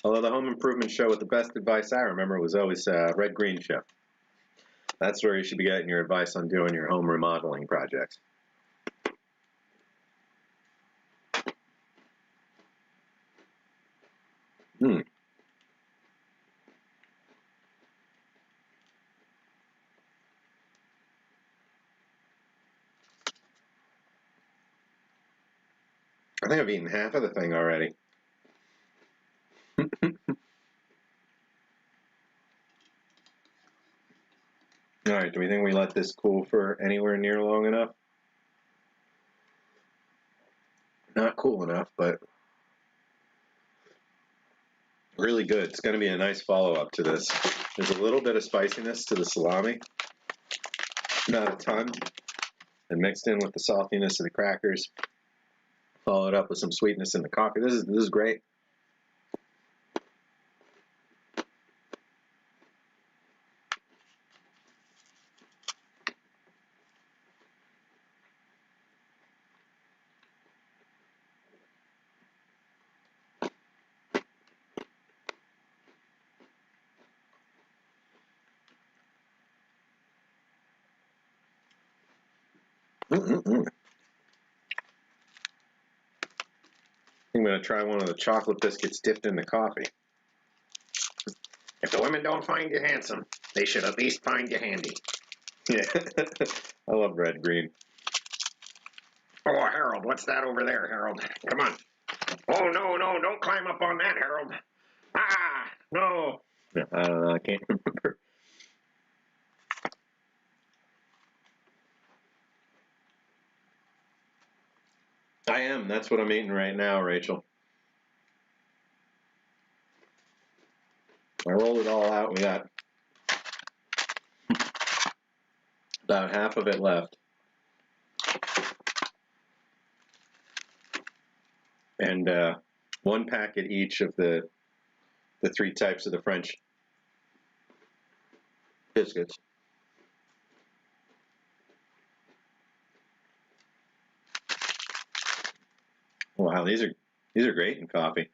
Although the home improvement show with the best advice I remember was always Red Green Show. That's where you should be getting your advice on doing your home remodeling projects. Hmm. I think I've eaten half of the thing already. All right, do we think we let this cool for anywhere near long enough? Not cool enough, but really good. It's going to be a nice follow-up to this. There's a little bit of spiciness to the salami, not a ton, and mixed in with the saltiness of the crackers, followed up with some sweetness in the coffee. This is great. Mm-mm-mm. I'm going to try one of the chocolate biscuits dipped in the coffee. If the women don't find you handsome, they should at least find you handy. Yeah, I love red green. Oh, Harold, what's that over there, Harold? Come on. Oh, no, don't climb up on that, Harold. Ah, no. I don't know, I can't remember. I am, that's what I'm eating right now, Rachel. I rolled it all out, we got about half of it left. And one packet each of the three types of the French biscuits. Wow, these are great in coffee.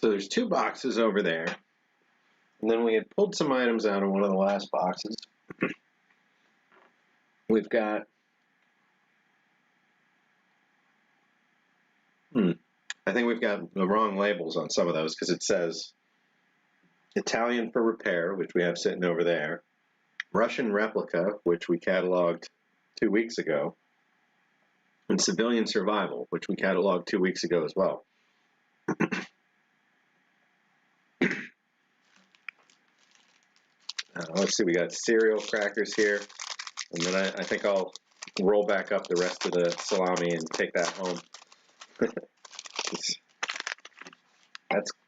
So there's 2 boxes over there. And then we had pulled some items out of one of the last boxes. We've got, I think we've got the wrong labels on some of those because it says Italian for repair, which we have sitting over there, Russian replica, which we cataloged 2 weeks ago, and civilian survival, which we cataloged 2 weeks ago as well. Let's see, we got cereal crackers here, and then I think I'll roll back up the rest of the salami and take that home.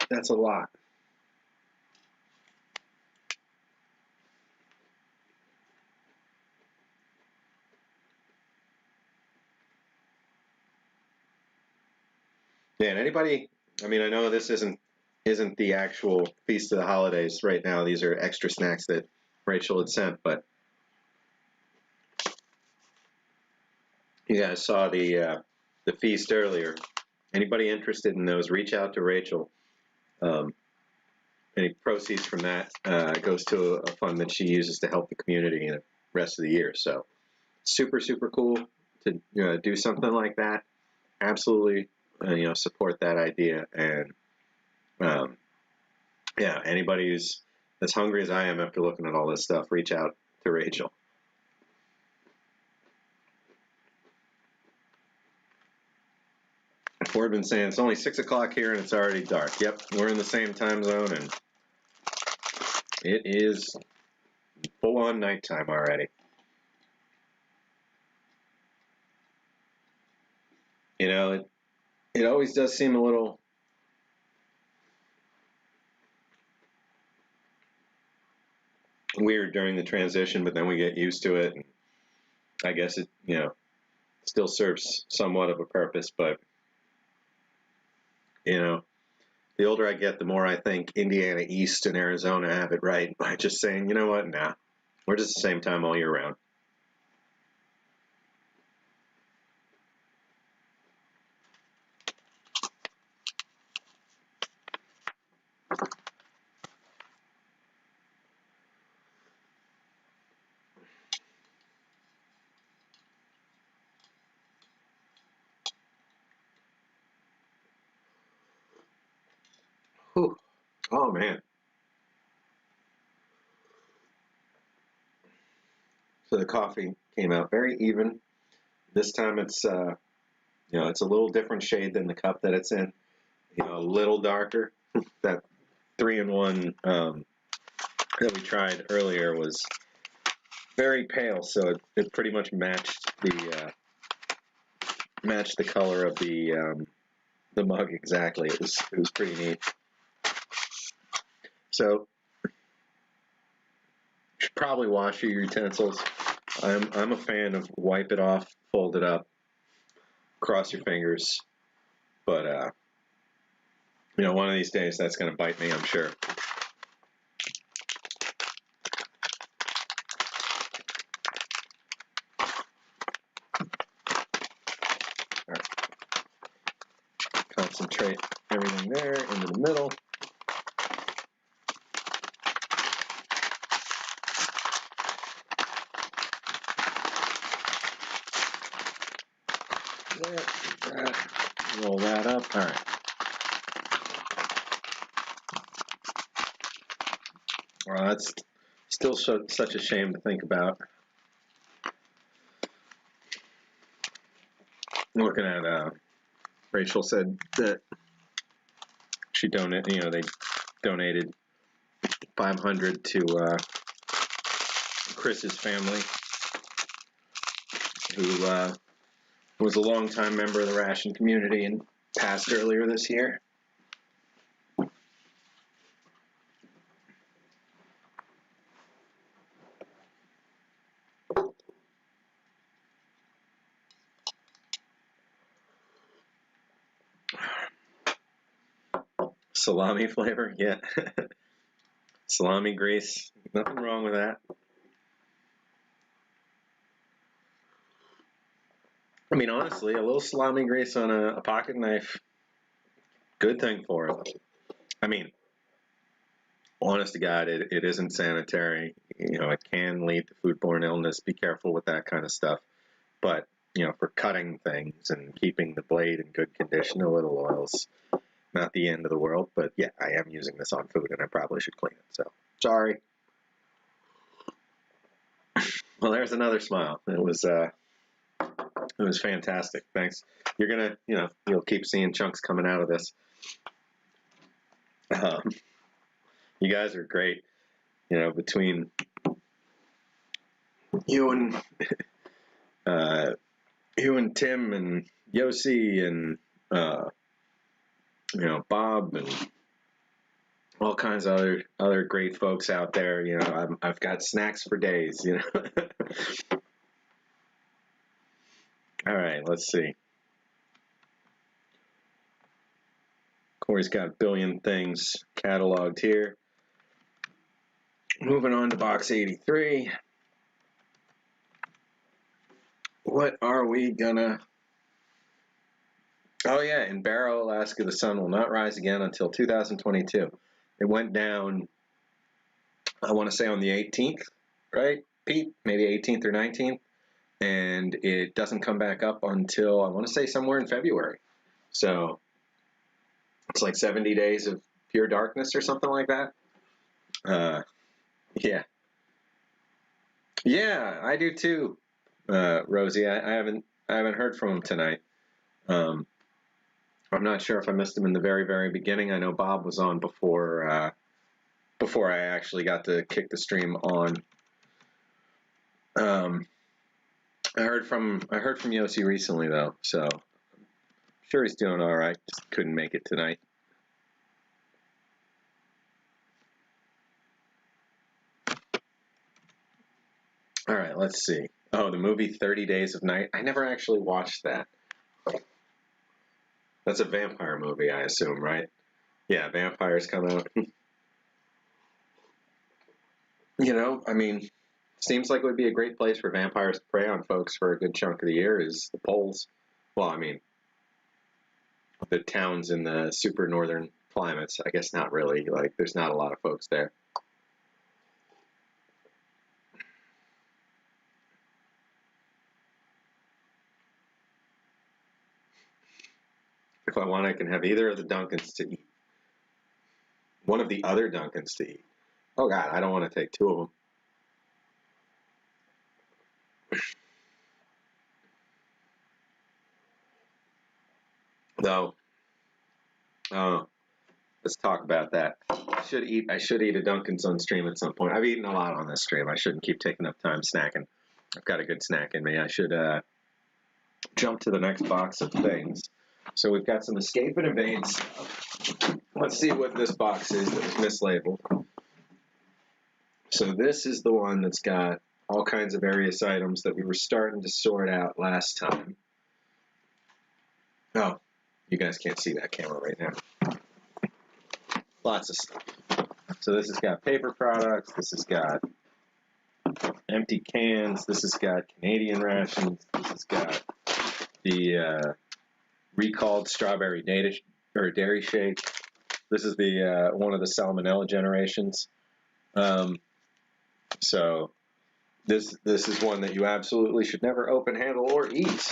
That's a lot. Yeah, and anybody, I mean, I know this isn't the actual Feast of the Holidays right now. These are extra snacks that Rachel had sent, but you guys saw the feast earlier. Anybody interested in those, reach out to Rachel. Any proceeds from that goes to a fund that she uses to help the community in the rest of the year. So super, super cool to do something like that. Absolutely, support that idea. And yeah, anybody who's as hungry as I am after looking at all this stuff, reach out to Rachel. Ford been saying it's only 6 o'clock here and it's already dark. Yep, we're in the same time zone and it is full-on nighttime already. You know, it always does seem a little weird during the transition, but then we get used to it. And I guess it, still serves somewhat of a purpose, but the older I get, the more I think Indiana East and Arizona have it right by just saying, you know what, nah, we're just the same time all year round. Whew. Oh, man. So the coffee came out very even. This time it's, it's a little different shade than the cup that it's in. A little darker. That 3-in-1 that we tried earlier was very pale, so it pretty much matched the color of the mug exactly. It was pretty neat. So you should probably wash your utensils. I'm a fan of wipe it off, fold it up, cross your fingers. But one of these days that's going to bite me, I'm sure. All right. Concentrate everything there into the middle. Roll that up. All right. Well, that's still such a shame to think about. Looking at, Rachel said that she donated, they donated $500 to Chris's family, who was a longtime member of the Ration community and passed earlier this year. Salami flavor, yeah. Salami grease, nothing wrong with that. I mean, honestly, a little salami grease on a pocket knife, good thing for it. I mean, honest to God, it isn't sanitary. You know, it can lead to foodborne illness. Be careful with that kind of stuff. But, you know, for cutting things and keeping the blade in good condition, a little oil's not the end of the world. But yeah, I am using this on food, and I probably should clean it. So sorry. Well, there's another smile. It was fantastic. Thanks. You're gonna, you know, you'll keep seeing chunks coming out of this. You guys are great. You know, between you and you and Tim and Yossi and you know, Bob and all kinds of other great folks out there. You know, I've got snacks for days. You know. All right, let's see. Corey's got a billion things cataloged here. Moving on to box 83. What are we gonna... Oh yeah, in Barrow, Alaska, the sun will not rise again until 2022. It went down, I want to say on the 18th, right, Pete? Maybe 18th or 19th. And it doesn't come back up until, I want to say, somewhere in February. So it's like 70 days of pure darkness or something like that. Yeah. Yeah, I do too, Rosie. I haven't heard from him tonight. I'm not sure if I missed him in the very, very beginning. I know Bob was on before I actually got to kick the stream on. I heard from Yossi recently though, so I'm sure he's doing all right. Just couldn't make it tonight. All right, let's see. Oh, the movie 30 Days of Night. I never actually watched that. That's a vampire movie, I assume, right? Yeah, vampires come out. You know, I mean, seems like it would be a great place for vampires to prey on folks for a good chunk of the year is the poles. Well, I mean, the towns in the super northern climates, I guess not really. Like, there's not a lot of folks there. If I want, I can have either of the Duncans to eat. One of the other Duncans to eat. Oh, God, I don't want to take two of them. Though, let's talk about that. I should eat a Dunkin's on stream at some point. I've eaten a lot on this stream. I shouldn't keep taking up time snacking. I've got a good snack in me. I should jump to the next box of things. So we've got some escape and evade stuff. Let's see what this box is that was mislabeled. So this is the one that's got all kinds of various items that we were starting to sort out last time. Oh, you guys can't see that camera right now. Lots of stuff. So this has got paper products. This has got empty cans. This has got Canadian rations. This has got the recalled strawberry dairy shake. This is the one of the salmonella generations. So this is one that you absolutely should never open, handle, or eat.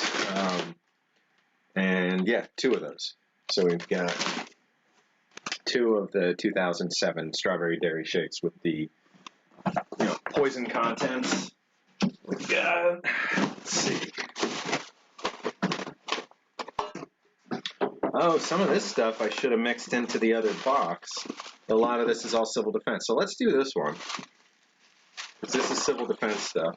And yeah, two of those. So we've got two of the 2007 strawberry dairy shakes with the poison contents. We've got, let's see. Oh, some of this stuff I should have mixed into the other box. A lot of this is all civil defense. So let's do this one. This is civil defense stuff.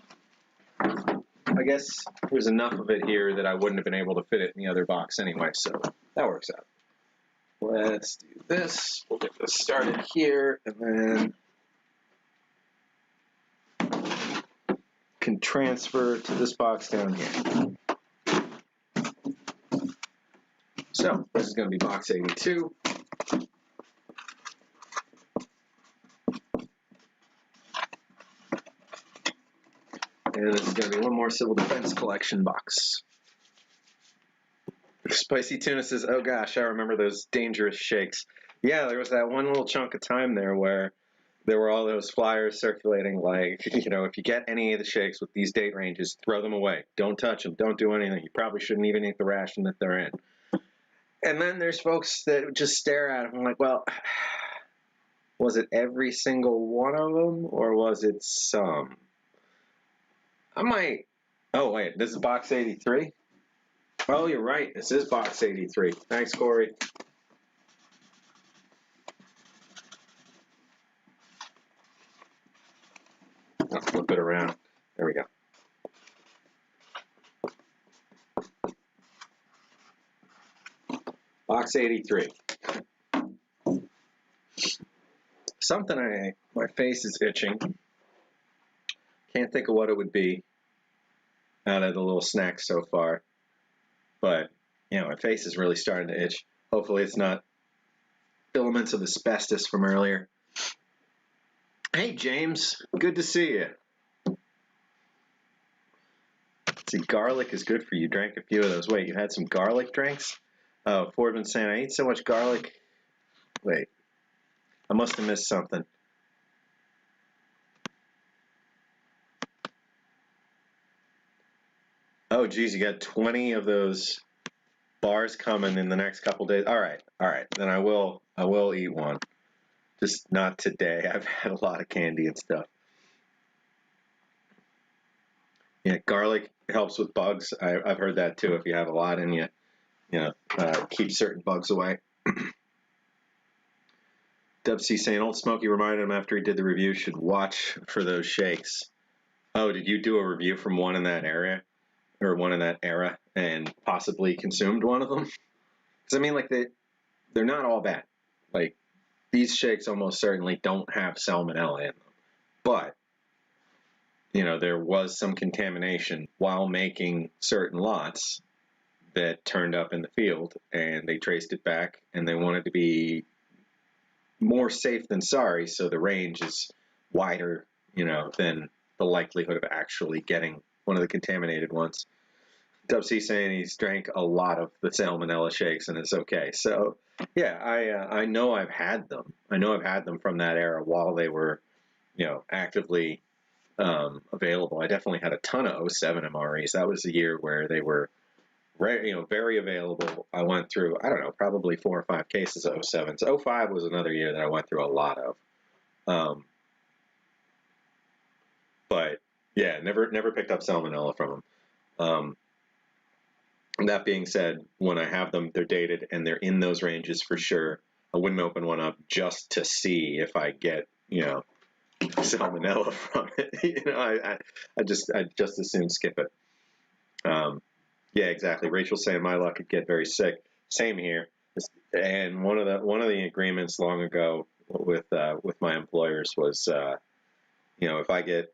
I guess there's enough of it here that I wouldn't have been able to fit it in the other box anyway, so that works out. Let's do this. We'll get this started here, and then can transfer to this box down here. So this is going to be box 82. And this is going to be one more civil defense collection box. Spicy Tuna says, oh gosh, I remember those dangerous shakes. Yeah, there was that one little chunk of time there where there were all those flyers circulating like, if you get any of the shakes with these date ranges, throw them away. Don't touch them. Don't do anything. You probably shouldn't even eat the ration that they're in. And then there's folks that just stare at them like, well, was it every single one of them or was it some? I might. Oh, wait, this is box 83? Oh, you're right. This is box 83. Thanks, Corey. I'll flip it around. There we go. Box 83. Something my face is itching. Can't think of what it would be out of the little snacks so far. But, my face is really starting to itch. Hopefully it's not filaments of asbestos from earlier. Hey, James. Good to see you. See, garlic is good for you. Drank a few of those. Wait, you had some garlic drinks? Oh, Ford been saying, I eat so much garlic. Wait, I must have missed something. Oh, geez, you got 20 of those bars coming in the next couple days. All right. Then I will eat one. Just not today. I've had a lot of candy and stuff. Yeah, garlic helps with bugs. I've heard that too. If you have a lot in you, keep certain bugs away. Dub C saying Old Smokey reminded him after he did the review should watch for those shakes. Oh, did you do a review from one in that area? Or one in that era and possibly consumed one of them? Because, I mean, like, they're not all bad. Like, these shakes almost certainly don't have salmonella in them. But, there was some contamination while making certain lots that turned up in the field, and they traced it back, and they wanted to be more safe than sorry, so the range is wider, than the likelihood of actually getting one of the contaminated ones. Dub C saying he's drank a lot of the salmonella shakes and it's okay. So, yeah, I know I've had them. I know I've had them from that era while they were, actively available. I definitely had a ton of 07 MREs. That was the year where they were, very available. I went through, I don't know, probably 4 or 5 cases of 07s. 05 was another year that I went through a lot of. But yeah, never picked up salmonella from them. That being said, when I have them, they're dated and they're in those ranges for sure. I wouldn't open one up just to see if I get, salmonella from it. I just as soon skip it. Yeah, exactly. Rachel's saying my luck could get very sick. Same here. And one of the agreements long ago with my employers was, if I get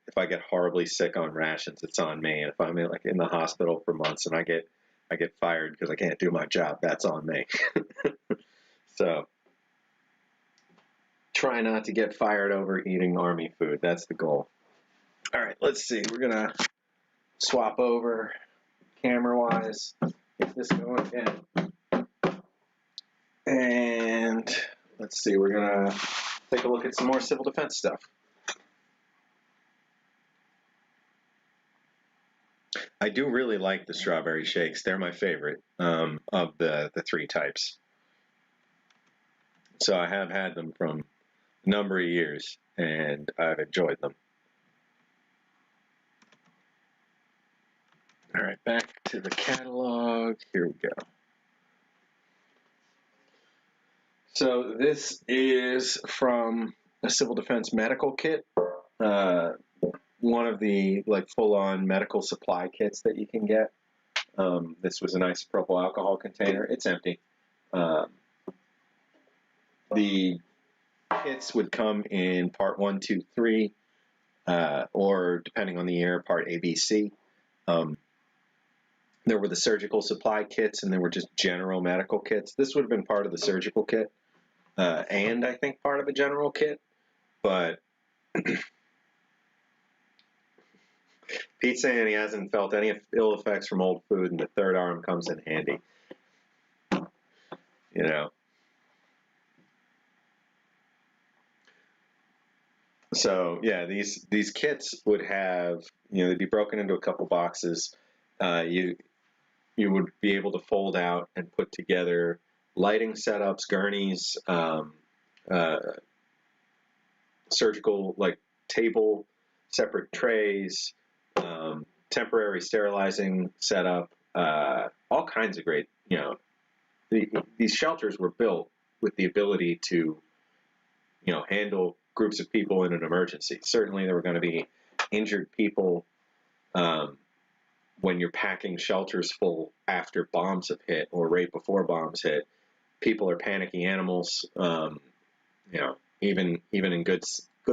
horribly sick on rations, it's on me. And if I'm in the hospital for months and I get fired because I can't do my job, that's on me. So try not to get fired over eating Army food. That's the goal. All right, let's see. We're going to swap over camera-wise. Get this going again. And let's see. We're going to take a look at some more civil defense stuff. I do really like the strawberry shakes. They're my favorite of the 3 types. So I have had them from a number of years, and I've enjoyed them. All right, back to the catalog. Here we go. So this is from a civil defense medical kit. One of the full-on medical supply kits that you can get. This was an isopropyl alcohol container. It's empty. The kits would come in part 1, 2, 3, or depending on the year, part A, B, C. There were the surgical supply kits, and there were just general medical kits. This would have been part of the surgical kit, and I think part of a general kit. But Pete's saying he hasn't felt any ill effects from old food, and the third arm comes in handy. So yeah, these kits would have, they'd be broken into a couple boxes. You would be able to fold out and put together lighting setups, gurneys, uh, surgical like table, separate trays, temporary sterilizing setup, all kinds of great. These shelters were built with the ability to handle groups of people in an emergency. Certainly, there were going to be injured people when you're packing shelters full after bombs have hit or right before bombs hit. People are panicky animals. Even in good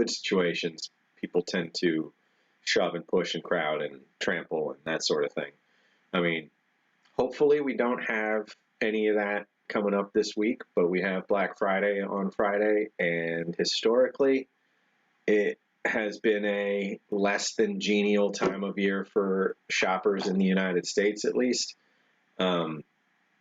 situations, people tend to shove and push and crowd and trample and that sort of thing. I mean, hopefully we don't have any of that coming up this week, but we have Black Friday on Friday, and historically, it has been a less than genial time of year for shoppers in the United States, at least.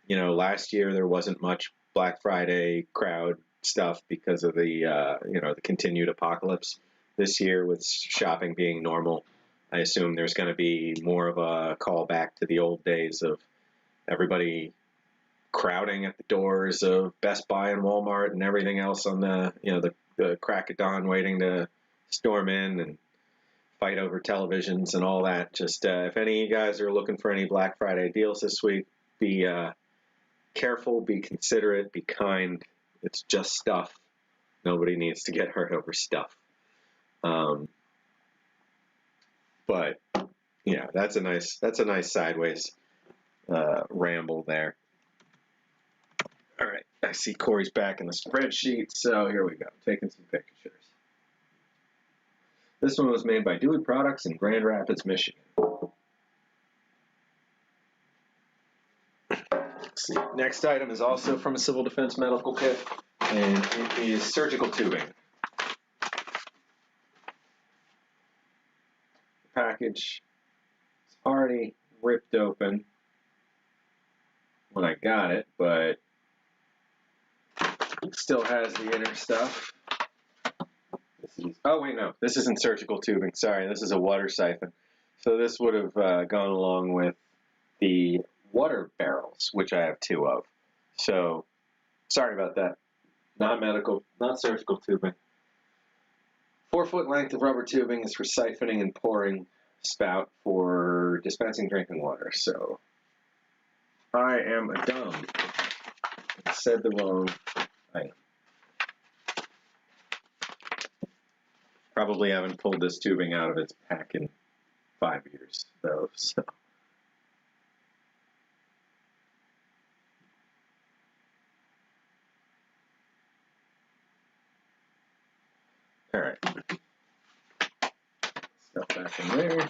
Last year there wasn't much Black Friday crowd stuff because of the continued apocalypse. This year, with shopping being normal, I assume there's going to be more of a call back to the old days of everybody crowding at the doors of Best Buy and Walmart and everything else on the crack of dawn, waiting to storm in and fight over televisions and all that. Just if any of you guys are looking for any Black Friday deals this week, be careful, be considerate, be kind. It's just stuff. Nobody needs to get hurt over stuff. But yeah, that's a nice sideways ramble there. All right, I see Corey's back in the spreadsheet, so here we go, taking some pictures. This one was made by Dewey Products in Grand Rapids, Michigan. Let's see. Next item is also from a civil defense medical kit, and it is surgical tubing. The package is already ripped open when I got it, but it still has the inner stuff. Oh wait, no, this isn't surgical tubing. Sorry, this is a water siphon. So this would have gone along with the water barrels, which I have 2 of. So sorry about that. Not medical, not surgical tubing. 4-foot length of rubber tubing is for siphoning and pouring, spout for dispensing drinking water. So I am a dumb. I said the wrong item. Probably haven't pulled this tubing out of its pack in 5 years, though. So. All right. Stuff back in there.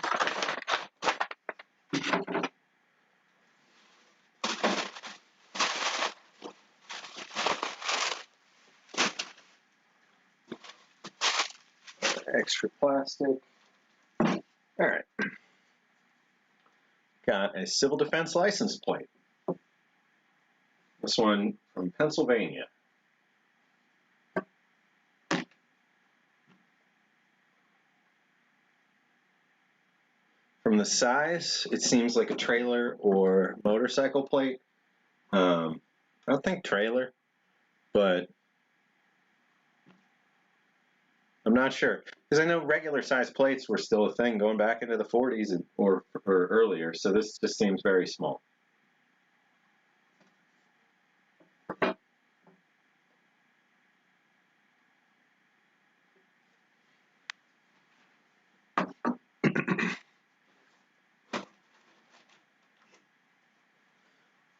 Extra plastic. All right. Got a civil defense license plate. This one from Pennsylvania. From the size, it seems like a trailer or motorcycle plate. I don't think trailer, but I'm not sure. Because I know regular size plates were still a thing going back into the 40s or earlier, so this just seems very small.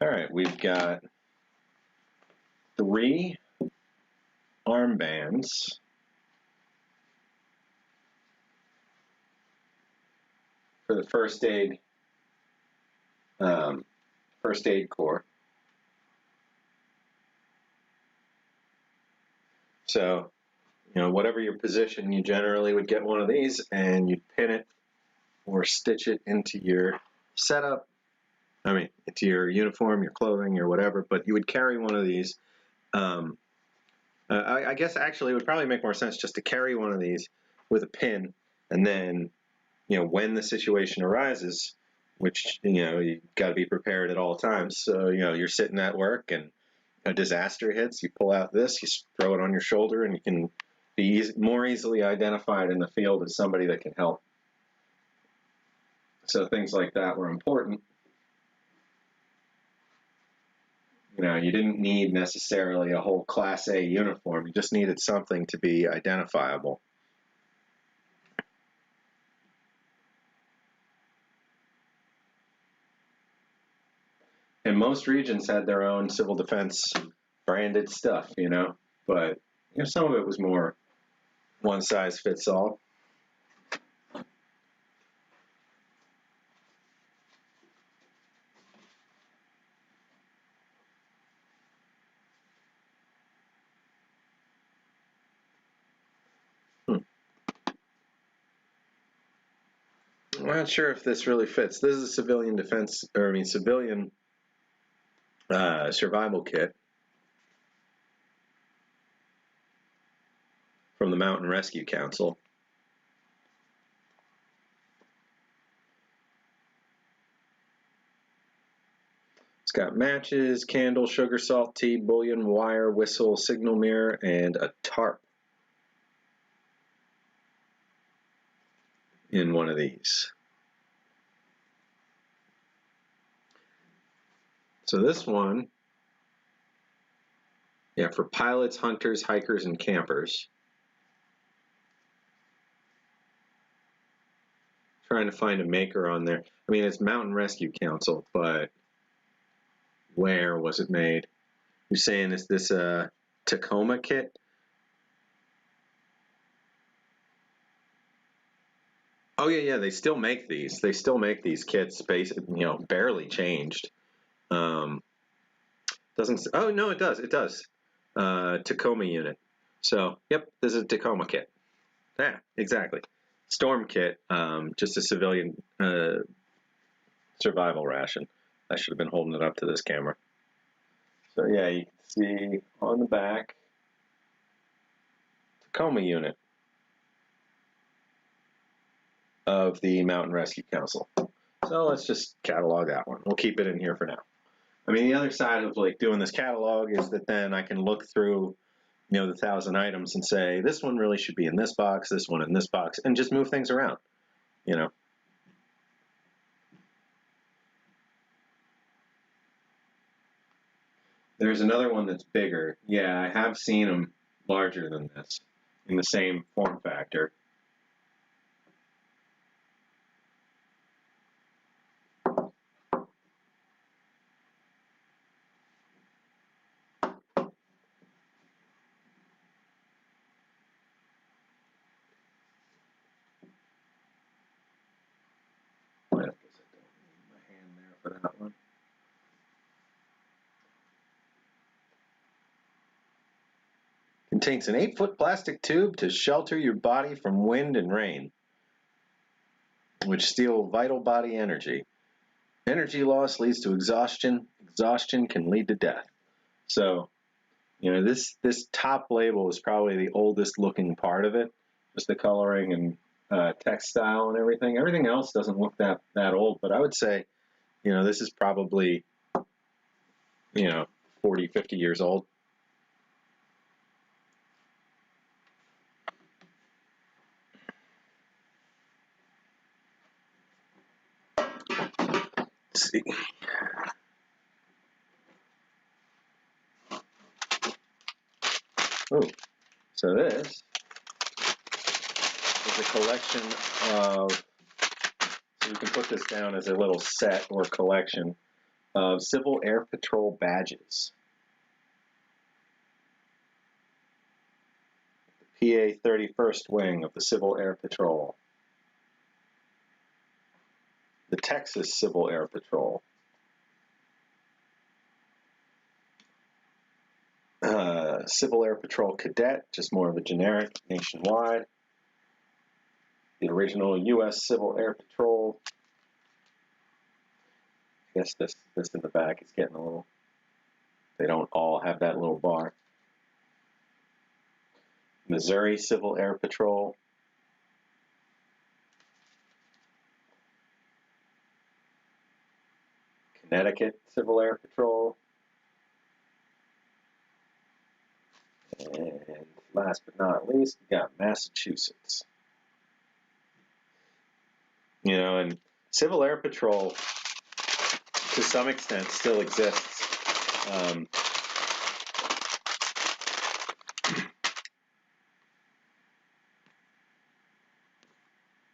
All right, we've got 3 armbands. For the first aid core. So, whatever your position, you generally would get one of these, and you'd pin it or stitch it into your setup. I mean, into your uniform, your clothing, or whatever. But you would carry one of these. I guess actually it would probably make more sense just to carry one of these with a pin, and then, when the situation arises, which, you got to be prepared at all times. So, you're sitting at work and a disaster hits, you pull out this, you throw it on your shoulder, and you can be more easily identified in the field as somebody that can help. So things like that were important. You didn't need necessarily a whole Class A uniform. You just needed something to be identifiable. And most regions had their own civil defense branded stuff, but some of it was more one size fits all. I'm not sure if this really fits. This is a civilian defense, civilian survival kit from the Mountain Rescue Council. It's got matches, candle, sugar, salt, tea, bullion, wire, whistle, signal mirror, and a tarp in one of these. So this one, for pilots, hunters, hikers, and campers. Trying to find a maker on there. It's Mountain Rescue Council, but where was it made? You're saying is this a Tacoma kit? Oh yeah, they still make these. They still make these kits, barely changed. Doesn't. Oh no, it does. It does. Tacoma unit. So yep, this is a Tacoma kit. Yeah, exactly. Storm kit. Just a civilian survival ration. I should have been holding it up to this camera. So yeah, you can see on the back, Tacoma unit of the Mountain Rescue Council. So let's just catalog that one. We'll keep it in here for now. The other side of doing this catalog is that then I can look through, the 1,000 items and say, this one really should be in this box, this one in this box, and just move things around, There's another one that's bigger. Yeah, I have seen them larger than this in the same form factor. I guess I don't need my hand there for that one. Contains an 8-foot plastic tube to shelter your body from wind and rain, which steal vital body energy. Energy loss leads to exhaustion. Exhaustion can lead to death. So, this top label is probably the oldest looking part of it, just the coloring and textile and everything. Everything else doesn't look that old, but I would say, this is probably, 40, 50 years old. Let's see. Oh, so this is a collection of, so we can put this down as a little set or collection of Civil Air Patrol badges. The PA 31st Wing of the Civil Air Patrol. The Texas Civil Air Patrol. Civil Air Patrol Cadet, just more of a generic, nationwide. The original U.S. Civil Air Patrol. I guess this in the back is getting a little, they don't all have that little bar. Missouri Civil Air Patrol. Connecticut Civil Air Patrol. And last but not least, we got Massachusetts. You know, and Civil Air Patrol, to some extent, still exists.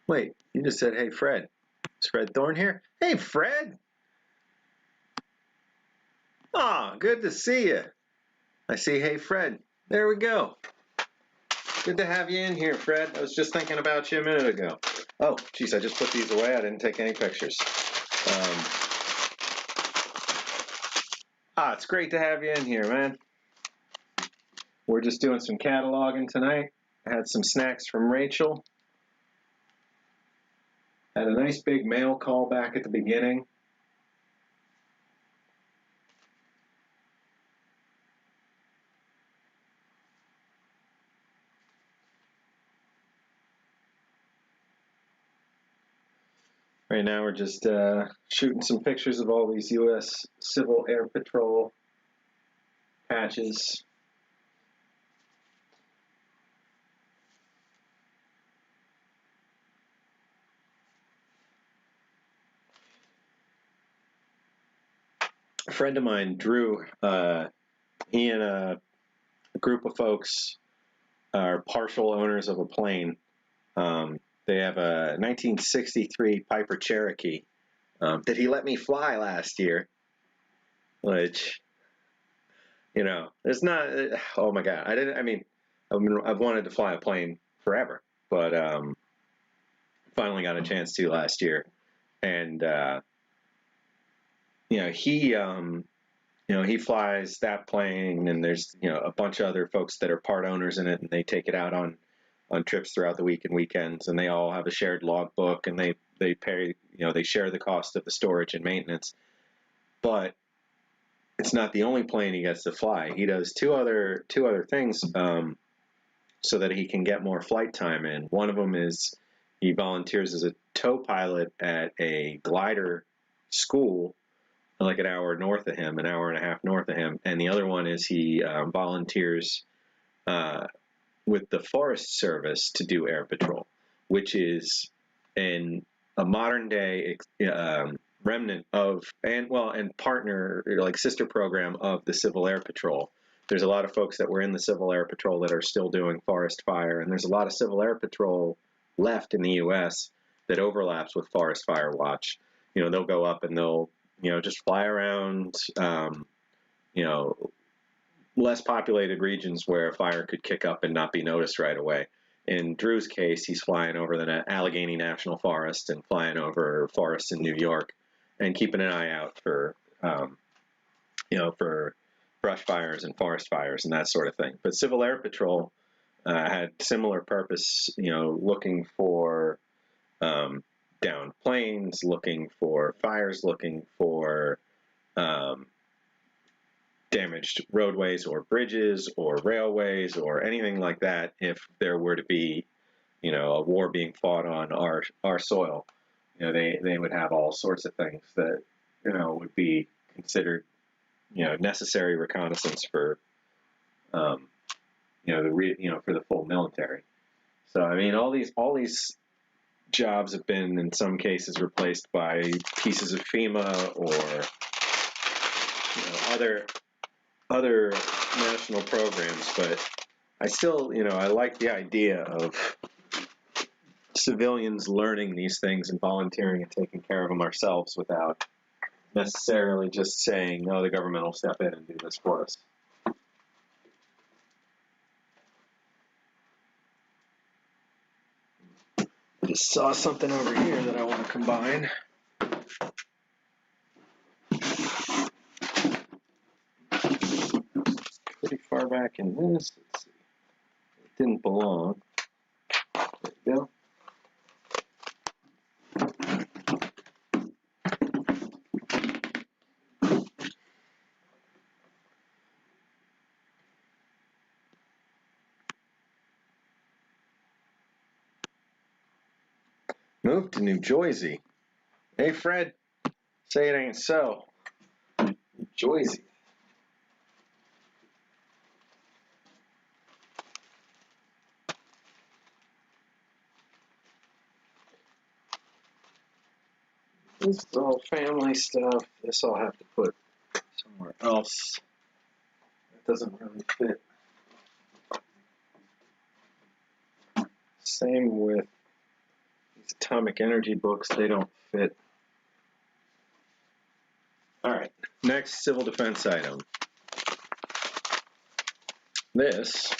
Wait, you just said, hey, Fred. Is Fred Thorne here? Hey, Fred! Ah, good to see you. I see, hey, Fred. There we go. Good to have you in here, Fred. I was just thinking about you a minute ago. Oh, geez, I just put these away. I didn't take any pictures. It's great to have you in here, man. We're just doing some cataloging tonight. I had some snacks from Rachel. Had a nice big mail call back at the beginning. Right now we're just shooting some pictures of all these U.S. Civil Air Patrol patches. A friend of mine, Drew, he and a group of folks are partial owners of a plane. They have a 1963 Piper Cherokee that he let me fly last year, which, you know, it's not, oh my God. I've wanted to fly a plane forever, but finally got a chance to last year. And, he flies that plane, and there's, a bunch of other folks that are part owners in it, and they take it out on trips throughout the week and weekends, and they all have a shared logbook, and they pay, they share the cost of the storage and maintenance. But it's not the only plane he gets to fly. He does two other things so that he can get more flight time in. One of them is he volunteers as a tow pilot at a glider school, like an hour north of him, an hour and a half north of him. And the other one is he volunteers with the Forest Service to do air patrol, which is a modern day remnant of, and partner, like sister program of the Civil Air Patrol. There's a lot of folks that were in the Civil Air Patrol that are still doing forest fire, and there's a lot of Civil Air Patrol left in the U.S. that overlaps with Forest Fire Watch. They'll go up and they'll, just fly around, less populated regions where a fire could kick up and not be noticed right away. In Drew's case, he's flying over the Allegheny National Forest and flying over forests in New York and keeping an eye out for, for brush fires and forest fires and that sort of thing. But Civil Air Patrol had similar purpose, looking for downed planes, looking for fires, looking for damaged roadways or bridges or railways or anything like that. If there were to be, a war being fought on our soil, they would have all sorts of things that, would be considered, necessary reconnaissance for, for the full military. So, all these jobs have been, in some cases, replaced by pieces of FEMA or other national programs, but I still, I like the idea of civilians learning these things and volunteering and taking care of them ourselves without necessarily just saying, no, the government will step in and do this for us. I just saw something over here that I want to combine. Pretty far back in this. Let's see. It didn't belong. There we go. Moved to New Jersey. Hey, Fred. Say it ain't so. Joyzy. This is all family stuff. This I'll have to put somewhere else. That doesn't really fit. Same with these atomic energy books. They don't fit. All right, next civil defense item. This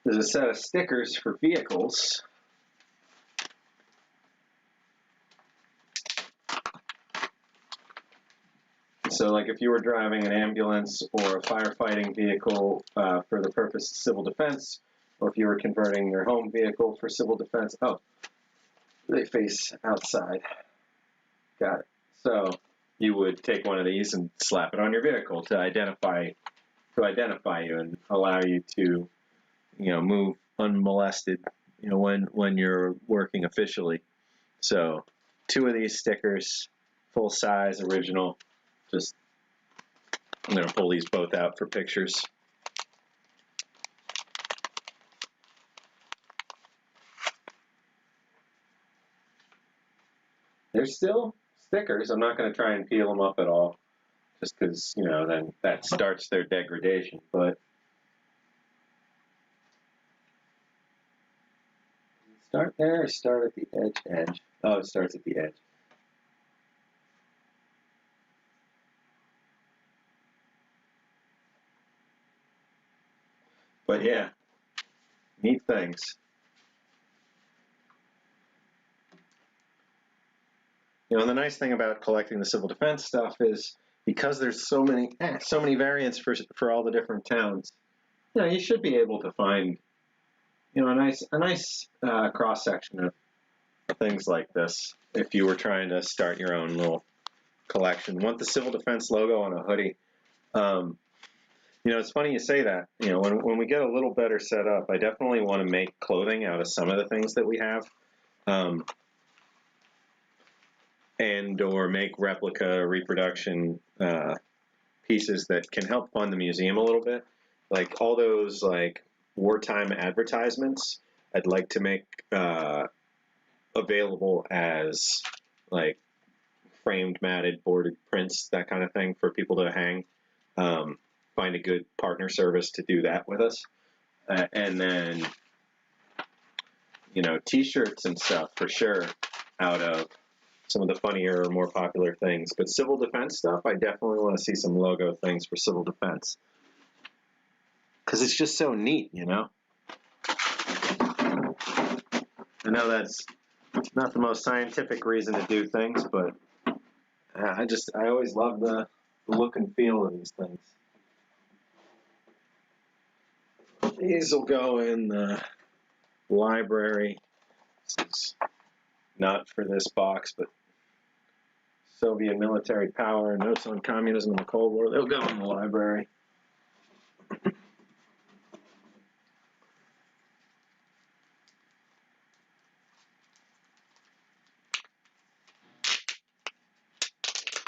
is a set of stickers for vehicles. So like if you were driving an ambulance or a firefighting vehicle for the purpose of civil defense, or if you were converting your home vehicle for civil defense, oh, they face outside. Got it. So you would take one of these and slap it on your vehicle to identify you and allow you to, move unmolested, when you're working officially. So 2 of these stickers, full size, original. Just, I'm going to pull these both out for pictures. They're still stickers. I'm not going to try and peel them up at all, just because, then that starts their degradation. But start there or start at the edge? Oh, it starts at the edge. But yeah, neat things. And the nice thing about collecting the civil defense stuff is because there's so many variants for all the different towns. You should be able to find, a nice cross section of things like this if you were trying to start your own little collection. Want the civil defense logo on a hoodie? It's funny you say that. When we get a little better set up, I definitely want to make clothing out of some of the things that we have. And or make replica reproduction pieces that can help fund the museum a little bit. Like all those like wartime advertisements, I'd like to make available as like framed, matted, boarded prints, that kind of thing for people to hang. Find a good partner service to do that with us. And then, t-shirts and stuff for sure out of some of the funnier or more popular things. But civil defense stuff, I definitely want to see some logo things for civil defense. Because it's just so neat, I know that's not the most scientific reason to do things, but I always love the look and feel of these things. These will go in the library. This is not for this box, but Soviet military power, notes on communism and the Cold War, they'll go in the library.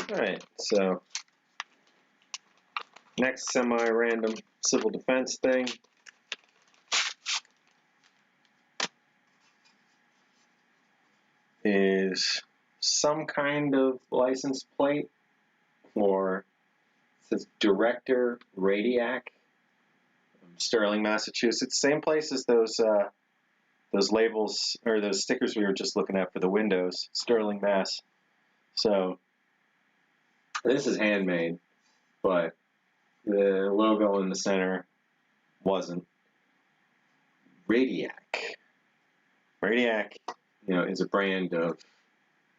All right, so next semi-random civil defense thing. Is some kind of license plate, or it says Director Radiac, Sterling, Massachusetts. Same place as those labels or those stickers we were just looking at for the windows, Sterling, Mass. So this is handmade, but the logo in the center wasn't. Radiac. Radiac, is a brand of,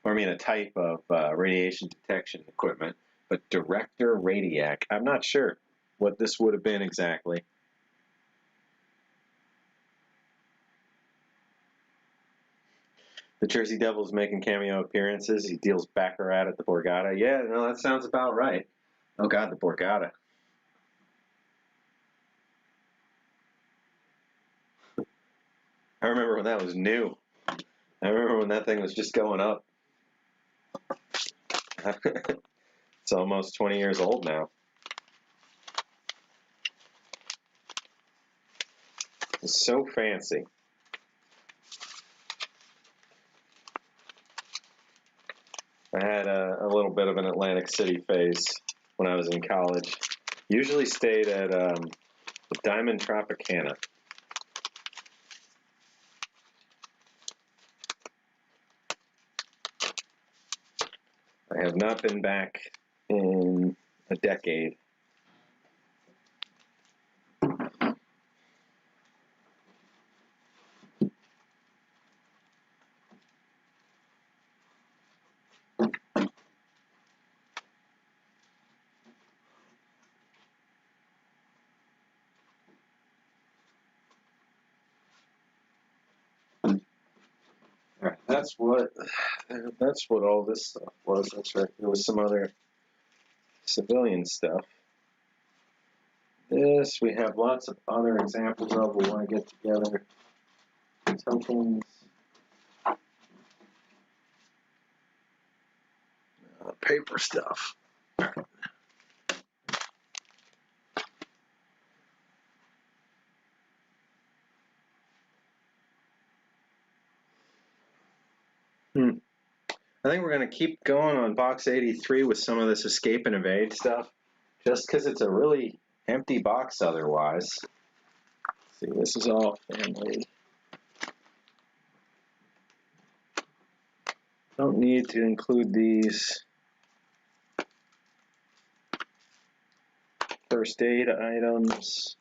a type of radiation detection equipment. But Director Radiac, I'm not sure what this would have been exactly. The Jersey Devil's making cameo appearances. He deals baccarat at the Borgata. Yeah, no, that sounds about right. Oh God, the Borgata. I remember when that was new. I remember when that thing was just going up. It's almost 20 years old now. It's so fancy. I had a little bit of an Atlantic City phase when I was in college. Usually stayed at the Diamond Tropicana. I have not been back in a decade. That's what all this stuff was. That's right. There was some other civilian stuff. This we have lots of other examples of. We want to get together. Tokens. Paper stuff. I think we're going to keep going on box 83 with some of this escape and evade stuff, just because it's a really empty box otherwise. See, this is all family. Don't need to include these first aid items.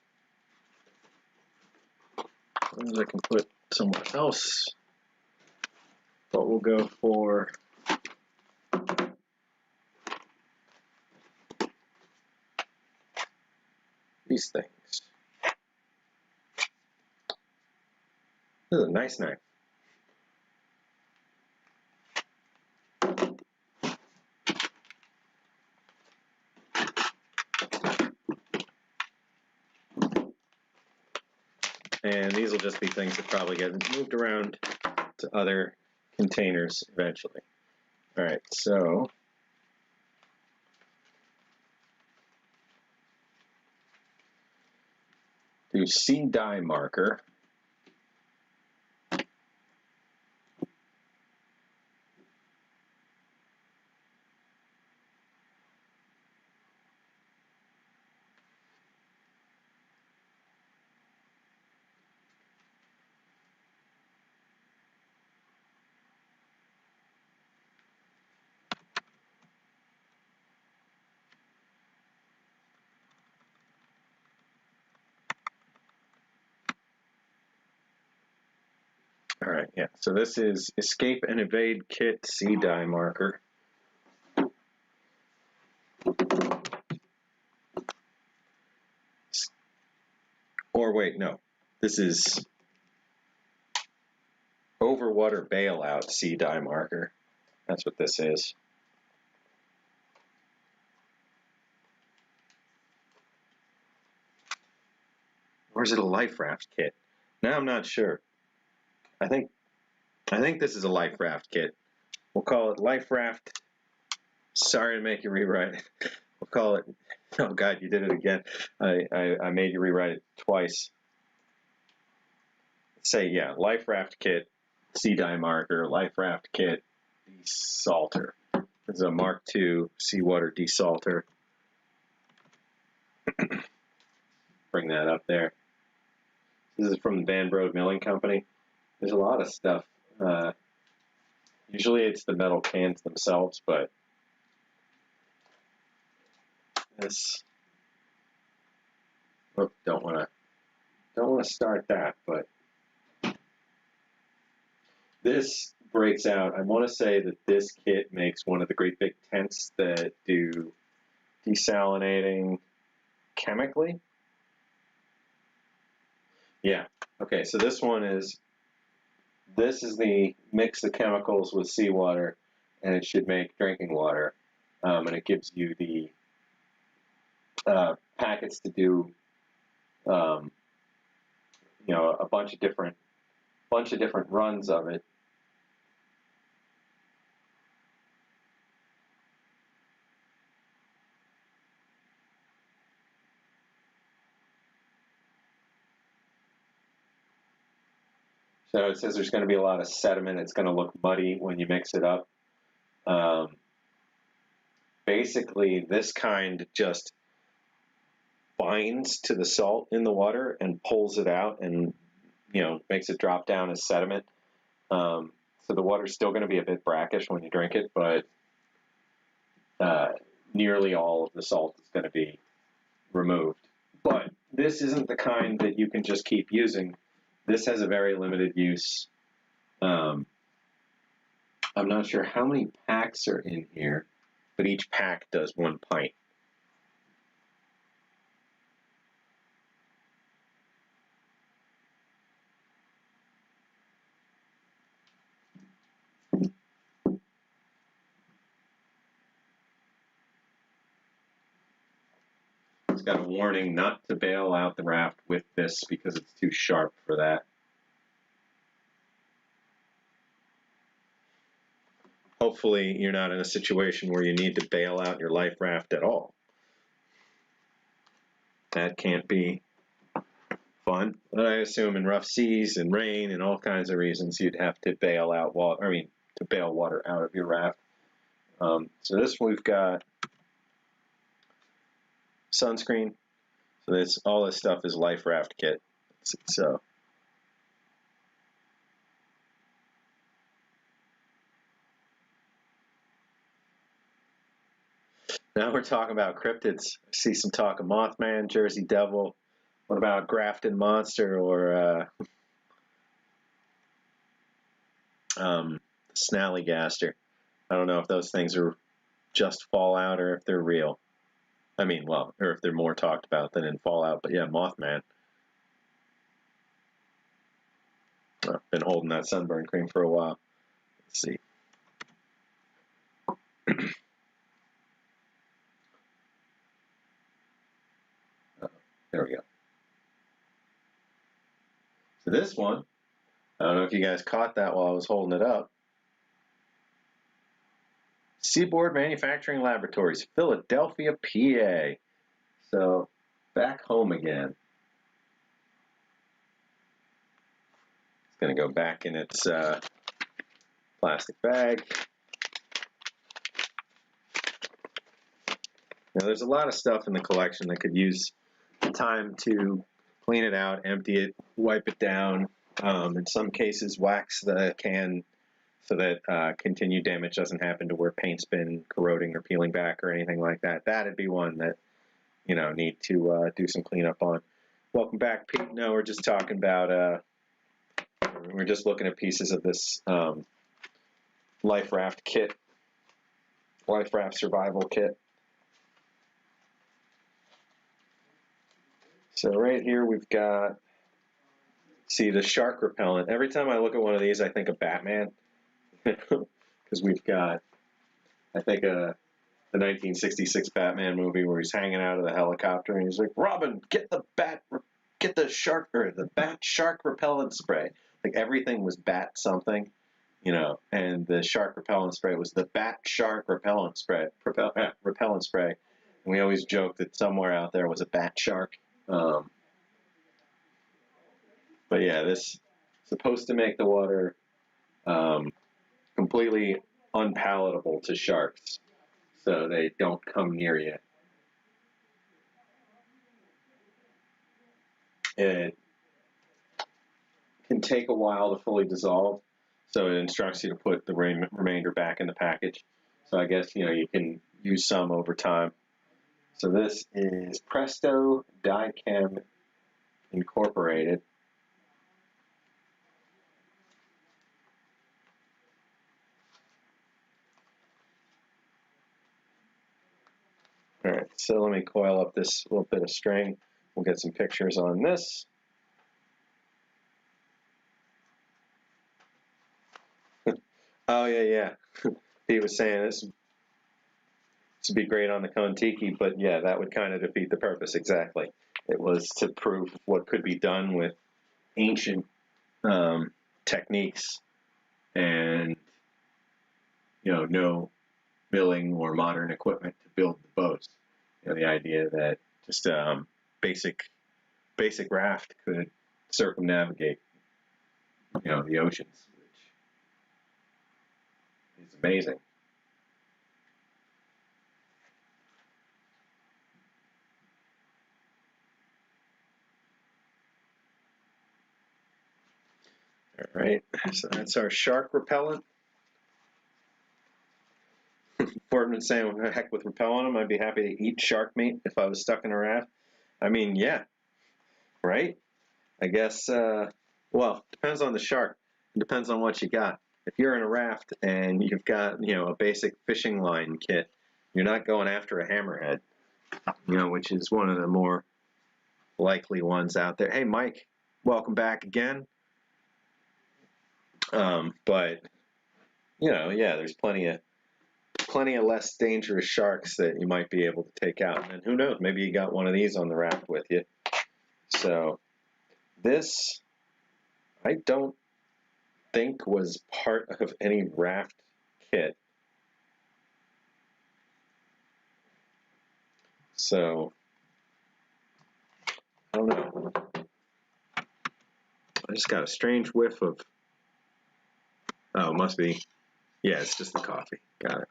Those I can put somewhere else, but we'll go for these things. This is a nice knife. And these will just be things that probably get moved around to other containers eventually. All right, so do C die marker. All right, yeah, so this is Escape and Evade Kit C die marker. Or wait, no, this is Overwater Bailout C die marker. That's what this is. Or is it a life raft kit? Now I'm not sure. I think this is a life raft kit. We'll call it life raft. Sorry to make you rewrite it. We'll call it. Oh God, you did it again. I made you rewrite it twice. Say yeah, life raft kit, C die marker, life raft kit, desalter. This is a Mark II seawater desalter. Bring that up there. This is from the Van Brode Milling Company. There's a lot of stuff. Usually it's the metal cans themselves, but this. Oh, don't want to start that, but this breaks out. I want to say that this kit makes one of the great big tents that do desalinating chemically. Yeah. Okay, so this is the mix the chemicals with seawater, and it should make drinking water. And it gives you the packets to do, a bunch of different runs of it. So it says there's going to be a lot of sediment. It's going to look muddy when you mix it up. Basically, this kind just binds to the salt in the water and pulls it out and, makes it drop down as sediment. So the water's still going to be a bit brackish when you drink it, but nearly all of the salt is going to be removed. But this isn't the kind that you can just keep using. This has a very limited use. I'm not sure how many packs are in here, but each pack does 1 pint. It's got a warning not to bail out the raft with this because it's too sharp for that. Hopefully you're not in a situation where you need to bail out your life raft at all. That can't be fun. But I assume in rough seas and rain and all kinds of reasons you'd have to bail out water. To bail water out of your raft. So this we've got sunscreen. So all this stuff is life raft kit. So now we're talking about cryptids. I see some talk of Mothman, Jersey Devil. What about Grafton Monster or Snallygaster? I don't know if those things are just Fallout or if they're real. Or if they're more talked about than in Fallout. But yeah, Mothman. I've been holding that sunburn cream for a while. Let's see. There we go. So this one, I don't know if you guys caught that while I was holding it up. Seaboard Manufacturing Laboratories, Philadelphia, PA. So back home again. It's going to go back in its plastic bag. Now there's a lot of stuff in the collection that could use time to clean it out, empty it, wipe it down. In some cases, wax the can so that continued damage doesn't happen to where paint's been corroding or peeling back or anything like that. That'd be one that, need to do some cleanup on. Welcome back, Pete. No, we're just talking about, we're just looking at pieces of this life raft kit, life raft survival kit. So right here we've got, see, the shark repellent. Every time I look at one of these, I think of Batman. Because we've got, I think, the 1966 Batman movie where he's hanging out of the helicopter and he's like, Robin, get the bat shark repellent spray. Like everything was bat something, and the shark repellent spray was the bat shark repellent spray. And we always joke that somewhere out there was a bat shark. But yeah, this is supposed to make the water completely unpalatable to sharks, so they don't come near you. It can take a while to fully dissolve, so it instructs you to put the remainder back in the package. So I guess, you can use some over time. So this is Presto Dyechem Incorporated. All right, so let me coil up this little bit of string. We'll get some pictures on this. Oh, yeah. He was saying this would be great on the Kon-Tiki, but yeah, that would kind of defeat the purpose, exactly. It was to prove what could be done with ancient techniques and, no milling or modern equipment to build the boats. The idea that just basic raft could circumnavigate, the oceans, which is amazing. All right, so that's our shark repellent. Portman saying, heck with repellent them, I'd be happy to eat shark meat if I was stuck in a raft. I mean, yeah, right? I guess, well, depends on the shark. It depends on what you got. If you're in a raft and you've got, a basic fishing line kit, you're not going after a hammerhead, which is one of the more likely ones out there. Hey, Mike, welcome back again. But, yeah, there's plenty of less dangerous sharks that you might be able to take out. And who knows, maybe you got one of these on the raft with you. So this, I don't think was part of any raft kit. So, I don't know. I just got a strange whiff of, oh, it must be, yeah, it's just the coffee. Got it.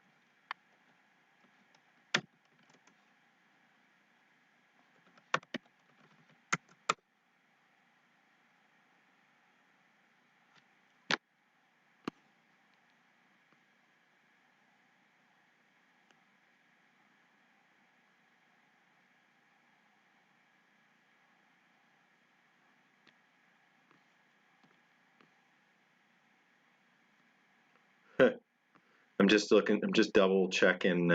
I'm just double checking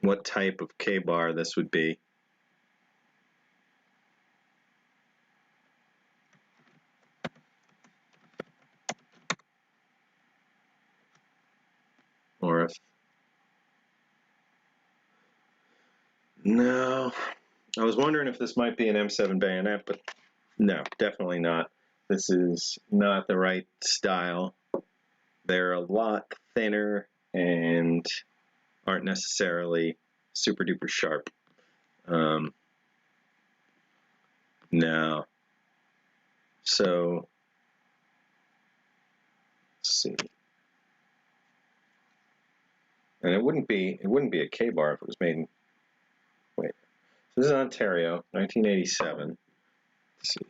what type of K-bar this would be. Or if, no, I was wondering if this might be an M7 bayonet, but no, definitely not. This is not the right style. They're a lot thinner and aren't necessarily super duper sharp. No. So, let's see. And it wouldn't be a K-bar if it was made in, wait. This is Ontario, 1987. Let's see.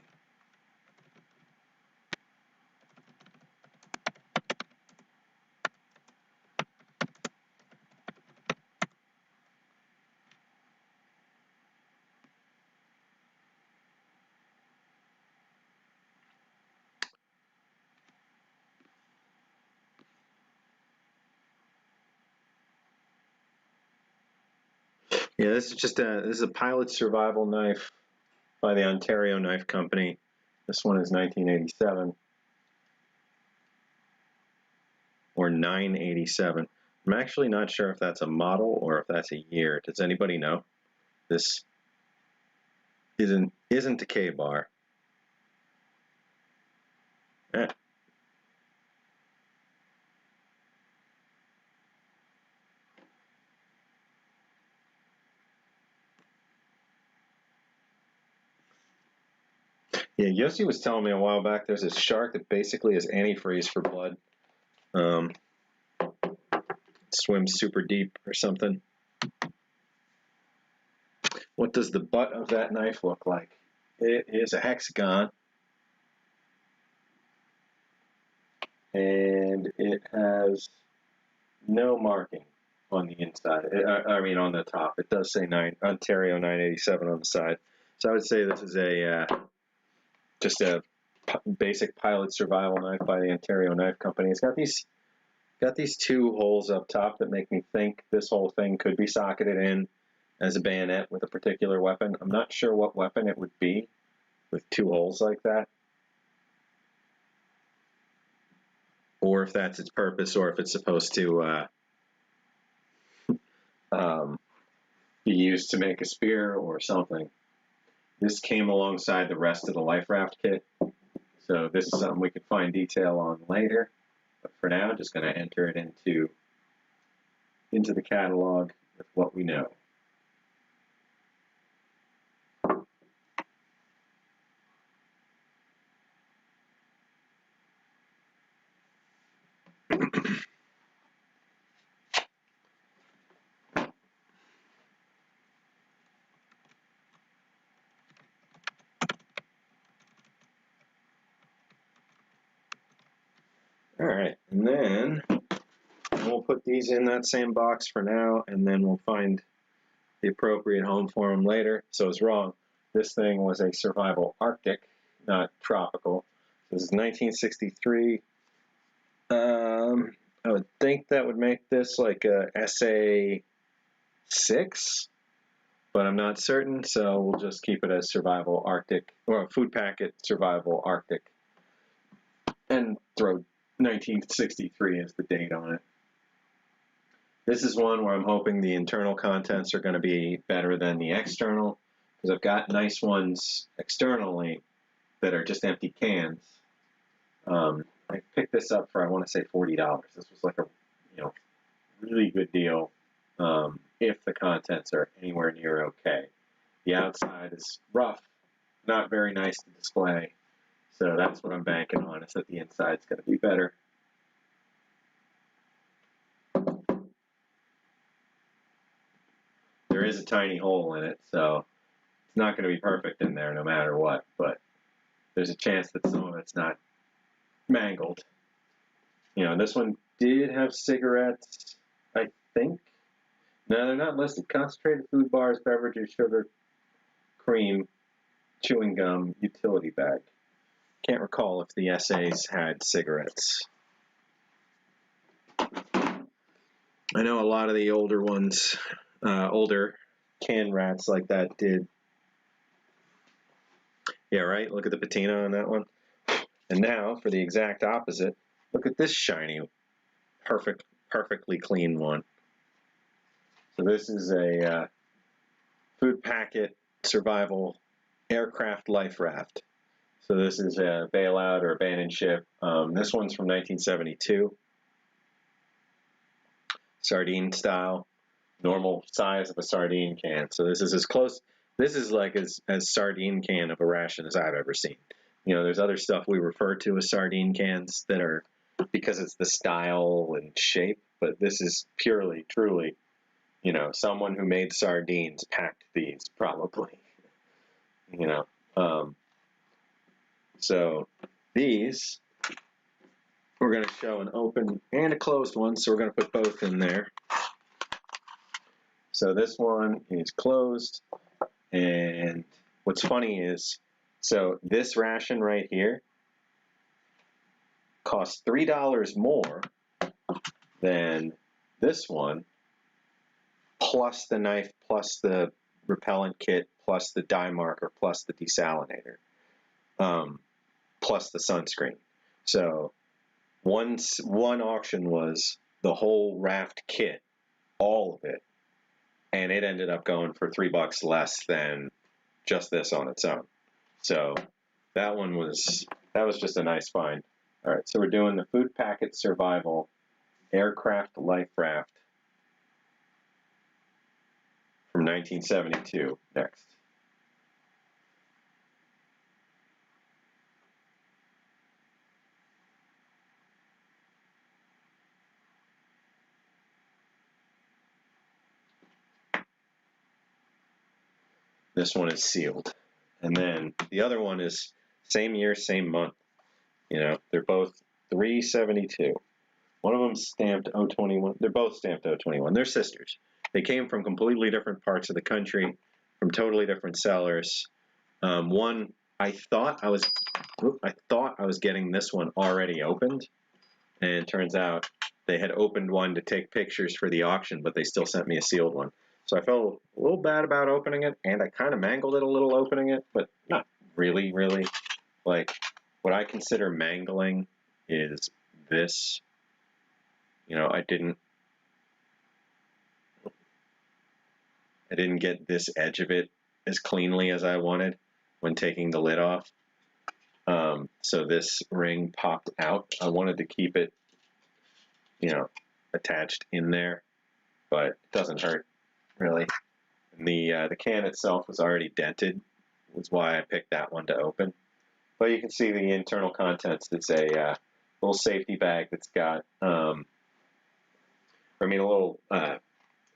Yeah, this is a pilot survival knife by the Ontario Knife Company. This one is 1987 or 987. I'm actually not sure if that's a model or if that's a year. Does anybody know? This isn't a K-bar. Eh. Yeah, Yossi was telling me a while back there's this shark that basically is antifreeze for blood. Swims super deep or something. What does the butt of that knife look like? It is a hexagon. And it has no marking on the inside. I mean, on the top. It does say Ontario 987 on the side. So I would say this is just a basic pilot survival knife by the Ontario Knife Company. It's got these two holes up top that make me think this whole thing could be socketed in as a bayonet with a particular weapon. I'm not sure what weapon it would be with two holes like that, or if that's its purpose, or if it's supposed to be used to make a spear or something. This came alongside the rest of the life raft kit, so this is something we could find detail on later. But for now, just going to enter it into the catalog with what we know. All right, and then we'll put these in that same box for now, and then we'll find the appropriate home for them later. So it's wrong. This thing was a survival Arctic, not tropical. This is 1963. I would think that would make this like a SA 6, but I'm not certain, so we'll just keep it as survival Arctic, or food packet survival Arctic, and throw 1963 as the date on it. This is one where I'm hoping the internal contents are going to be better than the external, because I've got nice ones externally that are just empty cans. I picked this up for, I want to say, $40. This was like a, really good deal if the contents are anywhere near okay. The outside is rough, not very nice to display, so that's what I'm banking on, is that the inside's going to be better. There is a tiny hole in it, so it's not going to be perfect in there no matter what, but there's a chance that some of it's not mangled. This one did have cigarettes, I think. No, they're not listed. Concentrated food bars, beverages, sugar, cream, chewing gum, utility bag. Can't recall if the SAs had cigarettes. I know a lot of the older ones, older can rats like that did. Yeah, right? Look at the patina on that one. And now, for the exact opposite, look at this shiny, perfectly clean one. So this is a food packet survival aircraft life raft. So this is a bailout or abandoned ship. This one's from 1972. Sardine style, normal size of a sardine can. So this is as close, this is like as sardine can of a ration as I've ever seen. There's other stuff we refer to as sardine cans that are, because it's the style and shape, but this is purely, truly, someone who made sardines packed these, probably. So these, we're going to show an open and a closed one, so we're going to put both in there. So this one is closed, and what's funny is, so this ration right here costs $3 more than this one, plus the knife, plus the repellent kit, plus the dye marker, plus the desalinator, plus the sunscreen. So one auction was the whole raft kit, all of it, and it ended up going for $3 less than just this on its own. So that was just a nice find. All right, so we're doing the food packet survival aircraft life raft from 1972 next. This one is sealed. And then the other one is same year, same month. They're both 372. One of them's stamped 021. They're both stamped 021. They're sisters. They came from completely different parts of the country, from totally different sellers. One, I thought I was getting this one already opened, and it turns out they had opened one to take pictures for the auction, but they still sent me a sealed one. So I felt a little bad about opening it, and I kind of mangled it a little opening it, but not really. Like, what I consider mangling is this. I didn't get this edge of it as cleanly as I wanted when taking the lid off. So this ring popped out. I wanted to keep it, attached in there, but it doesn't hurt, really. And the can itself was already dented, was why I picked that one to open. But you can see the internal contents. It's a little safety bag that's got, a little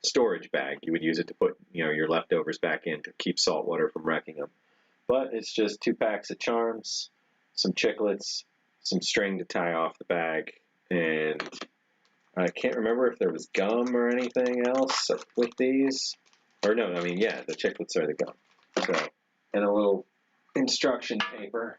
storage bag. You would use it to put, your leftovers back in to keep salt water from wrecking them. But it's just 2 packs of charms, some chiclets, some string to tie off the bag, And I can't remember if there was gum or anything else with these. Or no, I mean, yeah, the chiclets are the gum. So, and a little instruction paper.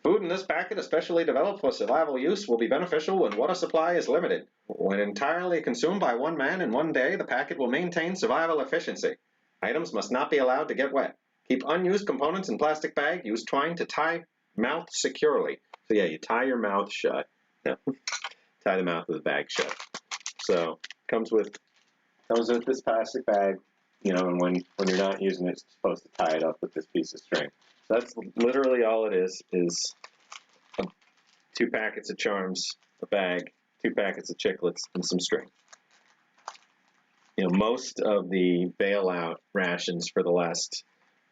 Food in this packet, especially developed for survival use, will be beneficial when water supply is limited. When entirely consumed by one man in one day, the packet will maintain survival efficiency. Items must not be allowed to get wet. Keep unused components in plastic bag. Use twine to tie mouth securely. So yeah, you tie your mouth shut. No, tie the mouth of the bag shut. So comes with this plastic bag, you know, and when you're not using it, it's supposed to tie it up with this piece of string. That's literally all it is 2 packets of charms, a bag, 2 packets of chiclets, and some string. You know, most of the bailout rations for the last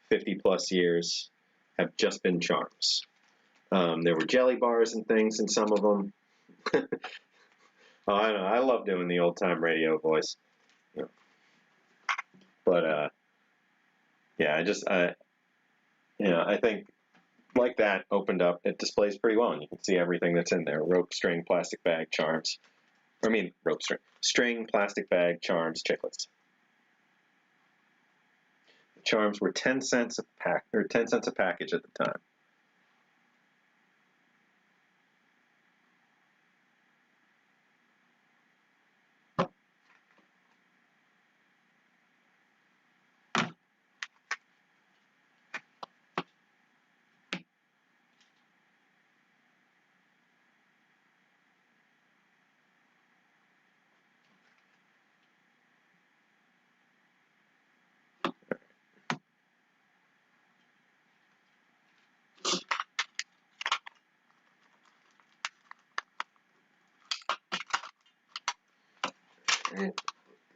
50 plus years have just been charms. There were jelly bars and things in some of them. Oh, I know, I love doing the old time radio voice. You know. But yeah, I think like that opened up, it displays pretty well, and you can see everything that's in there: rope, string, plastic bag, charms. I mean, rope, string, plastic bag, charms, chiclets. The charms were 10 cents a pack, or 10 cents a package at the time.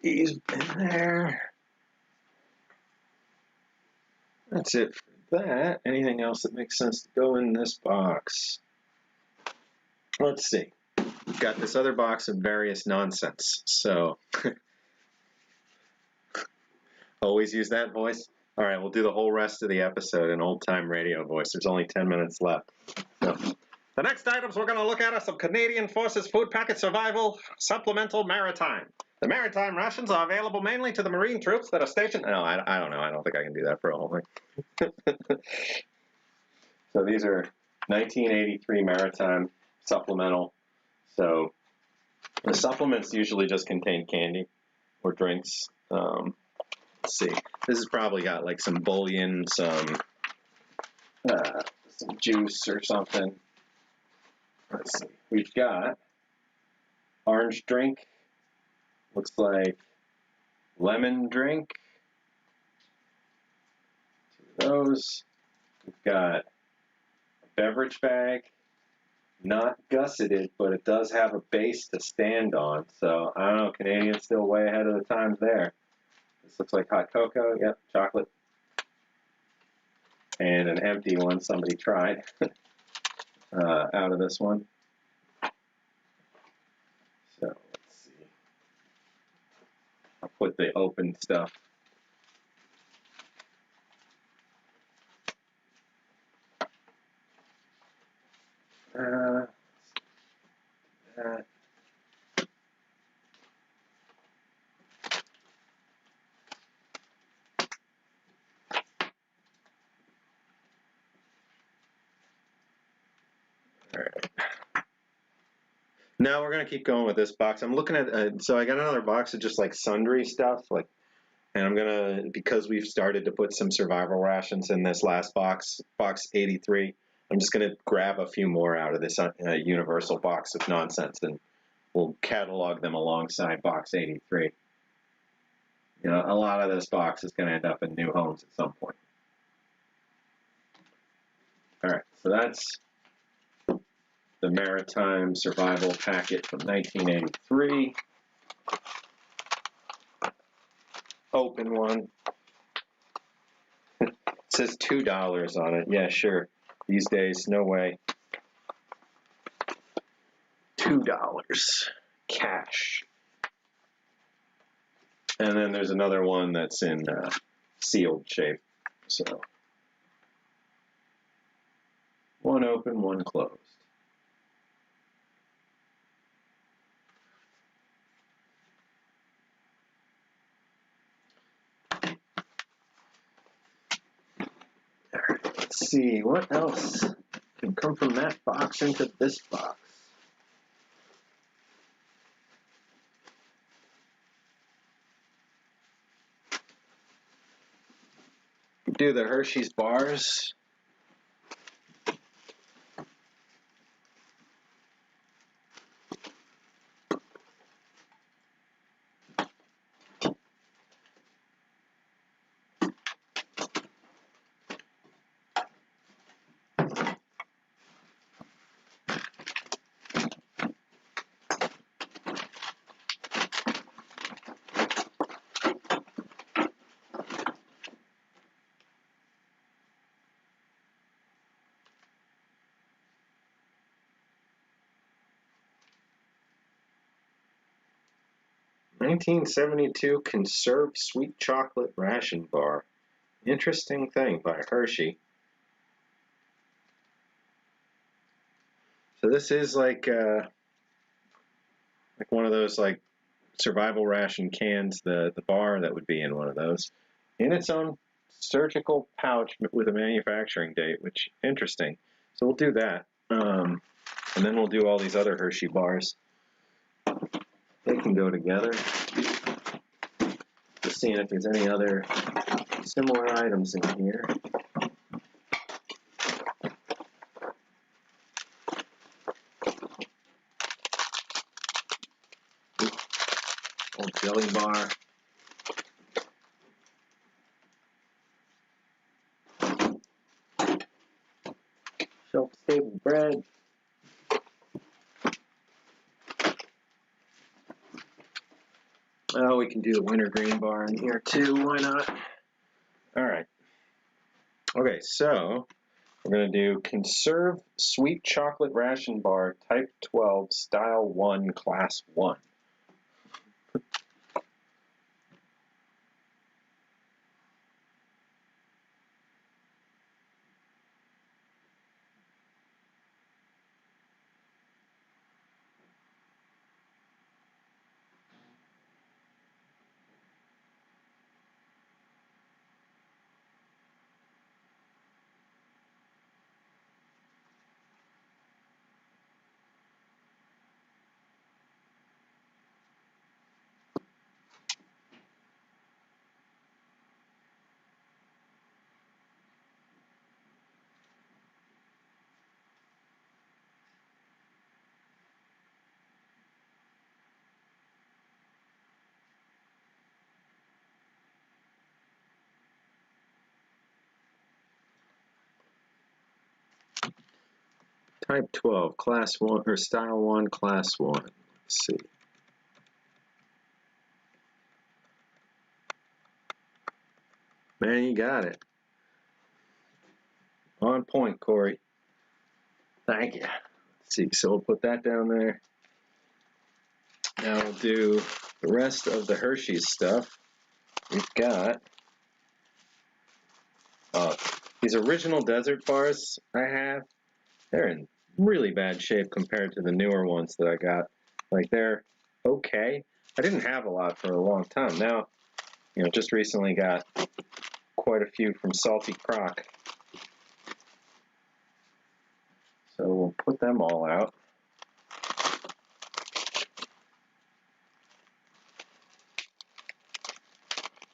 These in there. That's it for that. Anything else that makes sense to go in this box? Let's see. We've got this other box of various nonsense. So, always use that voice. All right, we'll do the whole rest of the episode in old-time radio voice. There's only 10 minutes left. So, the next items we're going to look at are some Canadian Forces Food Packet Survival Supplemental Maritime. The maritime rations are available mainly to the Marine troops that are stationed... No, I don't know. I don't think I can do that for a whole thing. So these are 1983 maritime supplemental. So the supplements usually just contain candy or drinks. Let's see. This has probably got like some bullion, some juice or something. Let's see. We've got orange drink. Looks like lemon drink. 2 of those. We've got a beverage bag. Not gusseted, but it does have a base to stand on. So, I don't know, Canadians still way ahead of the times there. This looks like hot cocoa. Yep, chocolate. And an empty one somebody tried out of this one. So, let's see. I'll put the open stuff. Now we're going to keep going with this box. I'm looking at, so I got another box of just like sundry stuff, like, and I'm going to, because we've started to put some survival rations in this last box, box 83, I'm just going to grab a few more out of this universal box of nonsense, and we'll catalog them alongside box 83. You know, a lot of this box is going to end up in new homes at some point. All right, so that's the Maritime Survival Packet from 1983. Open one. It says $2 on it. Yeah, sure. These days, no way. $2. Cash. And then there's another one that's in sealed shape. So one open, one closed. All right, let's see what else can come from that box into this box. Do the Hershey's bars. "1972 Conserved Sweet Chocolate Ration Bar." Interesting thing by Hershey. So this is like one of those like survival ration cans, the bar that would be in one of those, in its own surgical pouch with a manufacturing date, which interesting. So we'll do that, and then we'll do all these other Hershey bars. They can go together. Just seeing if there's any other similar items in here. Old jelly bar. Shelf-stable bread. Oh, we can do the wintergreen bar in here too. Why not? All right. Okay, so we're going to do Conserved Sweet Chocolate Ration Bar Type 12 Style 1 Class 1. Type 12, Class 1, or Style 1, Class 1. Let's see. Man, you got it. On point, Corey. Thank you. Let's see, so we'll put that down there. Now we'll do the rest of the Hershey's stuff. We've got these original desert bars I have. They're in really bad shape compared to the newer ones that I got. Like, they're okay. I didn't have a lot for a long time. Now, you know, just recently got quite a few from Salty Croc. So we'll put them all out.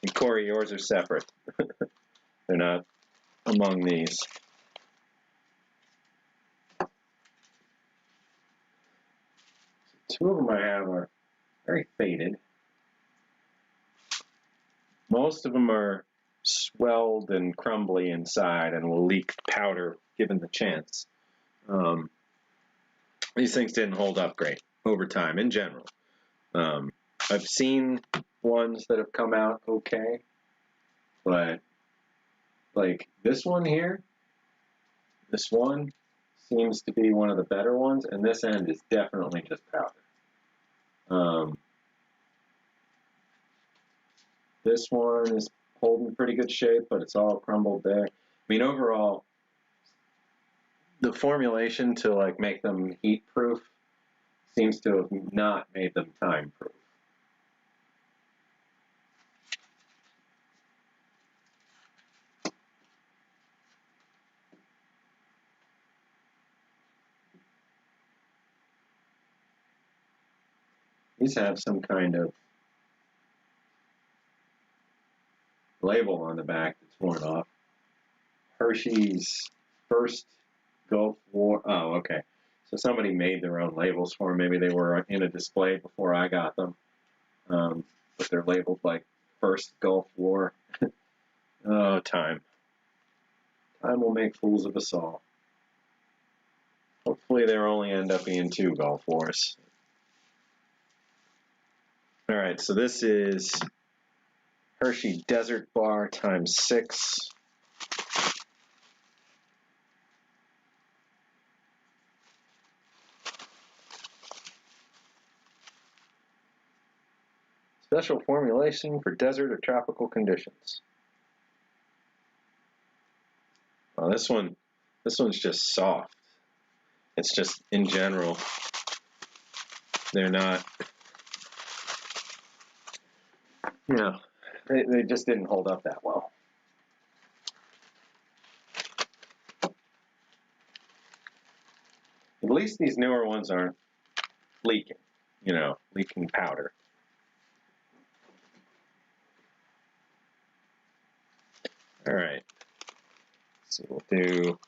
And Corey, yours are separate. They're not among these. Two of them I have are very faded. Most of them are swelled and crumbly inside and will leak powder given the chance. These things didn't hold up great over time in general. I've seen ones that have come out okay, but like this one here, this one seems to be one of the better ones, and this end is definitely just powder. This one is holding pretty good shape, but it's all crumbled there. I mean, overall, the formulation to like make them heat proof seems to have not made them time proof. These have some kind of label on the back that's worn off. Hershey's first Gulf War. Oh, okay. So somebody made their own labels for them. Maybe they were in a display before I got them. But they're labeled like first Gulf War. Oh, time. Time will make fools of us all. Hopefully there only end up being 2 Gulf Wars. All right, so this is Hershey Desert Bar times 6. Special formulation for desert or tropical conditions. Oh, this one's just soft. It's just, in general, they're not, you know, they just didn't hold up that well. At least these newer ones aren't leaking, leaking powder. All right, so we'll do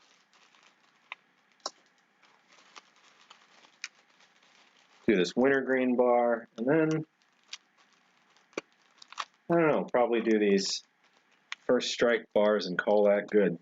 this wintergreen bar, and then, I don't know, probably do these first strike bars and call that good.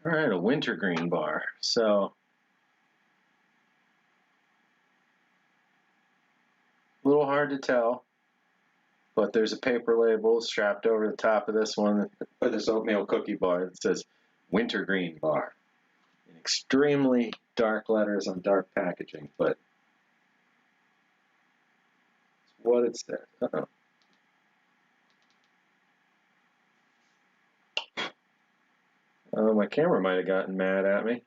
All right, a wintergreen bar. So, a little hard to tell, but there's a paper label strapped over the top of this one, or this oatmeal cookie bar that says wintergreen bar in extremely dark letters on dark packaging, but it's what it says. Uh-oh. My camera might have gotten mad at me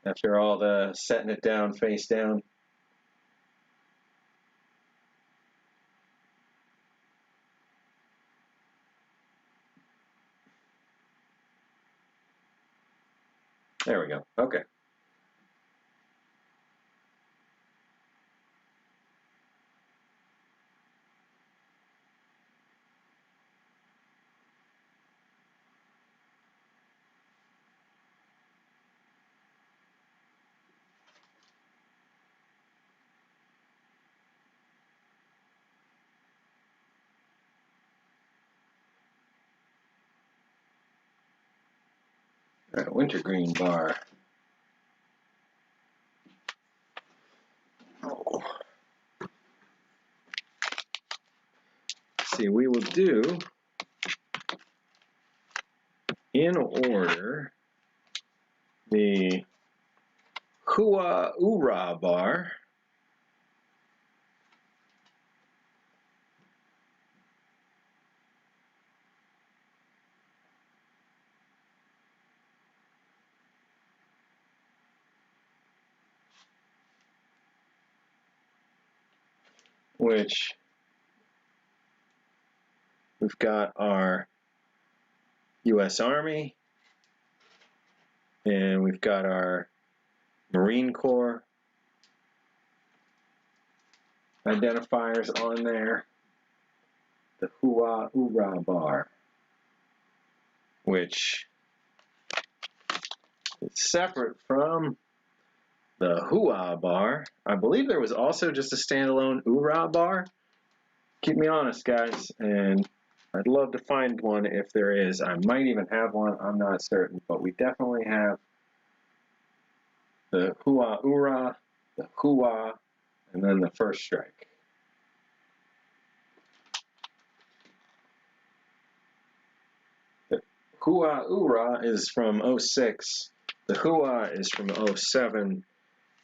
after all the setting it down face down. There we go. Okay. All right, wintergreen bar. Oh. See, we will do in order the Hua-Ura bar, which we've got our U.S. Army, and we've got our Marine Corps identifiers on there. The Hua-Ura bar, which is separate from the Hua bar. I believe there was also just a standalone Ura bar. Keep me honest, guys, and I'd love to find one if there is. I might even have one, I'm not certain, but we definitely have the Hua-Ura, the Hua, and then the first strike. Hua Ura is from 06. The Hua is from 07.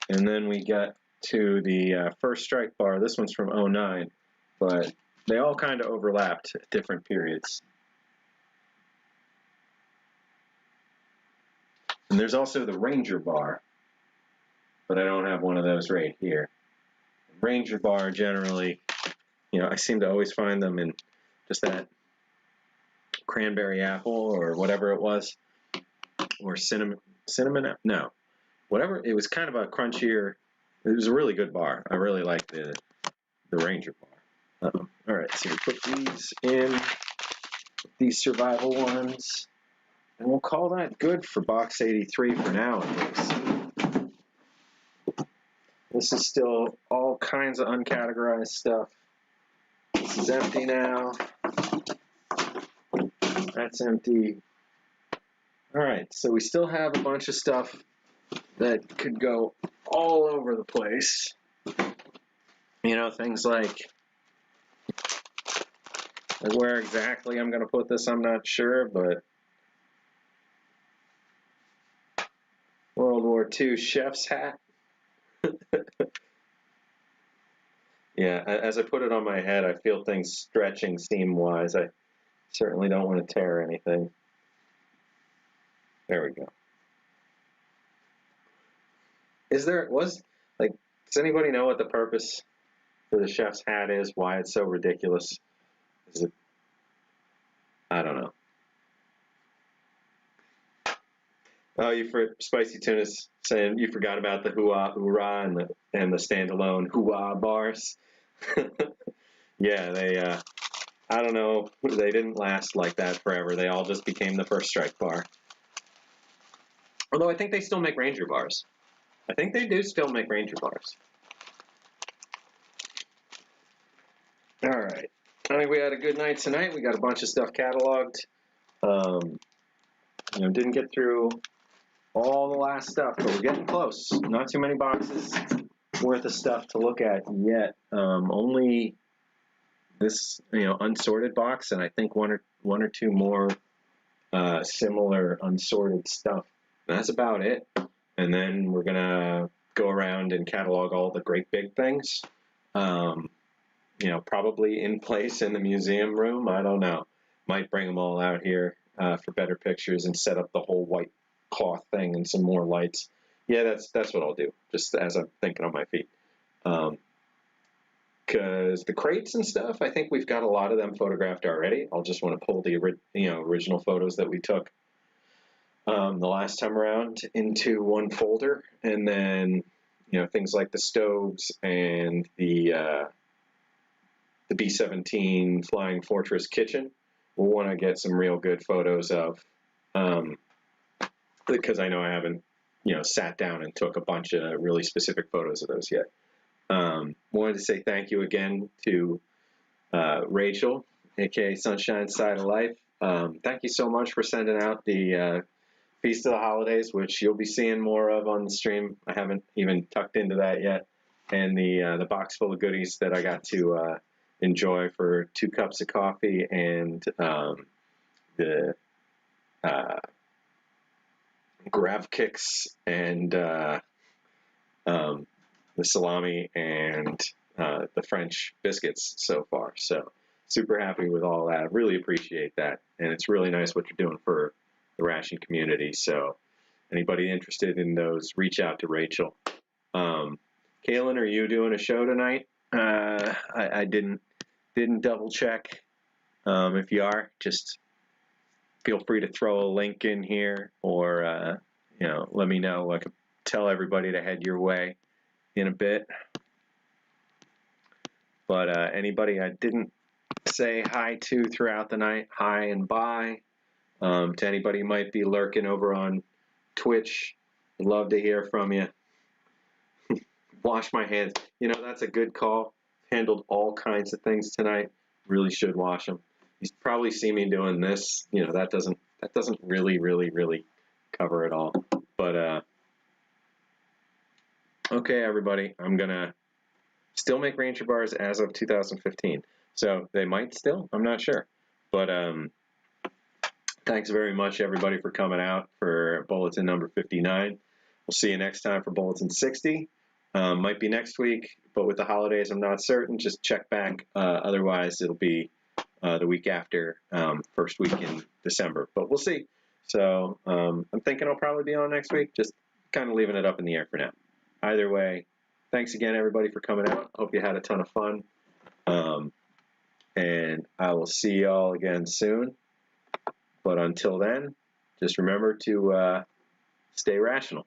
And then we get to the first strike bar. This one's from 09. But they all kind of overlapped at different periods. And there's also the Ranger bar, but I don't have one of those right here. Ranger bar generally, I seem to always find them in just that cranberry apple or whatever it was, or cinnamon, no, whatever. It was kind of a crunchier, it was a really good bar. I really like the Ranger bar. All right, so we put these in, these survival ones. And we'll call that good for box 83 for now, at least. This is still all kinds of uncategorized stuff. This is empty now. That's empty. All right, so we still have a bunch of stuff that could go all over the place. Things like where exactly I'm going to put this, I'm not sure, but World War II chef's hat. Yeah, as I put it on my head, I feel things stretching seam-wise. I certainly don't want to tear anything. There we go. Does anybody know what the purpose for the chef's hat is? Why it's so ridiculous? I don't know. Oh, Spicy Tuna's saying you forgot about the Hua Ura and the standalone Hua bars. Yeah, they I don't know, they didn't last like that forever. They all just became the first strike bar. Although I think they still make Ranger bars. I think they do still make Ranger bars. All right. I think we had a good night tonight. We got a bunch of stuff cataloged. Didn't get through all the last stuff, but we're getting close. Not too many boxes worth of stuff to look at yet. Only this, unsorted box, and I think one or two more similar unsorted stuff. And that's about it. And then we're gonna go around and catalog all the great big things. Probably in place in the museum room. I don't know. Might bring them all out here for better pictures and set up the whole white cloth thing and some more lights. Yeah, that's what I'll do, just as I'm thinking on my feet. Because the crates and stuff, I think we've got a lot of them photographed already. I'll just want to pull the original photos that we took the last time around into one folder, and then things like the stoves and the B-17 Flying Fortress kitchen. We'll want to get some real good photos of, because I know I haven't sat down and took a bunch of really specific photos of those yet. Wanted to say thank you again to Rachel, aka Sunshine Side of Life. Thank you so much for sending out the Feast of the Holidays, which you'll be seeing more of on the stream. I haven't even tucked into that yet. And the box full of goodies that I got to enjoy for 2 cups of coffee, and the grav kicks, and the salami, and the French biscuits so far. So super happy with all that. Really appreciate that. And it's really nice what you're doing for the Ration community. So anybody interested in those, reach out to Rachel. Kaylin, are you doing a show tonight? I didn't double check. If you are, just feel free to throw a link in here, or let me know. I could tell everybody to head your way in a bit. But anybody I didn't say hi to throughout the night, hi and bye. To anybody who might be lurking over on Twitch, I'd love to hear from you. Wash my hands. That's a good call. Handled all kinds of things tonight. Really should wash them. You probably see me doing this. That doesn't really cover it all. But okay, everybody, I'm gonna still make Ranger bars as of 2015. So they might still. I'm not sure. But Thanks very much, everybody, for coming out for Bulletin number 59. We'll see you next time for Bulletin 60. Might be next week, but with the holidays, I'm not certain. Just check back. Otherwise, it'll be the week after, first week in December. But we'll see. So I'm thinking I'll probably be on next week. Just kind of leaving it up in the air for now. Either way, thanks again, everybody, for coming out. Hope you had a ton of fun. And I will see y'all again soon. But until then, just remember to stay rational.